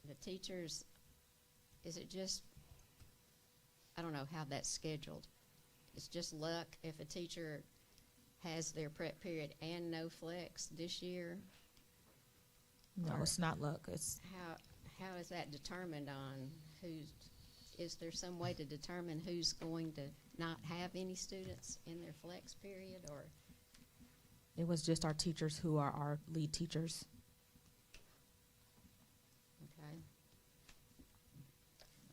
The teachers, is it just, I don't know how that's scheduled. It's just luck if a teacher has their prep period and no flex this year? No, Or it's not luck. It's how is that determined on is there some way to determine who's going to not have any students in their flex period, or? It was just our teachers who are our lead teachers. Okay.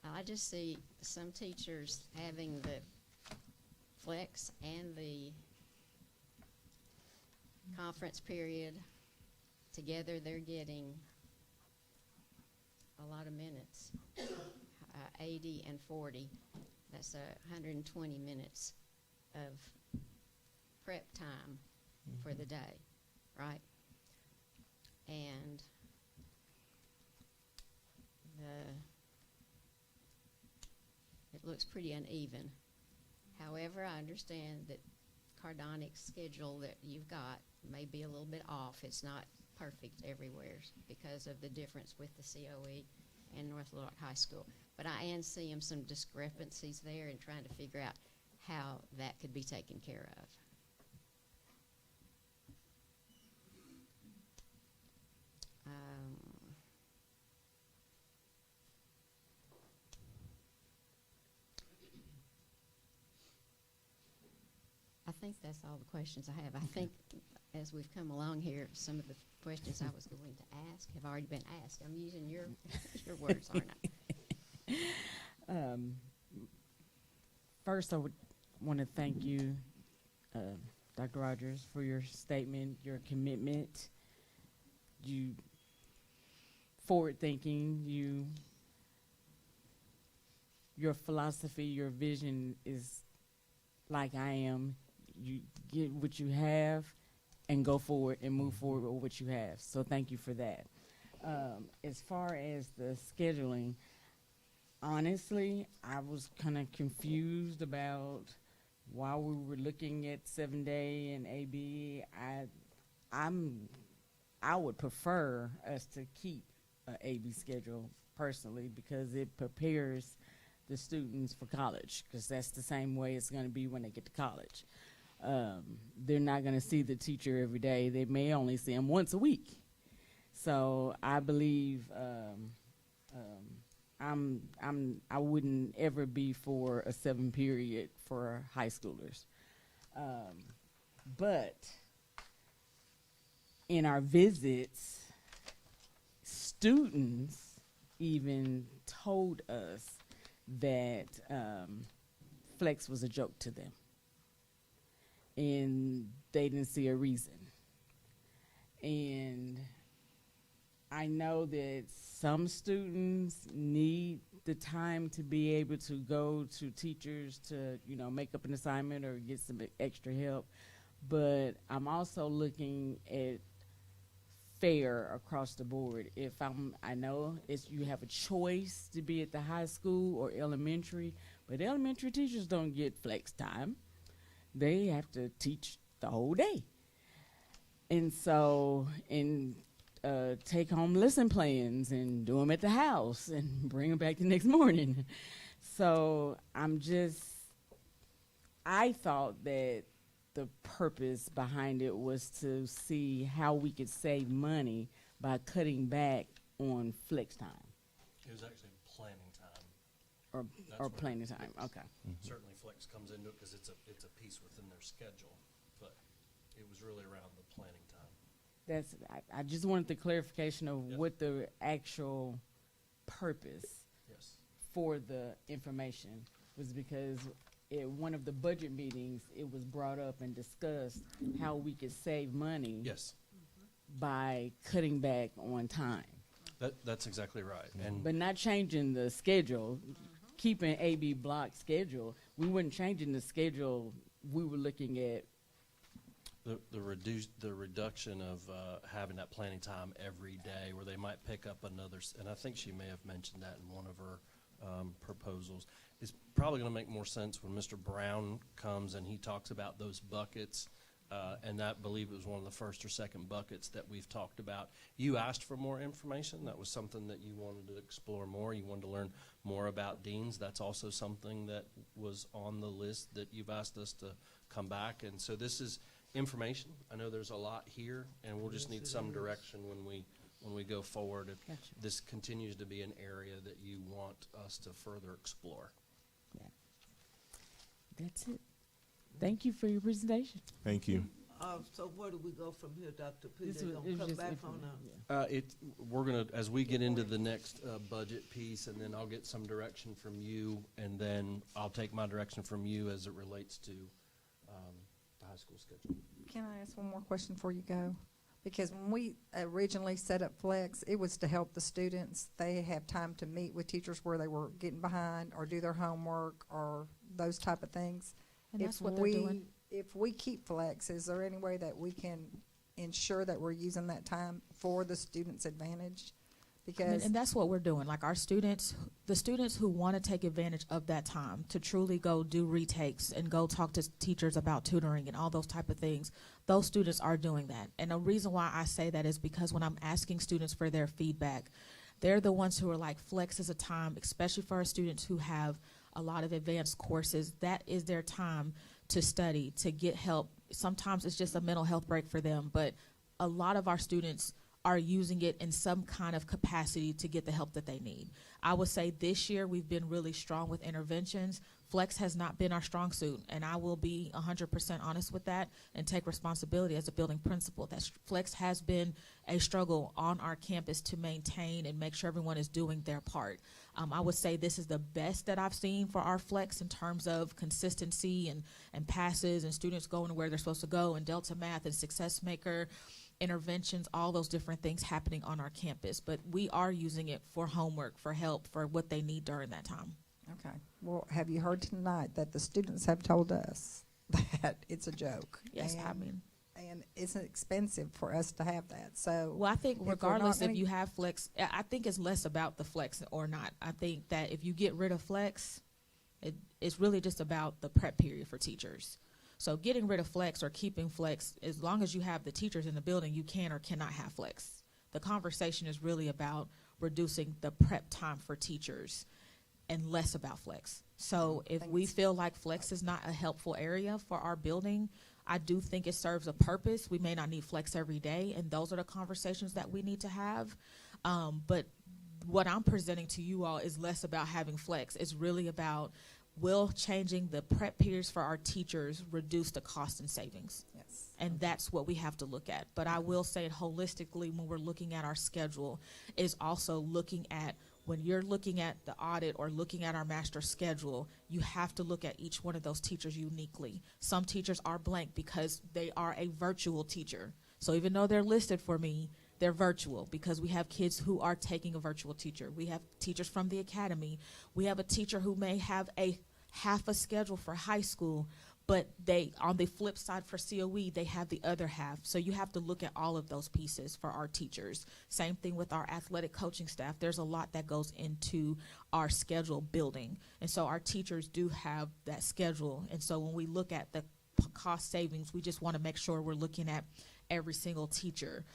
I just see some teachers having the flex and the conference period Together, they're getting a lot of minutes, 80 and 40. That's 120 minutes of prep time for the day, right? And it looks pretty uneven. However, I understand that Cardonic's schedule that you've got may be a little bit off. It's not perfect everywhere because of the difference with the COE and North Little Rock High School. But I am seeing some discrepancies there and trying to figure out how that could be taken care of. I think that's all the questions I have. I think as we've come along here, some of the questions I was going to ask have already been asked. I'm using your words, aren't I? First, I would want to thank you, Dr. Rogers, for your statement, your commitment, you forward-thinking, your philosophy, your vision is like I am. You get what you have and go forward and move forward with what you have. So thank you for that. As far as the scheduling, honestly, I was kind of confused about while we were looking at 7-day and AB. I would prefer us to keep an AB schedule personally because it prepares the students for college, because that's the same way it's going to be when they get to college. They're not going to see the teacher every day. They may only see them once a week. So I believe I wouldn't ever be for a 7 period for high schoolers. But in our visits, students even told us that flex was a joke to them, and they didn't see a reason. And I know that some students need the time to be able to go to teachers to, make up an assignment or get some extra help, but I'm also looking at fair across the board. I know you have a choice to be at the high school or elementary, but elementary teachers don't get flex time. They have to teach the whole day. And so, take home lesson plans and do them at the house and bring them back the next morning. So I thought that the purpose behind it was to see how we could save money by cutting back on flex time. It was actually planning time. Or planning time, okay. Certainly flex comes into it because it's a piece within their schedule, but it was really around the planning time. I just wanted the clarification of what the actual purpose for the information was, because at one of the budget meetings, it was brought up and discussed how we could save money by cutting back on time. That's exactly right. But not changing the schedule, keeping AB block schedule. We weren't changing the schedule. We were looking at the reduction of having that planning time every day, where they might pick up another, and I think she may have mentioned that in one of her proposals. It's probably going to make more sense when Mr. Brown comes and he talks about those buckets, and I believe it was one of the first or second buckets that we've talked about. You asked for more information. That was something that you wanted to explore more. You wanted to learn more about deans. That's also something that was on the list that you've asked us to come back. And so this is information. I know there's a lot here, and we'll just need some direction when we go forward. If this continues to be an area that you want us to further explore. Yeah. That's it. Thank you for your presentation. Thank you. So where do we go from here, Dr. P? This They're was- gonna it was come just back on We're gonna, as we get into the next budget piece, and then I'll get some direction from you, and then I'll take my direction from you as it relates to the high school schedule. Can I ask one more question before you go? Because when we originally set up Flex, it was to help the students. They have time to meet with teachers where they were getting behind or do their homework or those type of things. And that's what they're doing. If we keep Flex, is there any way that we can ensure that we're using that time for the students' advantage? Because And that's what we're doing. Like our students, the students who want to take advantage of that time to truly go do retakes and go talk to teachers about tutoring and all those type of things, those students are doing that. And the reason why I say that is because when I'm asking students for their feedback, they're the ones who are like, Flex is a time, especially for our students who have a lot of advanced courses, that is their time to study, to get help. Sometimes it's just a mental health break for them, but a lot of our students are using it in some kind of capacity to get the help that they need. I would say this year we've been really strong with interventions. Flex has not been our strong suit, and I will be 100% honest with that and take responsibility as a building principal. That Flex has been a struggle on our campus to maintain and make sure everyone is doing their part. I would say this is the best that I've seen for our Flex in terms of consistency and passes and students going where they're supposed to go, and Delta Math and Success Maker interventions, all those different things happening on our campus. But we are using it for homework, for help, for what they need during that time. okay, well, have you heard tonight that the students have told us that it's a joke? Yes, I mean. And it's expensive for us to have that. So, Well, I think if we're not regardless if gonna- you have Flex, I think it's less about the Flex or not. I think that if you get rid of Flex, it's really just about the prep period for teachers. So getting rid of Flex or keeping Flex, as long as you have the teachers in the building, you can or cannot have Flex. The conversation is really about reducing the prep time for teachers and less about Flex. So if we feel like Flex is not a helpful area for our building, I do think it serves a purpose. We may not need Flex every day, and those are the conversations that we need to have. But what I'm presenting to you all is less about having Flex. It's really about, will changing the prep periods for our teachers reduce the cost and savings? Yes. And that's what we have to look at. But I will say it holistically when we're looking at our schedule is also looking at, when you're looking at the audit or looking at our master schedule, you have to look at each one of those teachers uniquely. Some teachers are blank because they are a virtual teacher. So even though they're listed for me, they're virtual because we have kids who are taking a virtual teacher. We have teachers from the academy. We have a teacher who may have a half a schedule for high school, but they, on the flip side for COE, they have the other half. So you have to look at all of those pieces for our teachers. Same thing with our athletic coaching staff. There's a lot that goes into our schedule building. And so our teachers do have that schedule. And so when we look at the cost savings, we just want to make sure we're looking at every single teacher.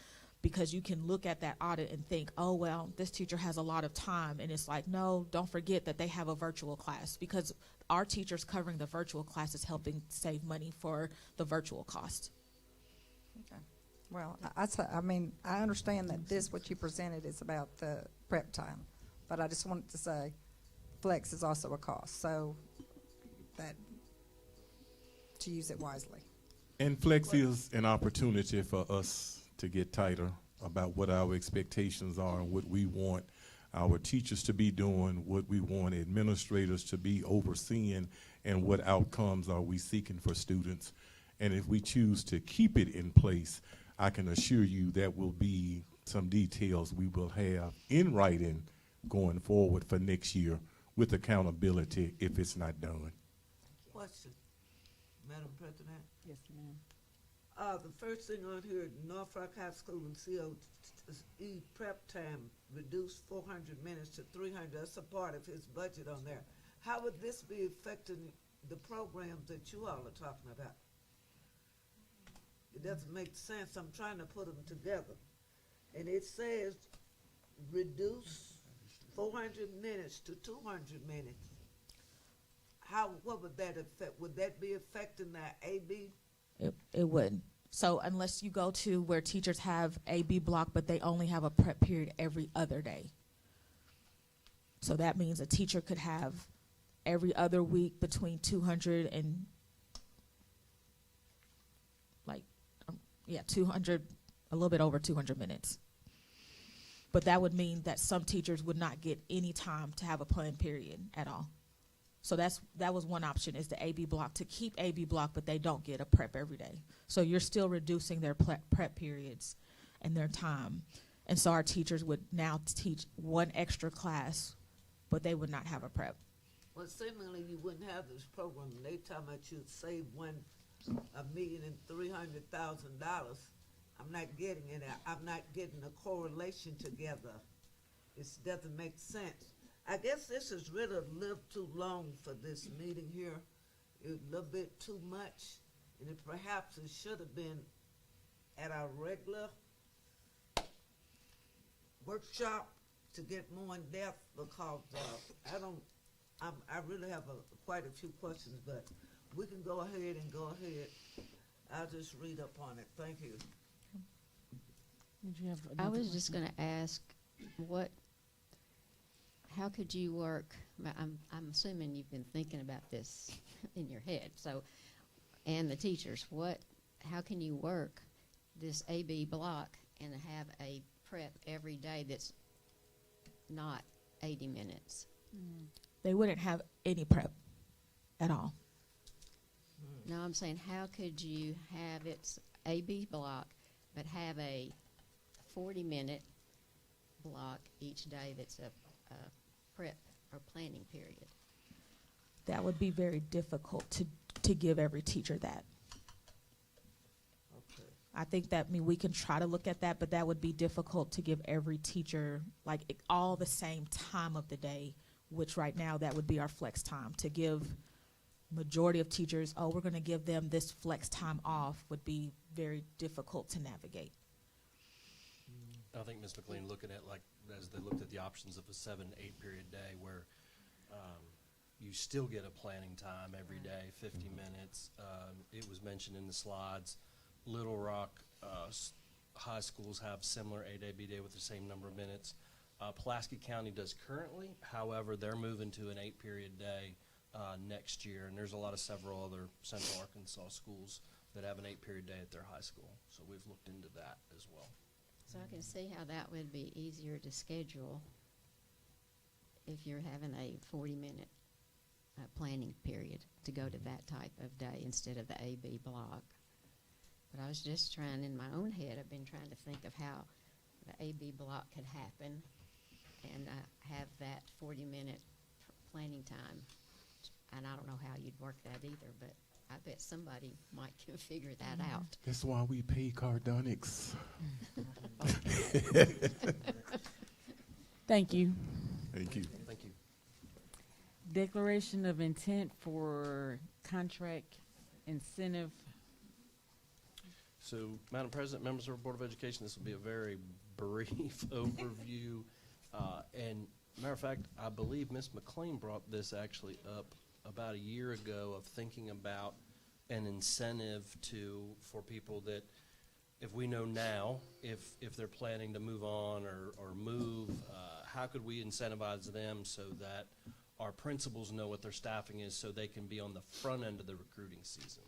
Because you can look at that audit and think, oh, well, this teacher has a lot of time. And it's like, no, don't forget that they have a virtual class, because our teachers covering the virtual class is helping save money for the virtual cost. Okay. Well, I understand that this, what you presented, is about the prep time. But I just wanted to say Flex is also a cost. So that, to use it wisely. And Flex is an opportunity for us to get tighter about what our expectations are and what we want our teachers to be doing, what we want administrators to be overseeing, and what outcomes are we seeking for students. And if we choose to keep it in place, I can assure you that will be some details we will have in writing going forward for next year with accountability if it's not done. Question, Madam President. Yes, ma'am. The first thing on here, North Rock High School and COE prep time reduced 400 minutes to 300. That's a part of his budget on there. How would this be affecting the programs that you all are talking about? It doesn't make sense. I'm trying to put them together. And it says reduce 400 minutes to 200 minutes. What would that affect? Would that be affecting the AB? It would. So unless you go to where teachers have AB block, but they only have a prep period every other day. So that means a teacher could have every other week between 200 and 200, a little bit over 200 minutes. But that would mean that some teachers would not get any time to have a planned period at all. So that was one option, is the AB block, to keep AB block, but they don't get a prep every day. So you're still reducing their prep periods. and their time. And so our teachers would now teach one extra class, but they would not have a prep. Well, seemingly you wouldn't have this program. They talking about you'd save $1,300,000. I'm not getting it. I'm not getting a correlation together. It doesn't make sense. I guess this is really a little too long for this meeting here. It's a little bit too much, and perhaps it should have been at our regular workshop to get more in depth, because I really have quite a few questions, but we can go ahead. I'll just read up on it. Thank you. Did you have I another was just question? going to ask, how could you work? I'm assuming you've been thinking about this in your head. So, and the teachers, how can you work this AB block and have a prep every day that's not 80 minutes? They wouldn't have any prep at all. No, I'm saying, how could you have its AB block, but have a 40-minute block each day that's a prep or planning period? That would be very difficult to give every teacher that. Okay. I think that, we can try to look at that, but that would be difficult to give every teacher all the same time of the day, which right now that would be our flex time. To give majority of teachers, we're going to give them this flex time off, would be very difficult to navigate. I think Ms. McLean looking at, as they looked at the options of a 7 to 8 period day where you still get a planning time every day, 50 minutes. It was mentioned in the slides, Little Rock high schools have similar 8 AB day with the same number of minutes. Pulaski County does currently, however, they're moving to an 8 period day next year, and there's several other Central Arkansas schools that have an 8 period day at their high school. So we've looked into that as well. So I can see how that would be easier to schedule if you're having a 40-minute planning period to go to that type of day instead of the AB block. But I was just trying, in my own head, I've been trying to think of how the AB block could happen and have that 40-minute planning time. And I don't know how you'd work that either, but I bet somebody might can figure that out. That's why we pay Cardonics. Thank you. Thank you. Thank you. Declaration of intent for contract incentive. So, Madam President, members of the Board of Education, this will be a very brief overview. And matter of fact, I believe Ms. McLean brought this actually up about a year ago, of thinking about an incentive for people that, if we know now, if they're planning to move on or move, how could we incentivize them so that our principals know what their staffing is, so they can be on the front end of the recruiting season?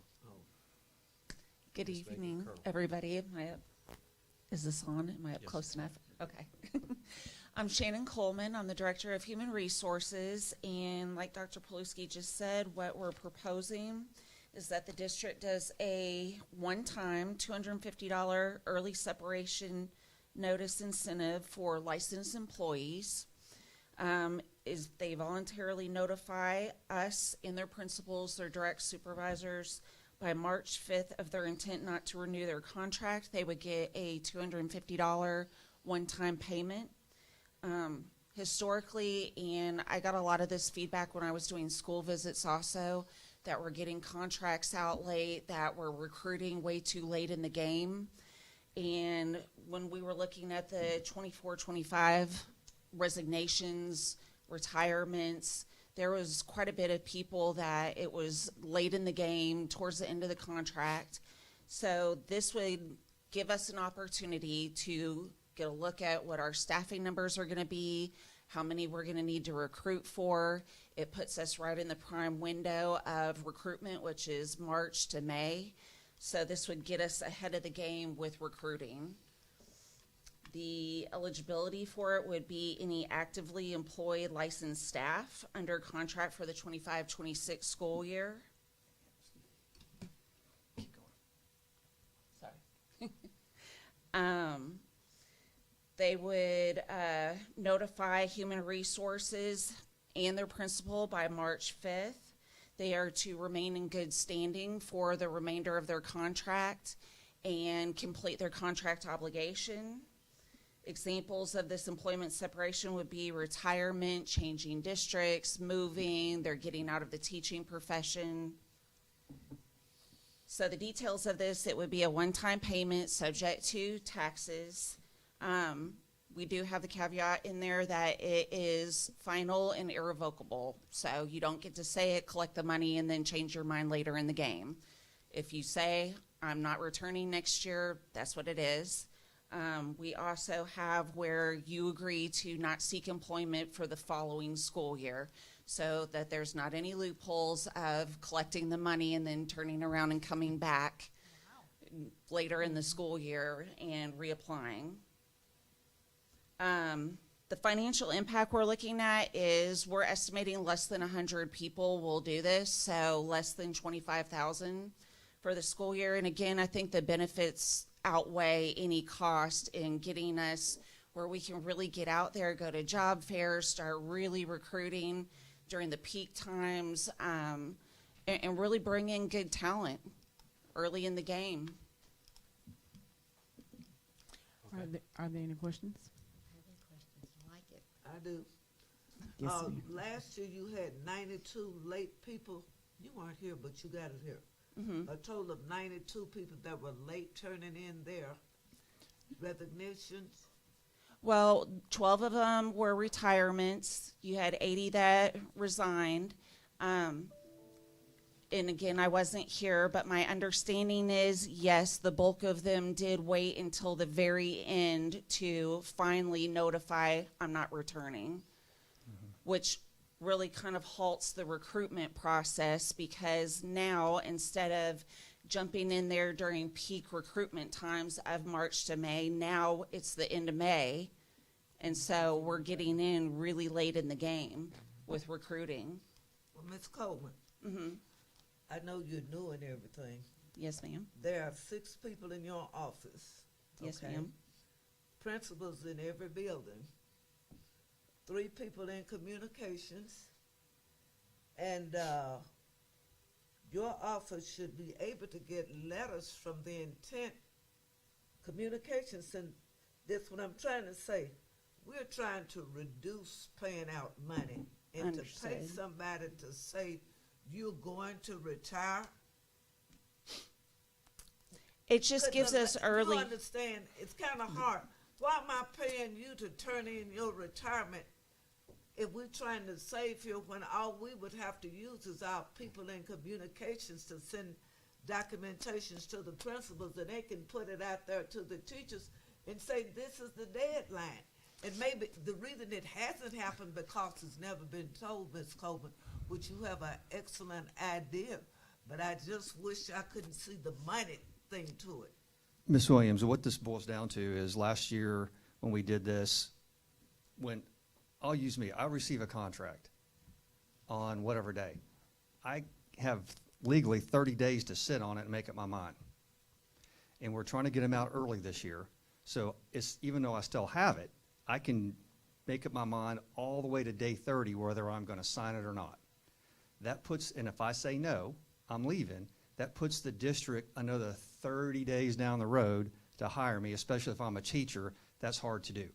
Good Ms. evening, Megan Curl. everybody. Is this on? Am I up Yes. close enough? Okay. I'm Shannon Coleman. I'm the Director of Human Resources, and like Dr. Paluski just said, what we're proposing is that the district does a one-time $250 early separation notice incentive for licensed employees. Is they voluntarily notify us and their principals, their direct supervisors, by March 5th of their intent not to renew their contract. They would get a $250 one-time payment. Historically, and I got a lot of this feedback when I was doing school visits also, that we're getting contracts out late, that we're recruiting way too late in the game. And when we were looking at the 24-25 resignations, retirements, there was quite a bit of people that it was late in the game, towards the end of the contract. So this would give us an opportunity to get a look at what our staffing numbers are going to be, how many we're going to need to recruit for. It puts us right in the prime window of recruitment, which is March to May. So this would get us ahead of the game with recruiting. The eligibility for it would be any actively employed licensed staff under contract for the 25-26 school year. Sorry. They would notify Human Resources and their principal by March 5th. They are to remain in good standing for the remainder of their contract and complete their contract obligation. Examples of this employment separation would be retirement, changing districts, moving, they're getting out of the teaching profession. So the details of this, it would be a one-time payment subject to taxes. We do have the caveat in there that it is final and irrevocable. So you don't get to say it, collect the money, and then change your mind later in the game. If you say, I'm not returning next year, that's what it is. We also have where you agree to not seek employment for the following school year, so that there's not any loopholes of collecting the money and then turning around and coming back later in the school year and reapplying. The financial impact we're looking at is we're estimating less than 100 people will do this, so less than 25,000 for the school year. And again, I think the benefits outweigh any cost in getting us where we can really get out there, go to job fairs, start really recruiting during the peak times, and really bring in good talent early in the game. Are there any questions? I do. Yes, ma'am. Last year you had 92 late people. You weren't here, but you got it here. Mm-hmm. A total of 92 people that were late turning in their resignations. Well, 12 of them were retirements. You had 80 that resigned. And again, I wasn't here, but my understanding is, yes, the bulk of them did wait until the very end to finally notify, I'm not returning, which really kind of halts the recruitment process, because now instead of jumping in there during peak recruitment times of March to May, now it's the end of May. And so we're getting in really late in the game with recruiting. Well, Ms. Coleman, Mm-hmm. I know you're new and everything. Yes, ma'am. There are 6 people in your office. Yes, okay? ma'am. Principals in every building. 3 people in communications. And your office should be able to get letters from the intent communications. And that's what I'm trying to say. We're trying to reduce paying out money. And to pay Understood. somebody to say, you're going to retire. It just gives us early. You understand, it's kind of hard. Why am I paying you to turn in your retirement if we're trying to save you when all we would have to use is our people in communications to send documentations to the principals, and they can put it out there to the teachers and say, this is the deadline. And maybe the reason it hasn't happened because it's never been told, Ms. Coleman, which you have an excellent idea, but I just wish I couldn't see the money thing to it. Ms. Williams, what this boils down to is last year when we did this, I'll use me, I receive a contract on whatever day. I have legally 30 days to sit on it and make up my mind. And we're trying to get them out early this year. So it's, even though I still have it, I can make up my mind all the way to day 30 whether I'm going to sign it or not. That puts, and if I say no, I'm leaving, that puts the district another 30 days down the road to hire me, especially if I'm a teacher. That's hard to do.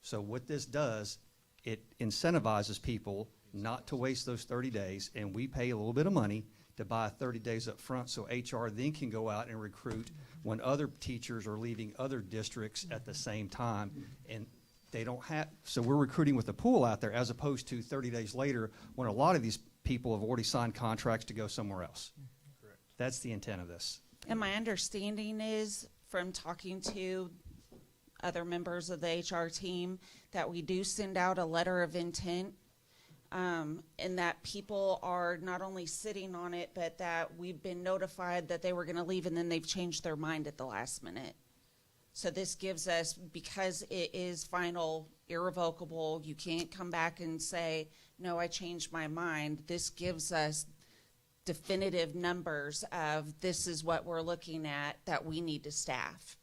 So what this does, it incentivizes people not to waste those 30 days, and we pay a little bit of money to buy 30 days up front so HR then can go out and recruit when other teachers are leaving other districts at the same time. And they don't have, so we're recruiting with a pool out there as opposed to 30 days later when a lot of these people have already signed contracts to go somewhere else. Correct. That's the intent of this. And my understanding is from talking to other members of the HR team that we do send out a letter of intent, and that people are not only sitting on it, but that we've been notified that they were going to leave and then they've changed their mind at the last minute. So this gives us, because it is final, irrevocable, you can't come back and say, no, I changed my mind. This gives us definitive numbers of this is what we're looking at that we need to staff.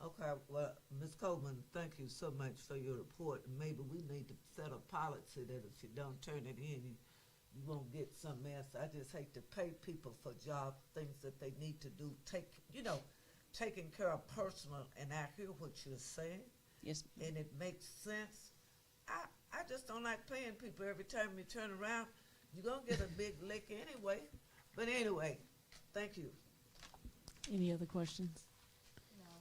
Okay, well, Ms. Coleman, thank you so much for your report. And maybe we need to set a policy that if you don't turn it in, you won't get some else. I just hate to pay people for jobs, things that they need to do, taking care of personal, and I hear what you're saying. Yes. And it makes sense. I just don't like paying people every time you turn around. You're going to get a big lick anyway. But anyway, thank you. Any other questions?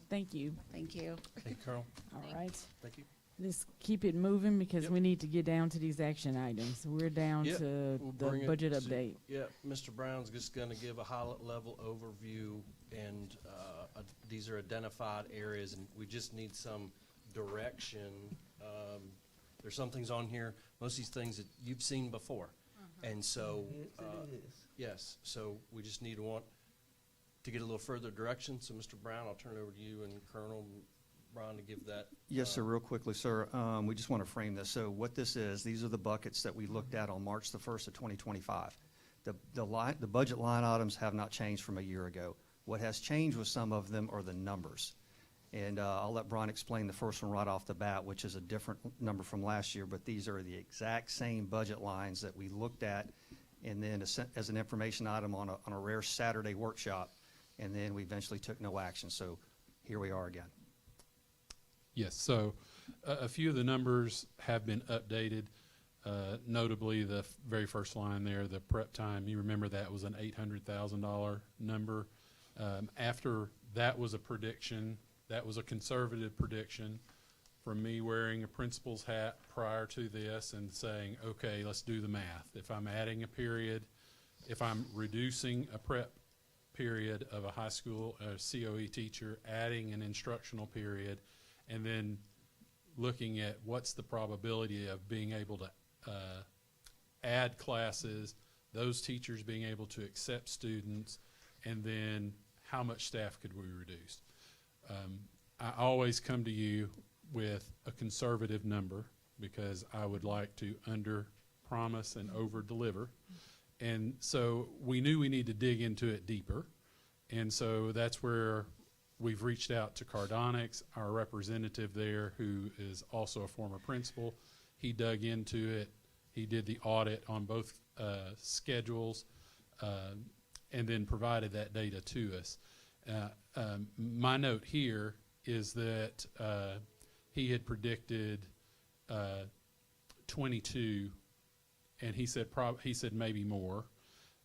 Thank you. Thank you. Hey, Carl. All right. Thank you. Let's keep it moving because Yep. we need to get down to these action items. We're down Yep, to we'll the bring it budget to- update. Yeah, Mr. Brown's just going to give a high-level overview, and these are identified areas, and we just need some direction. There's some things on here, most of these things that you've seen before, and so Yes, it is. yes, so we just need to get a little further direction. So, Mr. Brown, I'll turn it over to you and Colonel Brown to give that. Yes, sir, real quickly, sir. We just want to frame this. So what this is, these are the buckets that we looked at on March the 1st of 2025. The budget line items have not changed from a year ago. What has changed with some of them are the numbers. And I'll let Brian explain the first one right off the bat, which is a different number from last year, but these are the exact same budget lines that we looked at, and then as an information item on a rare Saturday workshop, and then we eventually took no action. So here we are again. Yes, so a few of the numbers have been updated, notably the very first line there, the prep time. You remember that was an $800,000 number. After that was a prediction, that was a conservative prediction from me wearing a principal's hat prior to this and saying, okay, let's do the math. If I'm adding a period, if I'm reducing a prep period of a high school COE teacher, adding an instructional period, and then looking at what's the probability of being able to add classes, those teachers being able to accept students, and then how much staff could we reduce. I always come to you with a conservative number because I would like to under promise and over deliver. And so we knew we need to dig into it deeper. And so that's where we've reached out to Cardonics, our representative there, who is also a former principal. He dug into it. He did the audit on both schedules and then provided that data to us. My note here is that he had predicted 22, and he said maybe more.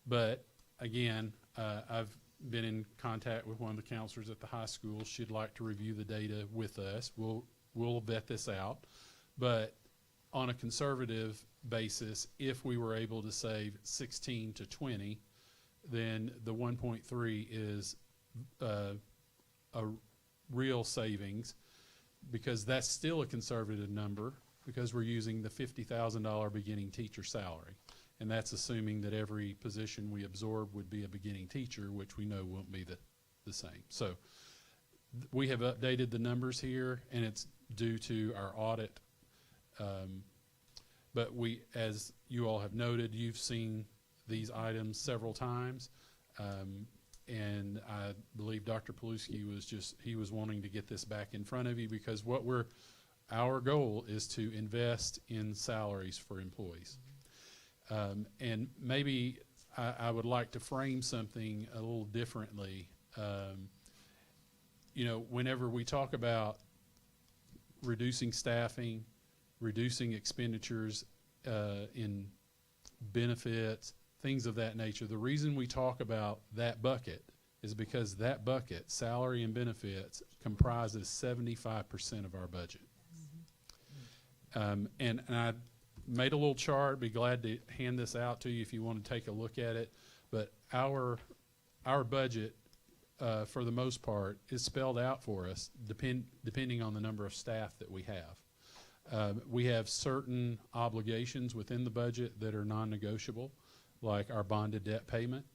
But again, I've been in contact with one of the counselors at the high school. She'd like to review the data with us. We'll vet this out. But on a conservative basis, if we were able to save 16 to 20, then the 1.3 is a real savings, because that's still a conservative number because we're using the $50,000 beginning teacher salary. And that's assuming that every position we absorb would be a beginning teacher, which we know won't be the same. So we have updated the numbers here, and it's due to our audit. But as you all have noted, you've seen these items several times. And I believe Dr. Paluski was wanting to get this back in front of you, because our goal is to invest in salaries for employees. And maybe I would like to frame something a little differently. Whenever we talk about reducing staffing, reducing expenditures in benefits, things of that nature, the reason we talk about that bucket is because that bucket, salary and benefits, comprises 75% of our budget. And I made a little chart. Be glad to hand this out to you if you want to take a look at it. But our budget, for the most part, is spelled out for us depending on the number of staff that we have. We have certain obligations within the budget that are non-negotiable, like our bonded debt payment.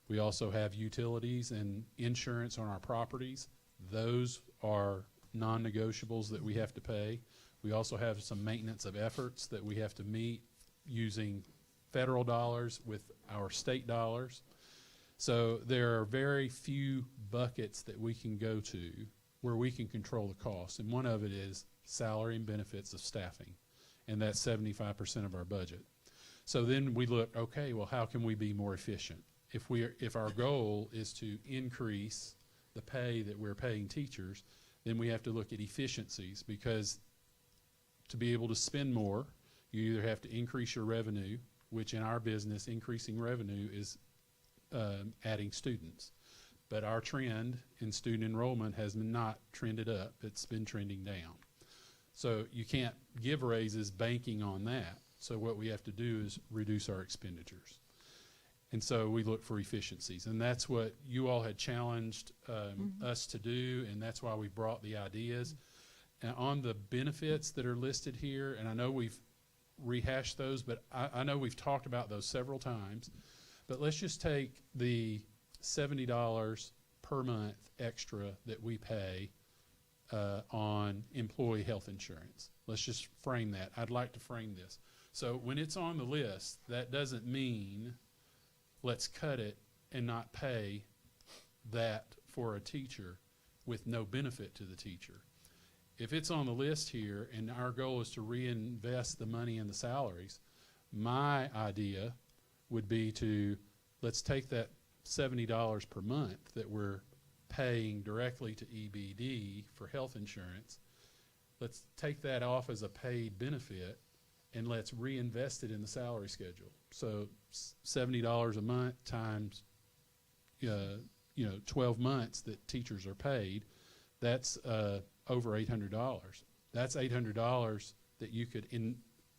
We also have utilities and insurance on our properties. Those are non-negotiables that we have to pay. We also have some maintenance of efforts that we have to meet using federal dollars with our state dollars. So there are very few buckets that we can go to where we can control the cost. And one of it is salary and benefits of staffing. And that's 75% of our budget. So then we look, okay, well, how can we be more efficient? If our goal is to increase the pay that we're paying teachers, then we have to look at efficiencies, because to be able to spend more, you either have to increase your revenue, which in our business, increasing revenue is adding students. But our trend in student enrollment has not trended up. It's been trending down. So you can't give raises banking on that. So what we have to do is reduce our expenditures. And so we look for efficiencies. And that's what you all had challenged us to do, and that's why we brought the ideas. And on the benefits that are listed here, and I know we've rehashed those, but I know we've talked about those several times. But let's just take the $70 per month extra that we pay on employee health insurance. Let's just frame that. I'd like to frame this. So when it's on the list, that doesn't mean let's cut it and not pay that for a teacher with no benefit to the teacher. If it's on the list here and our goal is to reinvest the money in the salaries, my idea would be to let's take that $70 per month that we're paying directly to EBD for health insurance, let's take that off as a paid benefit and let's reinvest it in the salary schedule. So $70 a month times 12 months that teachers are paid, that's over $800. That's $800 that you could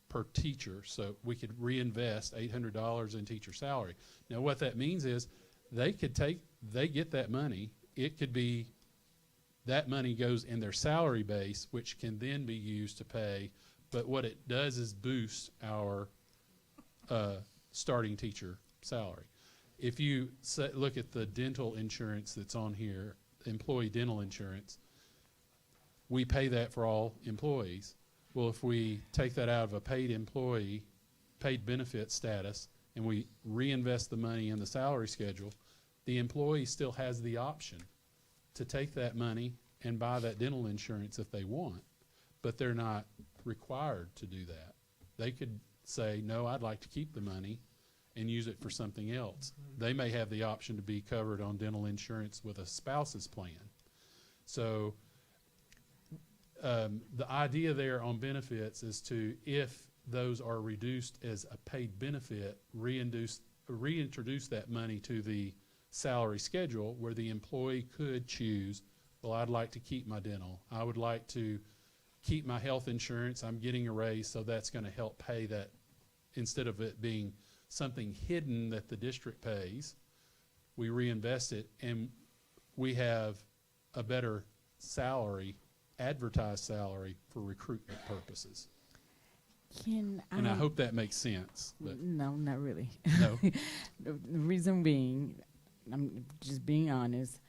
per teacher. So we could reinvest $800 in teacher salary. Now what that means is they get that money. It could be that money goes in their salary base, which can then be used to pay. But what it does is boost our starting teacher salary. If you look at the dental insurance that's on here, employee dental insurance, we pay that for all employees. Well, if we take that out of a paid employee, paid benefit status, and we reinvest the money in the salary schedule, the employee still has the option to take that money and buy that dental insurance if they want, but they're not required to do that. They could say, no, I'd like to keep the money and use it for something else. They may have the option to be covered on dental insurance with a spouse's plan. So the idea there on benefits is to, if those are reduced as a paid benefit, reintroduce that money to the salary schedule where the employee could choose, well, I'd like to keep my dental. I would like to keep my health insurance. I'm getting a raise, so that's going to help pay that. Instead of it being something hidden that the district pays, we reinvest it, and we have a better salary, advertised salary for recruitment purposes. And I hope that makes sense. But no, not really. No. The reason being, I'm just being honest.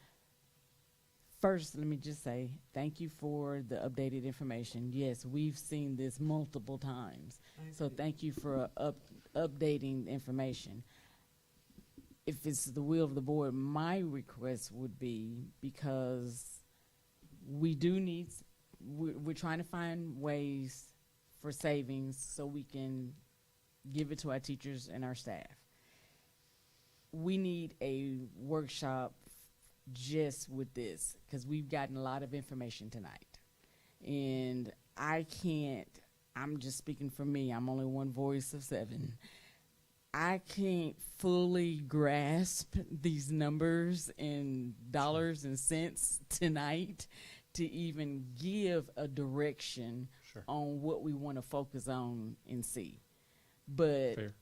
First, let me just say thank you for the updated information. Yes, we've seen this multiple times. Thank you for updating the information. If it's the will of the board, my request would be, because we do need, we're trying to find ways for savings so we can give it to our teachers and our staff. We need a workshop just with this, because we've gotten a lot of information tonight. And I'm just speaking for me, I'm only one voice of 7. I can't fully grasp these numbers in dollars and cents tonight to even give a direction on what we want to focus on and see. But fair.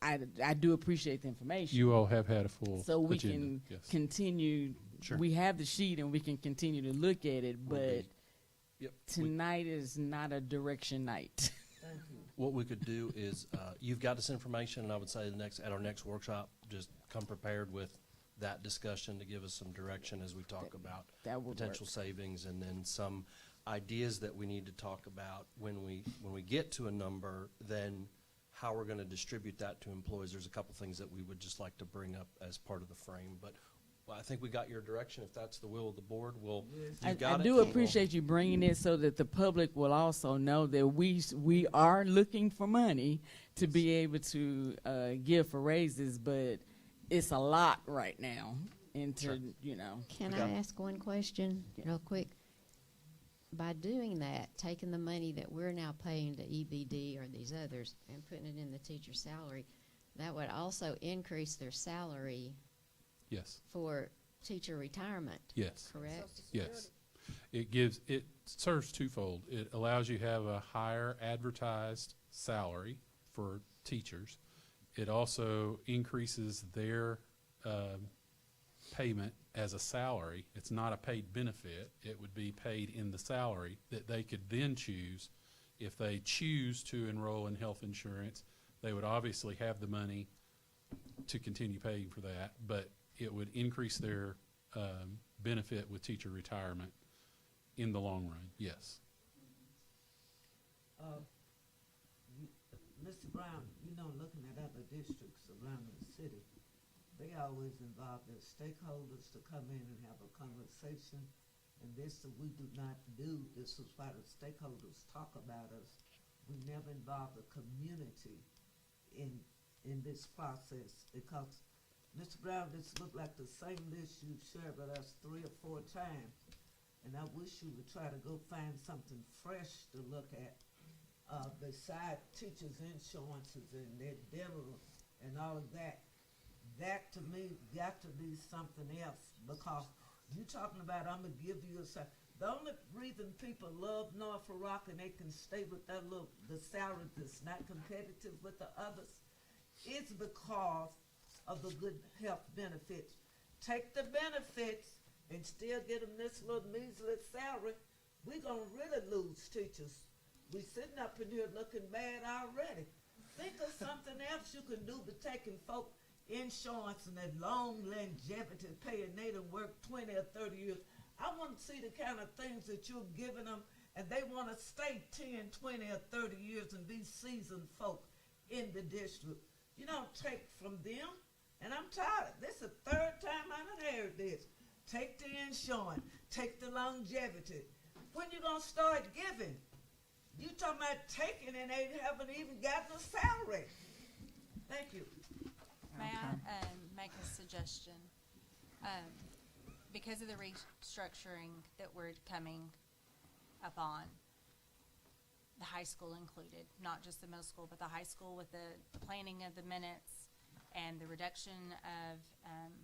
I do appreciate the information. You all have had a full so we agenda. can continue. Sure. We have the sheet and we can continue to look at it, but tonight is not a direction night. What we could do is, you've got this information, and I would say at our next workshop, just come prepared with that discussion to give us some direction as we talk about potential savings, and then some ideas that we need to talk about when we get to a number, then how we're going to distribute that to employees. There's a couple things that we would just like to bring up as part of the frame, but Well, I think we got your direction. If that's the will of the board, we'll, I you've got it. do appreciate you bringing it so that the public will also know that we are looking for money to be able to give for raises, but it's a lot right now. Sure. Can I ask one question real quick? By doing that, taking the money that we're now paying to EBD or these others and putting it in the teacher's salary, that would also increase their salary Yes. for teacher retirement. Yes. Correct? Yes. It serves twofold. It allows you to have a higher advertised salary for teachers. It also increases their payment as a salary. It's not a paid benefit. It would be paid in the salary that they could then choose. If they choose to enroll in health insurance, they would obviously have the money to continue paying for that, but it would increase their benefit with teacher retirement in the long run, yes. Mr. Brown, looking at other districts around the city, they always involve their stakeholders to come in and have a conversation. And this we do not do. This is why the stakeholders talk about us. We never involve the community in this process because, Mr. Brown, this looked like the same list you shared with us 3 or 4 times. And I wish you would try to go find something fresh to look at beside teachers' insurances and their dental and all of that. That to me got to be something else because you talking about I'm gonna give you the only reason people love Norfolk Rock and they can stay with the salary that's not competitive with the others is because of the good health benefits. Take the benefits and still get them this little measly salary, we're gonna really lose teachers. We sitting up in here looking bad already. Think of something else you can do but taking folk insurance and that long longevity paying they done work 20 or 30 years. I want to see the kind of things that you're giving them and they want to stay 10, 20 or 30 years and be seasoned folk in the district. You don't take from them, and I'm tired. This is the 3rd time I done heard this. Take the insurance, take the longevity. When you gonna start giving? You talking about taking and they haven't even gotten a salary. Thank you. May I make a suggestion? Because of the restructuring that we're coming upon, the high school included, not just the middle school, but the high school with the planning of the minutes and the reduction of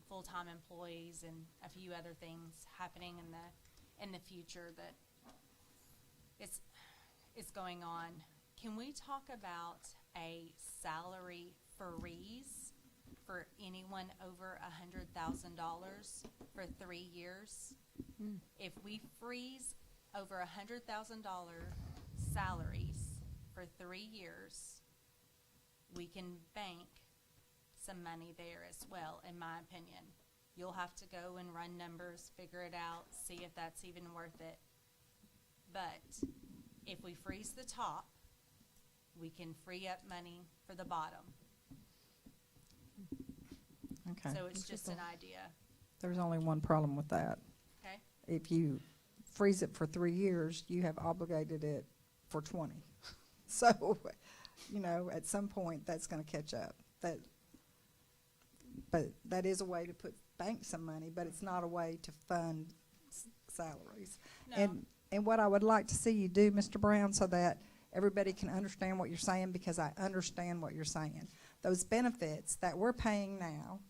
full-time employees and a few other things happening in the future that it's going on. Can we talk about a salary freeze for anyone over $100,000 for 3 years? If we freeze over $100,000 salaries for 3 years, we can bank some money there as well, in my opinion. You'll have to go and run numbers, figure it out, see if that's even worth it. But if we freeze the top, we can free up money for the bottom. Okay. So it's just an idea. There's only one problem with that. Okay. If you freeze it for 3 years, you have obligated it for 20. So, at some point that's going to catch up. But that is a way to bank some money, but it's not a way to fund salaries. No. And what I would like to see you do, Mr. Brown, so that everybody can understand what you're saying, because I understand what you're saying. Those benefits that we're paying now,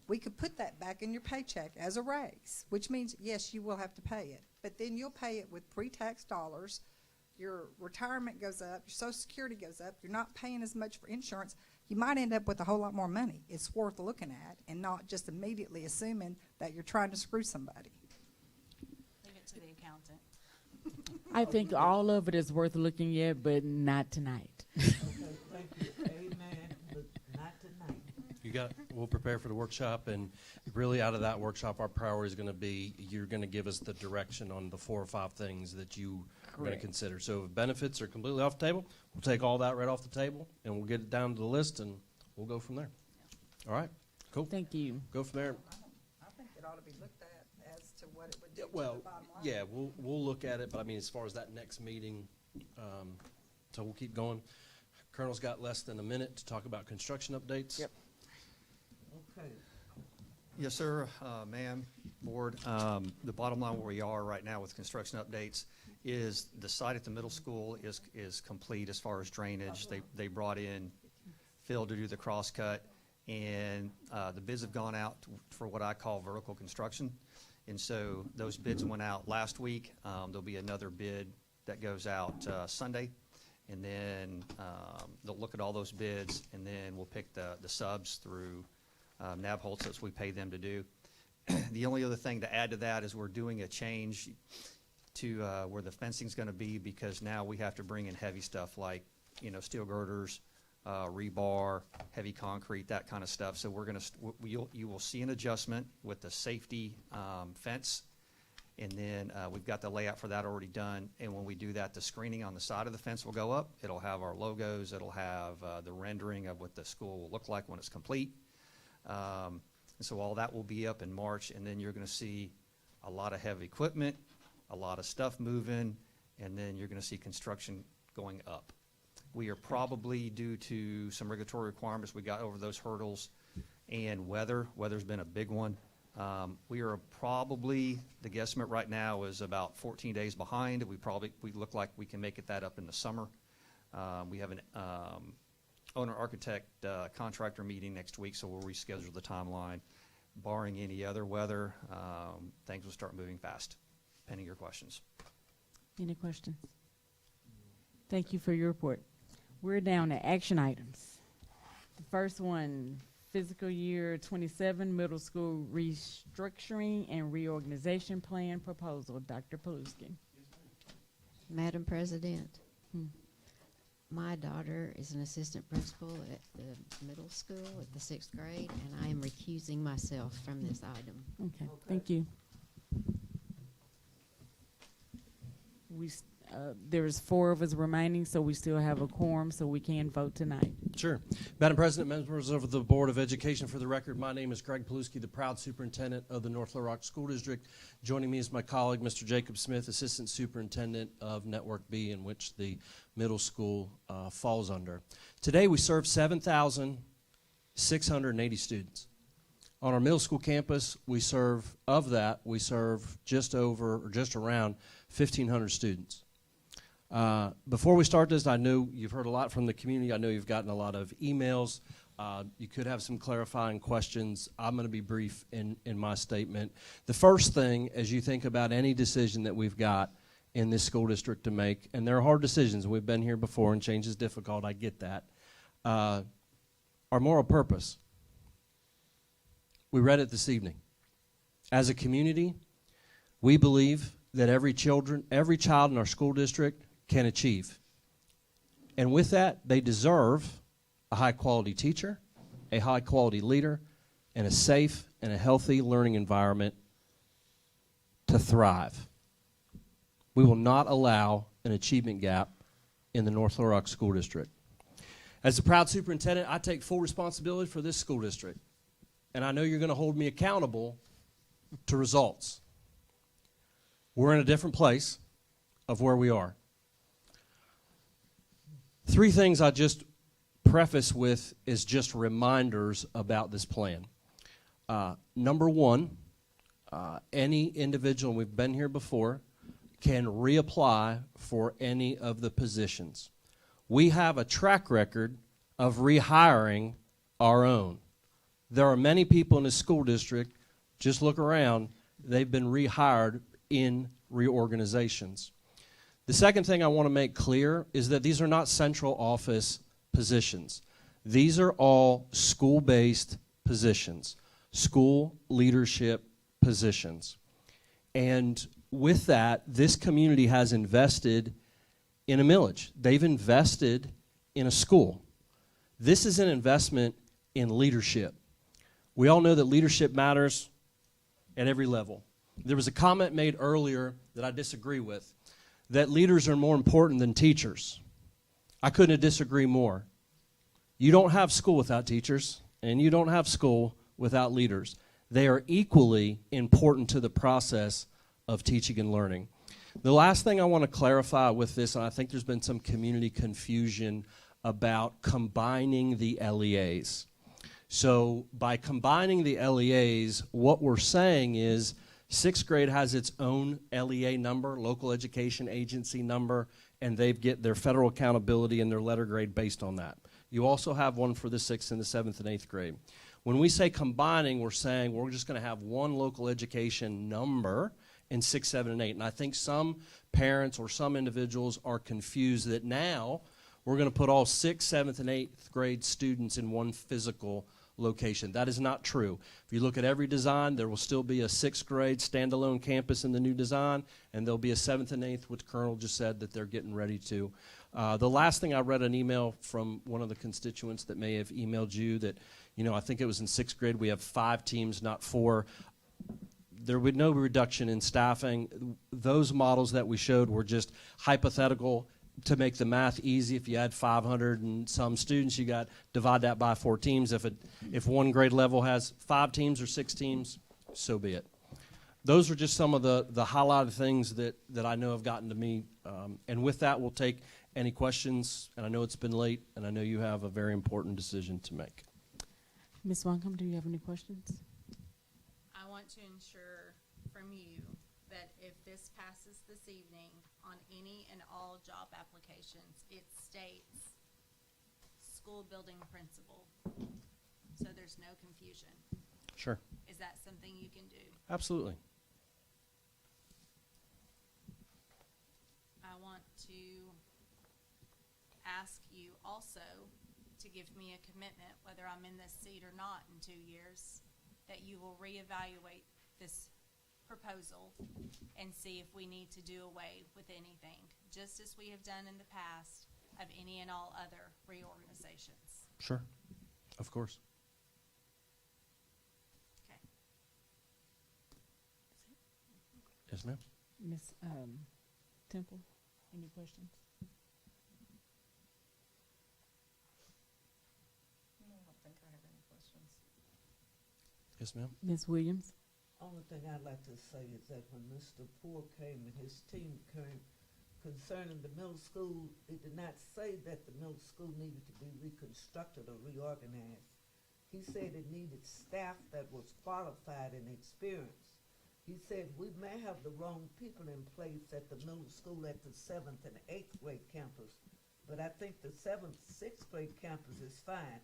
we could put that back in your paycheck as a raise, which means, yes, you will have to pay it. But then you'll pay it with pre-tax dollars. Your retirement goes up. Your Social Security goes up. You're not paying as much for insurance. You might end up with a whole lot more money. It's worth looking at and not just immediately assuming that you're trying to screw somebody. Leave it to the accountant. I think all of it is worth looking at, but not tonight. Okay, thank you. Amen. But not tonight. We'll prepare for the workshop, and really out of that workshop, our priority is going to be, you're going to give us the direction on the 4 or 5 things that you are going to consider. So if benefits are completely off the table, we'll take all that right off the table, and we'll get it down to the list, and we'll go from there. All right, cool. Thank you. Go from there. I think it ought ought to be looked at as to what it would do to Well, the bottom line. yeah, we'll look at it, but I mean, as far as that next meeting, so we'll keep going. Colonel's got less than a minute to talk about construction updates. Yep. Okay. Yes, sir, ma'am, board. The bottom line where we are right now with construction updates is the site at the middle school is complete as far as drainage. They brought in Phil to do the cross cut, and the bids have gone out for what I call vertical construction. And so those bids went out last week. There'll be another bid that goes out Sunday, and then they'll look at all those bids, and then we'll pick the subs through Nabholz as we pay them to do. The only other thing to add to that is we're doing a change to where the fencing's going to be, because now we have to bring in heavy stuff like, steel girders, rebar, heavy concrete, that kind of stuff. So we're going to you will see an adjustment with the safety fence, and then we've got the layout for that already done. And when we do that, the screening on the side of the fence will go up. It'll have our logos. It'll have the rendering of what the school will look like when it's complete. And so all that will be up in March, and then you're going to see a lot of heavy equipment, a lot of stuff moving, and then you're going to see construction going up. We are probably, due to some regulatory requirements, we got over those hurdles, and weather's been a big one. We are probably, the guesstimate right now is about 14 days behind. We look like we can make it that up in the summer. We have an owner-architect contractor meeting next week, so we'll reschedule the timeline. Barring any other weather, things will start moving fast. Pending your questions. Any questions? Thank you for your report. We're down to action items. The first one, fiscal year 27 middle school restructuring and reorganization plan proposal. Dr. Paluski. Madam President, my daughter is an assistant principal at the middle school at the 6th grade, and I am recusing myself from this item. Okay, thank you. There's 4 of us remaining, so we still have a quorum, so we can vote tonight. Sure. Madam President, members of the Board of Education, for the record, my name is Greg Paluski, the proud superintendent of the North Little Rock School District. Joining me is my colleague, Mr. Jacob Smith, assistant superintendent of Network B, in which the middle school falls under. Today we serve 7,680 students. On our middle school campus, we serve just around 1,500 students. Before we start this, I know you've heard a lot from the community. I know you've gotten a lot of emails. You could have some clarifying questions. I'm going to be brief in my statement. The first thing, as you think about any decision that we've got in this school district to make, and there are hard decisions, we've been here before and change is difficult, I get that, our moral purpose. We read it this evening. As a community, we believe that every child in our school district can achieve. And with that, they deserve a high-quality teacher, a high-quality leader, and a safe and a healthy learning environment to thrive. We will not allow an achievement gap in the North Little Rock School District. As the proud superintendent, I take full responsibility for this school district, and I know you're going to hold me accountable to results. We're in a different place of where we are. 3 things I just preface with is just reminders about this plan. Number 1, any individual, and we've been here before, can reapply for any of the positions. We have a track record of rehiring our own. There are many people in the school district, just look around, they've been rehired in reorganizations. The second thing I want to make clear is that these are not central office positions. These are all school-based positions, school leadership positions. And with that, this community has invested in a millage. They've invested in a school. This is an investment in leadership. We all know that leadership matters at every level. There was a comment made earlier that I disagree with, that leaders are more important than teachers. I couldn't disagree more. You don't have school without teachers, and you don't have school without leaders. they are equally important to the process of teaching and learning. The last thing I want to clarify with this, and I think there's been some community confusion about combining the LEAs. So by combining the LEAs, what we're saying is 6th grade has its own LEA number, local education agency number, and they get their federal accountability and their letter grade based on that. You also have one for the 6th and the 7th and 8th grade. When we say combining, we're saying we're just going to have one local education number in 6, 7, and 8. And I think some parents or some individuals are confused that now we're going to put all 6th, 7th, and 8th grade students in one physical location. That is not true. If you look at every design, there will still be a 6th grade standalone campus in the new design, and there'll be a 7th and 8th, which Colonel just said that they're getting ready to. The last thing, I read an email from one of the constituents that may have emailed you that, I think it was in 6th grade, we have 5 teams, not 4. There would be no reduction in staffing. Those models that we showed were just hypothetical to make the math easy. If you had 500 and some students, you got divide that by 4 teams. If one grade level has 5 teams or 6 teams, so be it. Those are just some of the highlighted things that I know have gotten to me. And with that, we'll take any questions. And I know it's been late, and I know you have a very important decision to make. Ms. Wancombe, do you have any questions? I want to ensure from you that if this passes this evening on any and all job applications, it states school building principal, so there's no confusion. Sure. Is that something you can do? Absolutely. I want to ask you also to give me a commitment, whether I'm in this seat or not in 2 years, that you will reevaluate this proposal and see if we need to do away with anything, just as we have done in the past of any and all other reorganizations. Sure. Of course. Okay. Yes, ma'am. Ms. Temple, any questions? No, I don't think I have any questions. Yes, ma'am. Ms. Williams? Only thing I'd like to say is that when Mr. Poole came and his team came concerning the middle school, it did not say that the middle school needed to be reconstructed or reorganized. He said it needed staff that was qualified and experienced. He said we may have the wrong people in place at the middle school at the 7th and 8th grade campus, but I think the 7th, 6th grade campus is fine.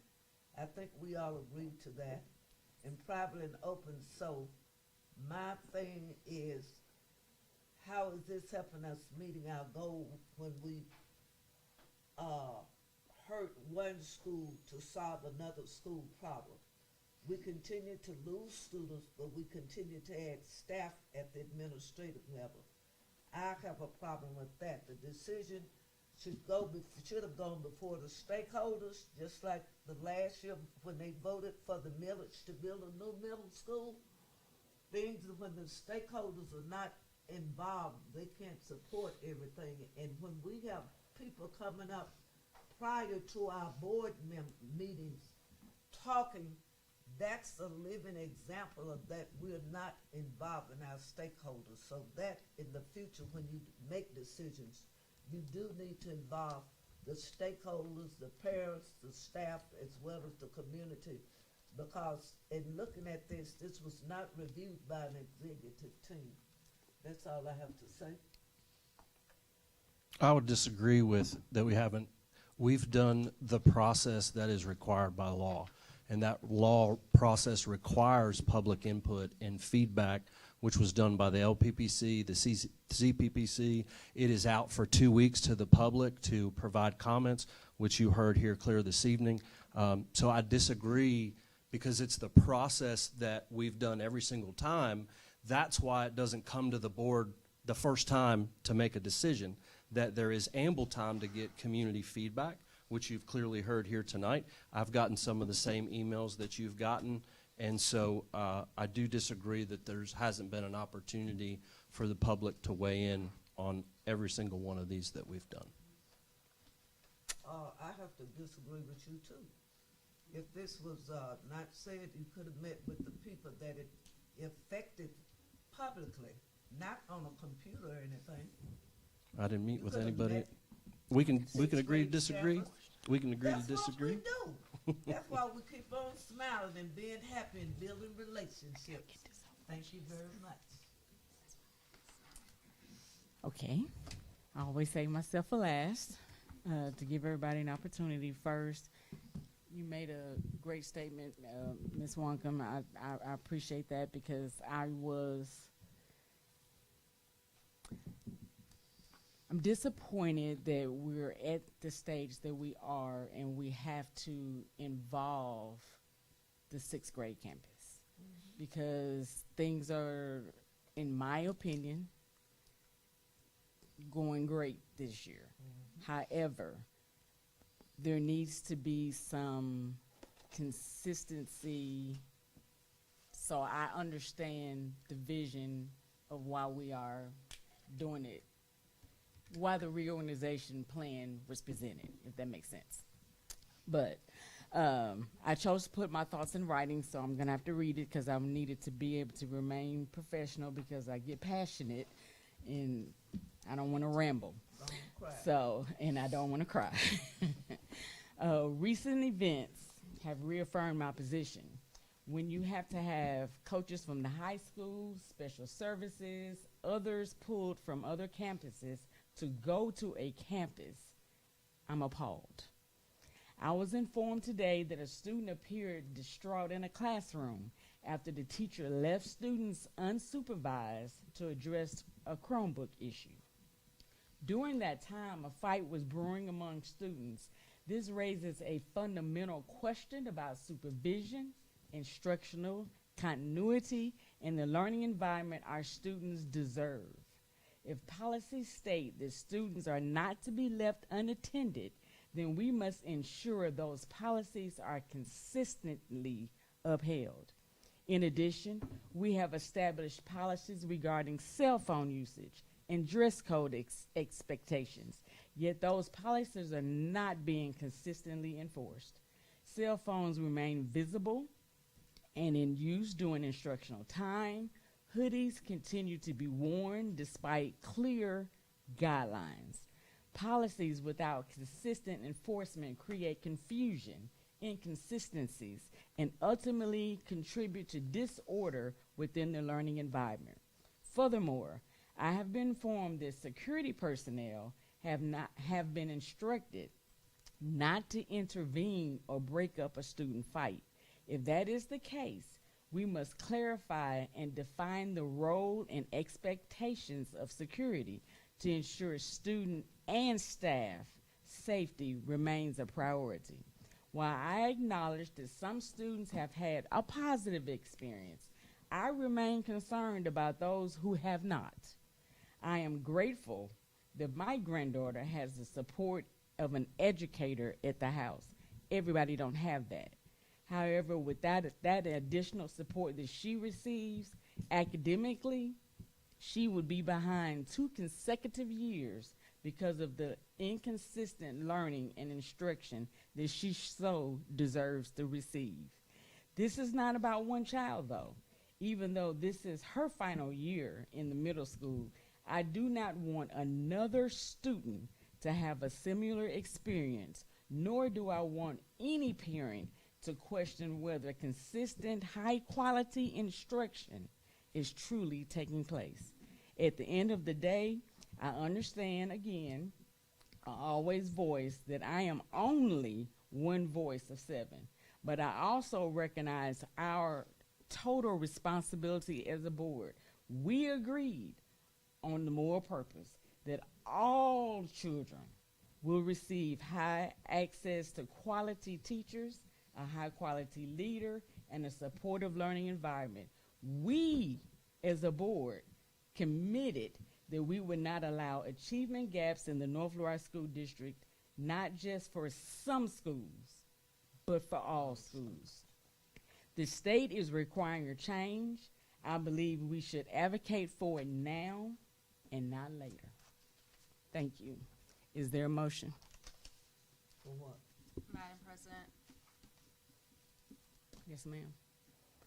I think we all agree to that, in private and open. So my thing is, how is this helping us meeting our goal when we hurt one school to solve another school problem? We continue to lose students, but we continue to add staff at the administrative level. I have a problem with that. The decision should have gone before the stakeholders, just like the last year when they voted for the millage to build a new middle school. Things when the stakeholders are not involved, they can't support everything. And when we have people coming up prior to our board meetings talking, that's a living example of that we're not involving our stakeholders. So that in the future, when you make decisions, you do need to involve the stakeholders, the parents, the staff, as well as the community. Because in looking at this was not reviewed by an executive team. That's all I have to say. I would disagree with that we haven't. We've done the process that is required by law. And that law process requires public input and feedback, which was done by the LPPC, the CPPC. It is out for 2 weeks to the public to provide comments, which you heard here clear this evening. So I disagree because it's the process that we've done every single time. That's why it doesn't come to the board the first time to make a decision, that there is ample time to get community feedback, which you've clearly heard here tonight. I've gotten some of the same emails that you've gotten, and so I do disagree that there hasn't been an opportunity for the public to weigh in on every single one of these that we've done. I have to disagree with you too. if this was not said, you could have met with the people that it affected publicly, not on a computer or anything. I didn't meet You with could've anybody. met We can agree to grade disagree. staffers. We can agree to That's disagree. what we do. That's why we keep on smiling and being happy and building relationships. Thank you very much. Okay. I always save myself for last to give everybody an opportunity first. You made a great statement, Ms. Wonkum. I appreciate that because I'm disappointed that we're at the stage that we are and we have to involve the 6th grade campus because things are, in my opinion, going great this year. However, there needs to be some consistency so I understand the vision of why we are doing it, why the reorganization plan was presented, if that makes sense. But I chose to put my thoughts in writing, so I'm going to have to read it because I needed to be able to remain professional because I get passionate and I don't want to ramble. So, and I don't want to cry. Recent events have reaffirmed my position. When you have to have coaches from the high schools, special services, others pulled from other campuses to go to a campus, I'm appalled. I was informed today that a student appeared distraught in a classroom after the teacher left students unsupervised to address a Chromebook issue. During that time, a fight was brewing among students. This raises a fundamental question about supervision, instructional continuity, and the learning environment our students deserve. If policies state that students are not to be left unattended, then we must ensure those policies are consistently upheld. In addition, we have established policies regarding cell phone usage and dress code expectations, yet those policies are not being consistently enforced. Cell phones remain visible and in use during instructional time. Hoodies continue to be worn despite clear guidelines. Policies without consistent enforcement create confusion, inconsistencies, and ultimately contribute to disorder within the learning environment. Furthermore, I have been informed that security personnel have been instructed not to intervene or break up a student fight. If that is the case, we must clarify and define the role and expectations of security to ensure student and staff safety remains a priority. While I acknowledge that some students have had a positive experience, I remain concerned about those who have not. I am grateful that my granddaughter has the support of an educator at the house. Everybody don't have that. However, with that additional support that she receives academically, she would be behind 2 consecutive years because of the inconsistent learning and instruction that she so deserves to receive. This is not about one child, though. Even though this is her final year in the middle school, I do not want another student to have a similar experience, nor do I want any parent to question whether consistent, high-quality instruction is truly taking place. At the end of the day, I understand, again, I always voice that I am only one voice of 7, but I also recognize our total responsibility as a board. We agreed on the moral purpose that all children will receive high access to quality teachers, a high-quality leader, and a supportive learning environment. We, as a board, committed that we would not allow achievement gaps in the North Little Rock School District, not just for some schools, but for all schools. The state is requiring a change. I believe we should advocate for it now and not later. Thank you. Is there a motion? For what? Madam President, Yes, ma'am.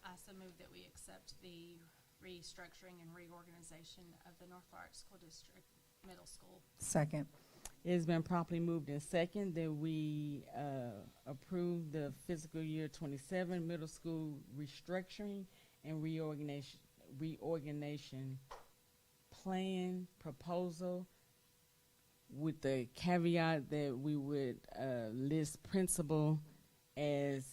I also move that we accept the restructuring and reorganization of the North Little Rock School District Middle School. Second. It has been properly moved in second that we approve the fiscal year 27 middle school restructuring and reorganization plan proposal, with the caveat that we would list principal as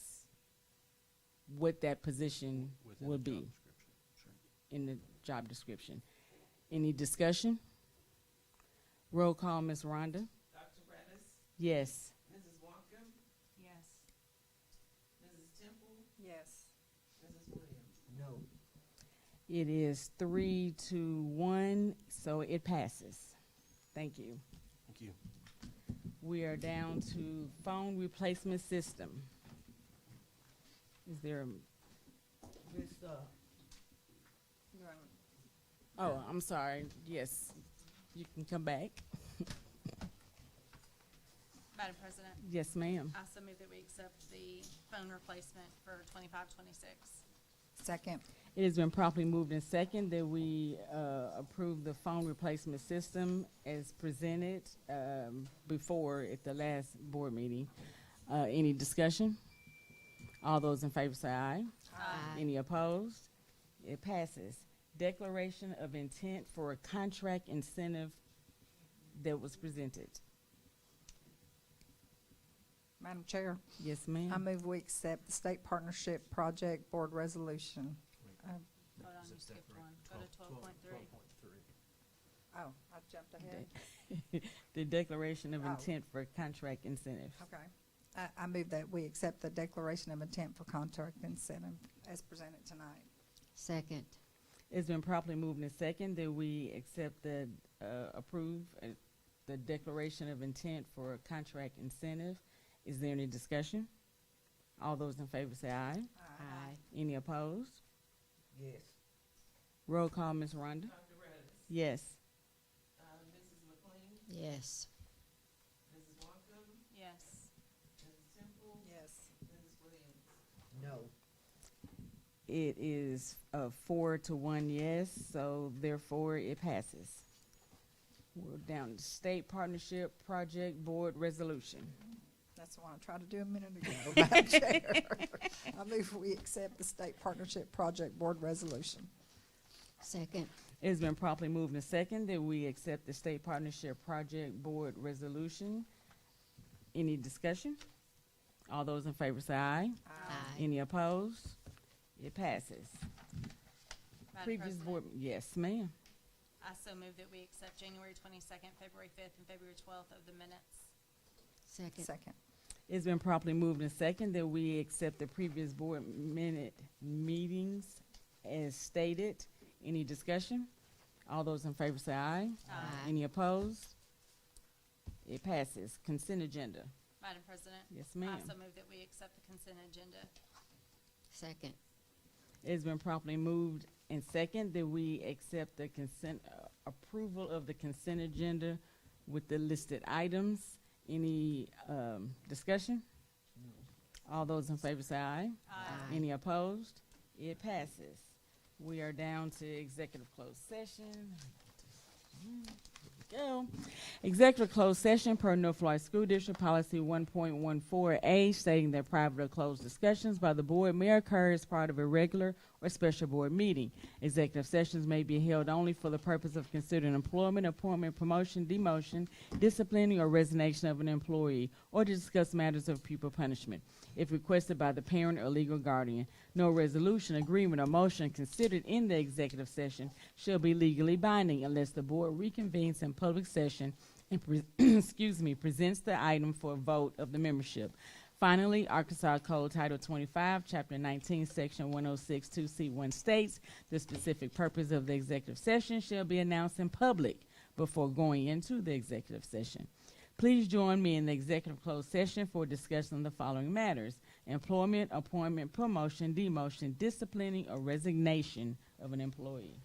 what that position Within will the be job description. Sure. in the job description. Any discussion? Roll call, Ms. Rhonda. Dr. Redis, Yes. Mrs. Walker, Yes. Mrs. Temple, Yes. Mrs. Williams. No. It is 3-1, so it passes. Thank you. Thank you. We are down to phone replacement system. Is there a, Miss, oh, I'm sorry. Yes, you can come back. Madam President, Yes, ma'am. I also move that we accept the phone replacement for 25-26. Second. It has been properly moved in second that we approve the phone replacement system as presented before at the last board meeting. Any discussion? All those in favor say aye. Aye. Any opposed? It passes. Declaration of intent for a contract incentive that was presented. Madam Chair, Yes, ma'am. I move we accept the State Partnership Project Board Resolution. Hold on, you skipped one. Go to 12.3. Oh, I jumped ahead. The declaration of Oh. intent for contract incentive. Okay. I move that we accept the Declaration of Intent for Contract Incentive as presented tonight. Second. It's been properly moved in second that we accept the, approve the declaration of intent for a contract incentive. Is there any discussion? All those in favor say aye. Aye. Any opposed? Yes. Roll call, Ms. Rhonda. Dr. Redis, Yes. Mrs. McLean, Yes. Mrs. Walker, Yes. Mrs. Temple, Yes. Mrs. Williams. No. It is 4-1 yes, so therefore it passes. We're down to State Partnership Project Board Resolution. That's the one I tried to do a minute ago, Madam Chair. I move we accept the State Partnership Project Board Resolution. Second. It's been properly moved in second that we accept the State Partnership Project Board Resolution. Any discussion? All those in favor say aye. Aye. Any opposed? It passes. Madam Previous President, board, yes, ma'am. I so move that we accept January 22nd, February 5th, and February 12th of the minutes. Second. Second. It's been properly moved in second that we accept the previous board minute meetings as stated. Any discussion? All those in favor say aye. Aye. Any opposed? It passes. Consent agenda. Madam President? Yes, ma'am. I so move that we accept the consent agenda. Second. It's been properly moved in second that we accept the consent, approval of the consent agenda with the listed items. Any discussion? All those in favor say aye. Aye. Any opposed? It passes. We are down to executive closed session. Here we go. Executive closed session per North Florida School District Policy 1.14A, stating that private or closed discussions by the board may occur as part of a regular or special board meeting. Executive sessions may be held only for the purpose of considering employment, appointment, promotion, demotion, disciplining, or resignation of an employee, or to discuss matters of pupil punishment. If requested by the parent or legal guardian, no resolution, agreement, or motion considered in the executive session shall be legally binding unless the board reconvenes in public session and presents the item for a vote of the membership. Finally, Arkansas Code Title 25, Chapter 19, Section 106(2)(c)(1) states the specific purpose of the executive session shall be announced in public before going into the executive session. Please join me in the executive closed session for discussion of the following matters: employment, appointment, promotion, demotion, disciplining, or resignation of an employee.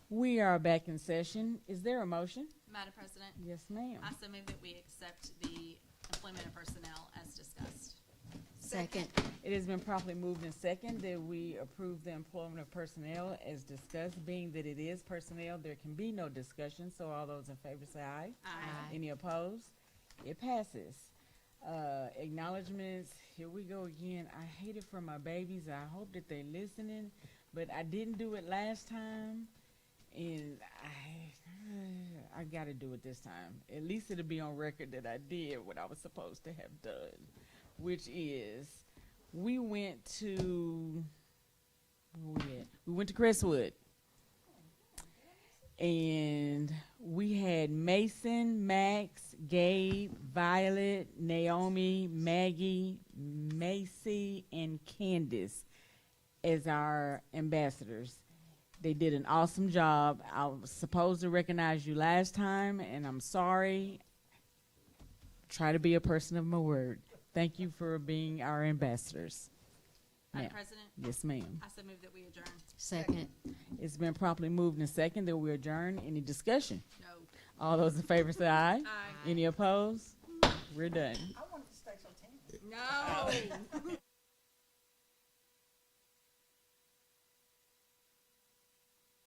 We are back in session. Is there a motion? Madam President? Yes, ma'am. I so move that we accept the employment of personnel as discussed. Second. It has been properly moved and second that we approve the employment of personnel as discussed. Being that it is personnel, there can be no discussion, so all those in favor say aye. Aye. Any opposed? It passes. Acknowledgements, here we go again. I hate it for my babies. I hope that they're listening, but I didn't do it last time, and I got to do it this time. At least it'll be on record that I did what I was supposed to have done, which is we went to Crestwood, and we had Mason, Max, Gabe, Violet, Naomi, Maggie, Macy, and Candace as our ambassadors. They did an awesome job. I was supposed to recognize you last time, and I'm sorry. Try to be a person of my word. Thank you for being our ambassadors. Madam Ma'am. President? Yes, ma'am. I so move that we adjourn. Second. It's been properly moved and second that we adjourn. Any discussion? No. All those in favor say aye. Aye. Any opposed? We're done. I wanted to stay till 10. No.